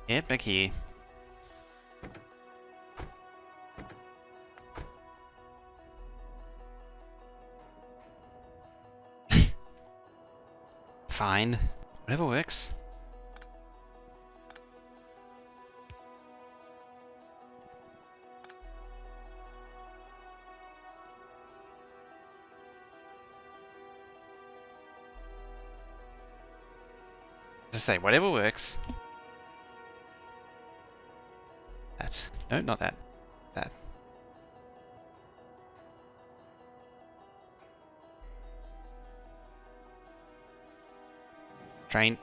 Yeah, back here. Fine. Whatever works. As I say, whatever works. That. No, not that. That. Train.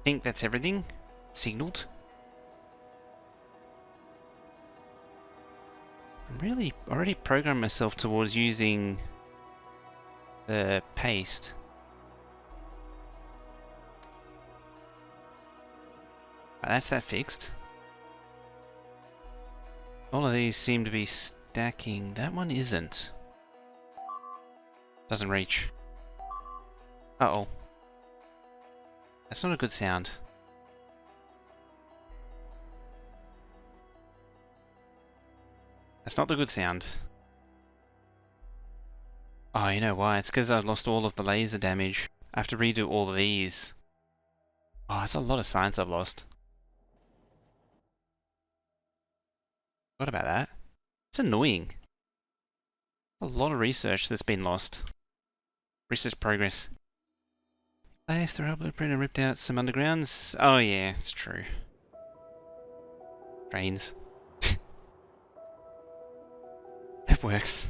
Think that's everything. Signaled. I'm really already programmed myself towards using the paste. That's that fixed. All of these seem to be stacking. That one isn't. Doesn't reach. Uh-oh. That's not a good sound. That's not the good sound. Oh, you know why? It's because I've lost all of the laser damage. I have to redo all of these. Oh, that's a lot of science I've lost. What about that? It's annoying. A lot of research that's been lost. Research progress. Placed the rail blueprint and ripped out some undergrounds. Oh yeah, it's true. Trains. That works.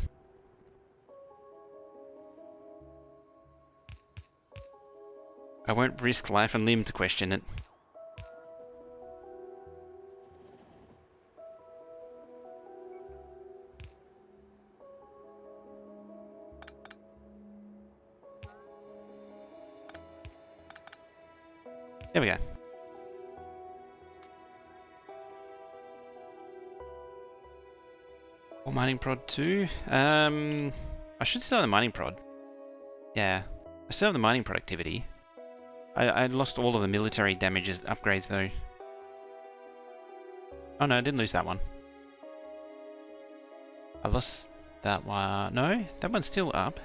I won't risk life and limb to question it. There we go. Or mining prod 2. I should still have the mining prod. Yeah. I still have the mining productivity. I lost all of the military damages upgrades though. Oh no, I didn't lose that one. I lost that one. No, that one's still up.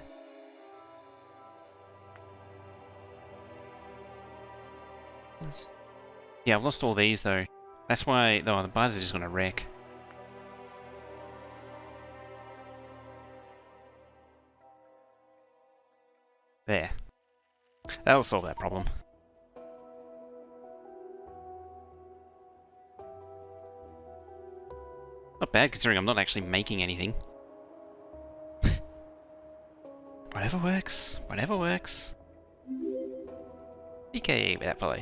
Yeah, I've lost all these though. That's why. Oh, the bars are just gonna wreck. There. That'll solve that problem. Not bad considering I'm not actually making anything. Whatever works. Whatever works. PK with that fellow.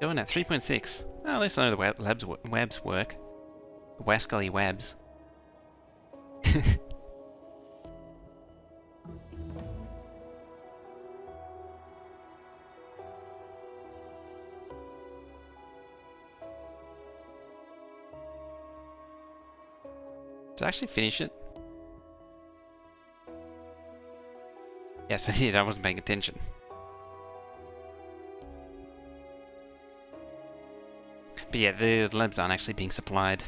Going at 3.6. Oh, at least I know the webs work. The Wascally webs. Did I actually finish it? Yes, I did. I wasn't paying attention. But yeah, the labs aren't actually being supplied.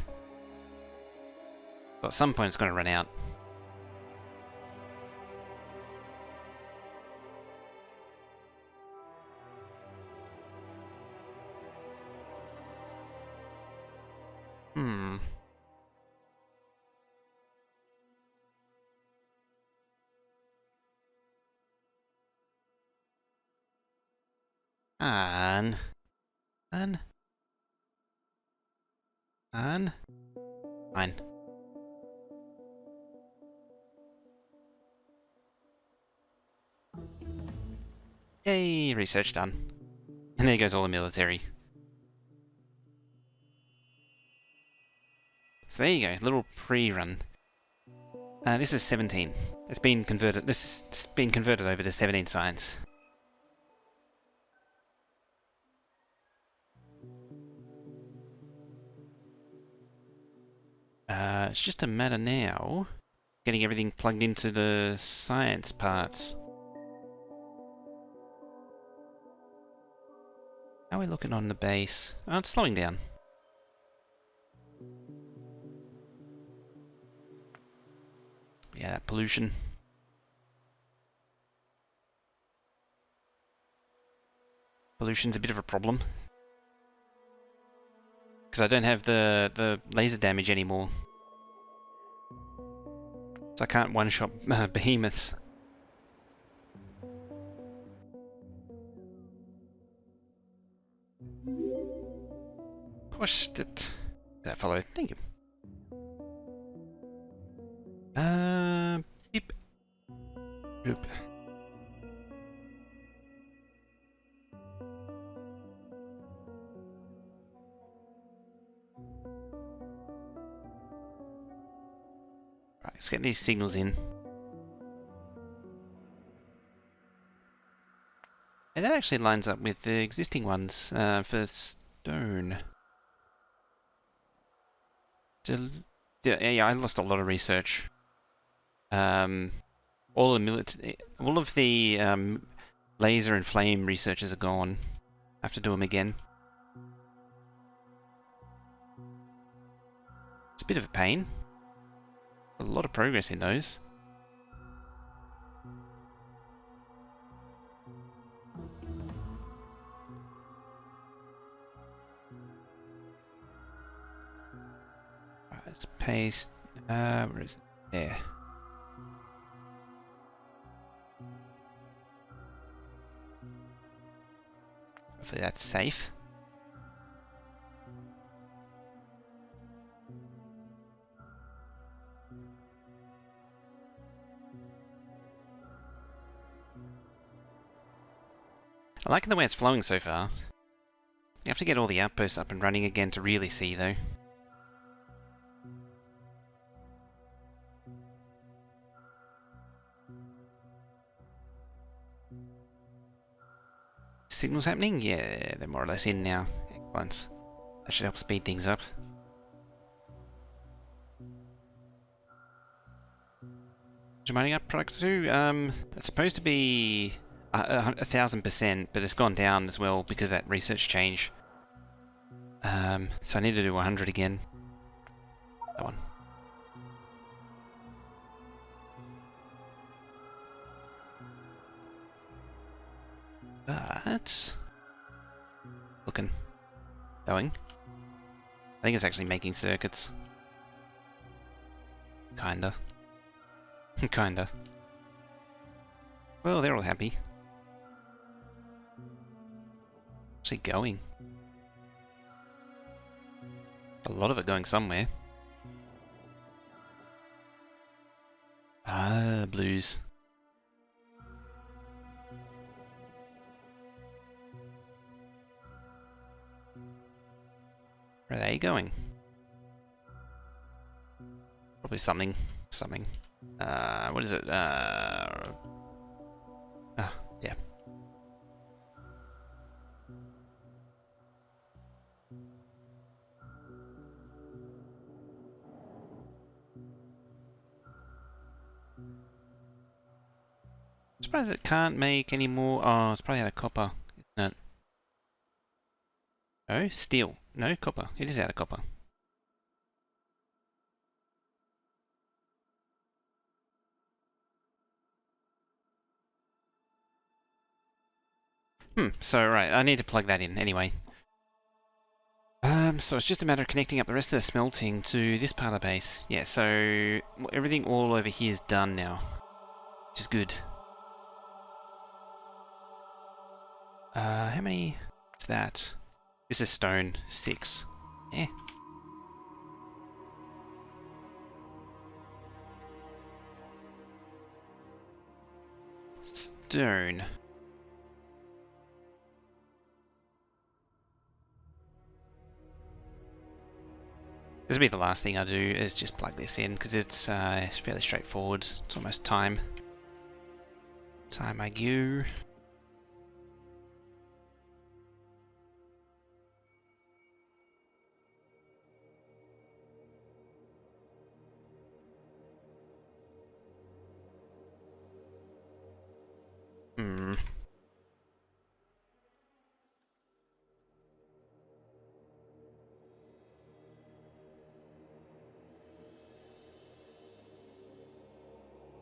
So at some point it's going to run out. Hmm. And fine. Yay, research done. And there goes all the military. So there you go, little pre-run. This is 17. It's been converted. This has been converted over to 17 science. It's just a matter now getting everything plugged into the science parts. How are we looking on the base? Oh, it's slowing down. Yeah, that pollution. Pollution's a bit of a problem. Because I don't have the laser damage anymore. So I can't one-shot behemoths. Pushed it. That follow. Thank you. Beep. Boop. Right, let's get these signals in. And that actually lines up with the existing ones for stone. Yeah, I lost a lot of research. All of the laser and flame researchers are gone. I have to do them again. It's a bit of a pain. A lot of progress in those. Right, let's paste. Where is it? There. Hopefully that's safe. I like the way it's flowing so far. You have to get all the outposts up and running again to really see, though. Signals happening? Yeah, they're more or less in now. Excellent. That should help speed things up. Mining up product 2? It's supposed to be 1,000%, but it's gone down as well because of that research change. So I need to do 100 again. That one. But looking, going. I think it's actually making circuits. Kinda. Kinda. Well, they're all happy. Actually going. A lot of it going somewhere. Ah, blues. Where are they going? Probably something. Something. What is it? Yeah. Surprised it can't make any more. Oh, it's probably out of copper, isn't it? Oh, steel. No, copper. It is out of copper. So right, I need to plug that in anyway. So it's just a matter of connecting up the rest of the smelting to this part of the base. Yeah, so everything all over here is done now, which is good. How many is that? This is stone, 6. Yeah. Stone. This will be the last thing I do, is just plug this in, because it's fairly straightforward. It's almost time. Time I go. Hmm.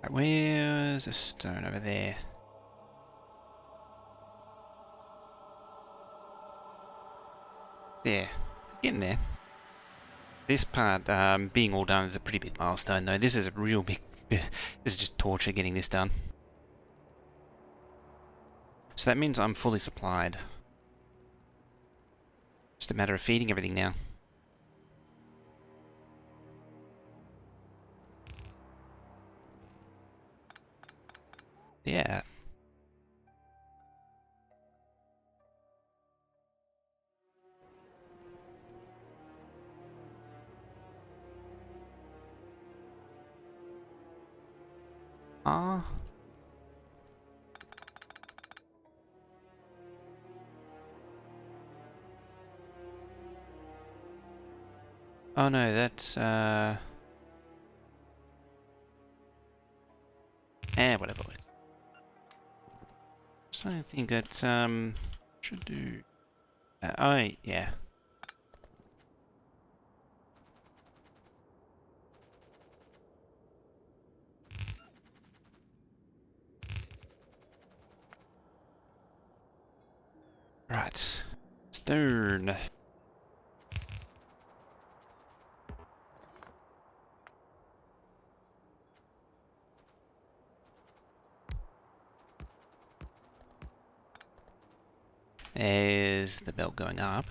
Right, where's a stone over there? There. Getting there. This part, being all done is a pretty big milestone though. This is a real big... This is just torture getting this done. So that means I'm fully supplied. Just a matter of feeding everything now. Yeah. Ah. Oh no, that's whatever. So I think that should do. Oh yeah. Right. Stone. There's the belt going up.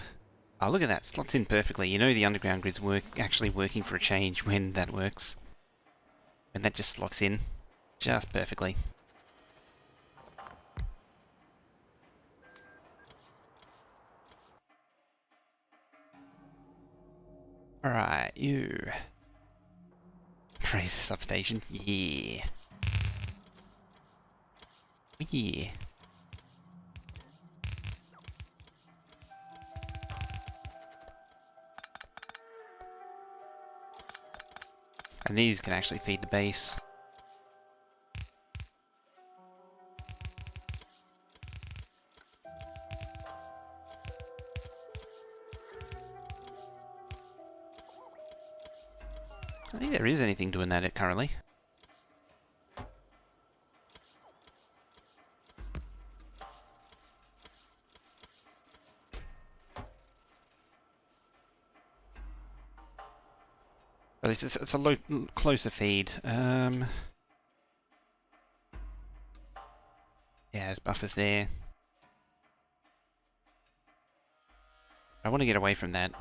Oh, look at that. Slots in perfectly. You know the underground grid's actually working for a change when that works. And that just slots in. Just perfectly. Alright, you. Raise the substation. Yeah. Yeah. And these can actually feed the base. I think there is anything doing that currently. At least it's a closer feed. Yeah, there's buffers there. I want to get away from that.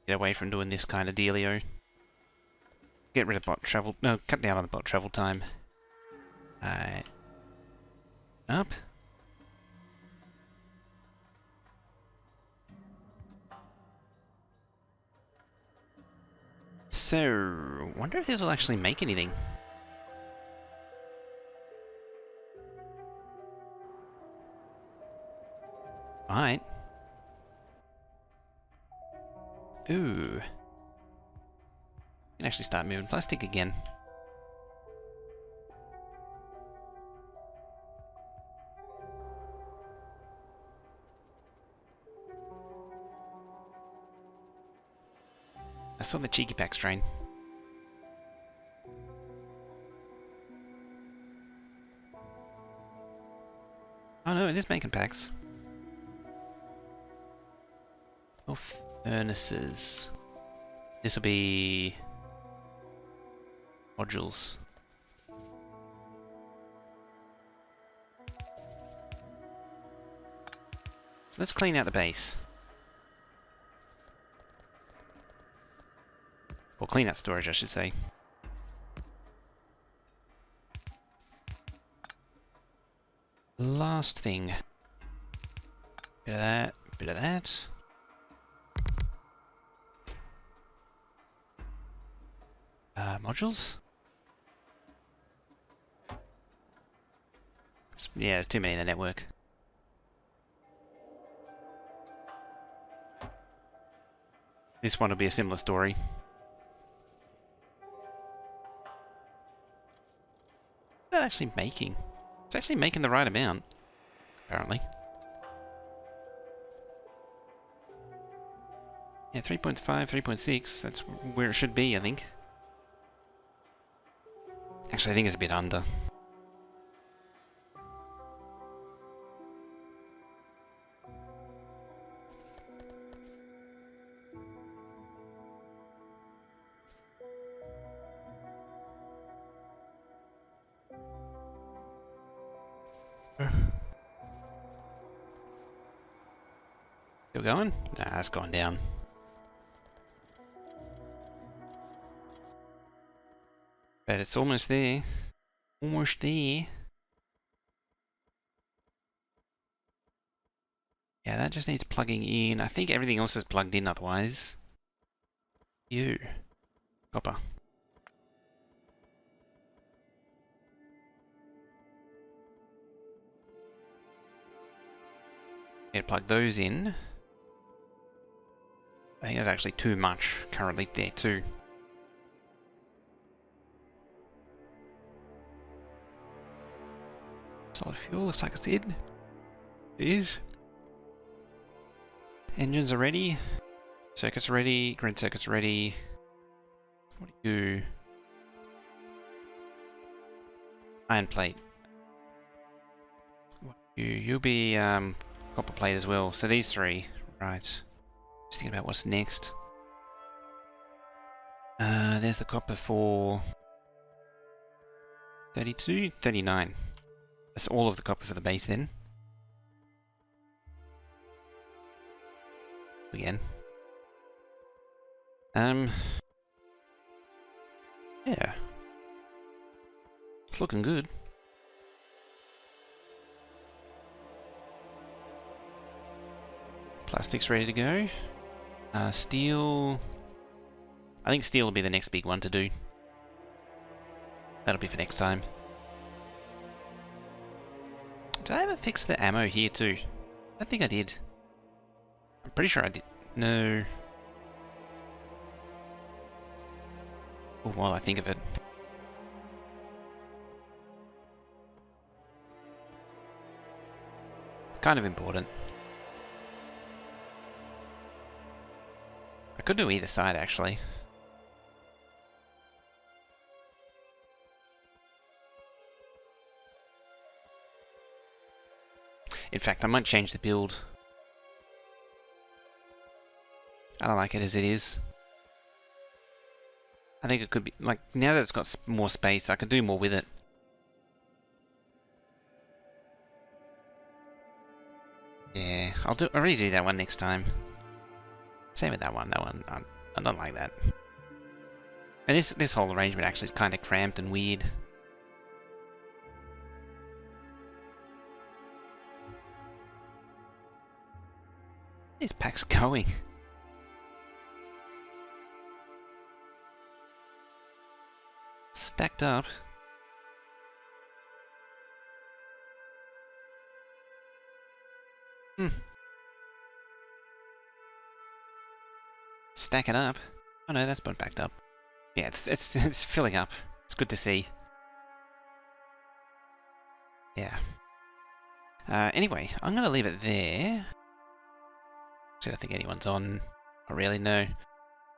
Get away from doing this kind of dealio. Get rid of bot travel. No, cut down on the bot travel time. Up. So, wonder if this will actually make anything. Alright. Ooh. Can actually start moving plastic again. I saw the cheeky packs train. Oh no, it is making packs. Oh, furnaces. This will be modules. So let's clean out the base. Or clean out storage, I should say. Last thing. Bit of that, bit of that. Modules? Yeah, there's too many in the network. This one will be a similar story. What's that actually making? It's actually making the right amount, apparently. Yeah, 3.5, 3.6, that's where it should be, I think. Actually, I think it's a bit under. Still going? Nah, it's gone down. But it's almost there. Almost there. Yeah, that just needs plugging in. I think everything else is plugged in otherwise. You. Copper. Yeah, plug those in. I think there's actually too much currently there too. Solid fuel looks like it's in. It is. Engines are ready. Circuits are ready. Grid circuits are ready. What do you do? Iron plate. What do you? You'll be copper plate as well. So these three. Right. Just thinking about what's next. There's the copper for 32, 39. That's all of the copper for the base then. Again. Yeah. It's looking good. Plastic's ready to go. Steel. I think steel will be the next big one to do. That'll be for next time. Did I ever fix the ammo here too? I don't think I did. I'm pretty sure I did. No. Oh, while I think of it. Kind of important. I could do either side actually. In fact, I might change the build. I don't like it as it is. I think it could be, like, now that it's got more space, I could do more with it. Yeah, I'll redo that one next time. Same with that one, I don't like that. And this whole arrangement actually is kind of cramped and weird. These packs going. Stacked up. Stacking up. Oh no, that's been backed up. Yeah, it's filling up. It's good to see. Yeah. Anyway, I'm gonna leave it there. Actually, I don't think anyone's on. Not really, no.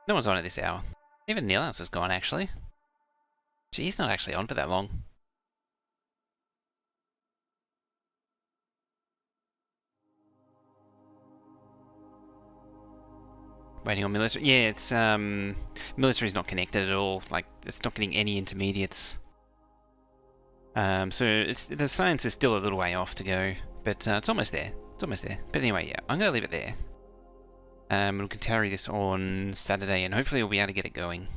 No one's on at this hour. Even Neil House is gone, actually. Gee, he's not actually on for that long. Waiting on military. Yeah, it's military's not connected at all. Like, it's not getting any intermediates. So the science is still a little way off to go, but it's almost there. It's almost there. But anyway, yeah, I'm gonna leave it there. We can carry this on Saturday, and hopefully we'll be able to get it going.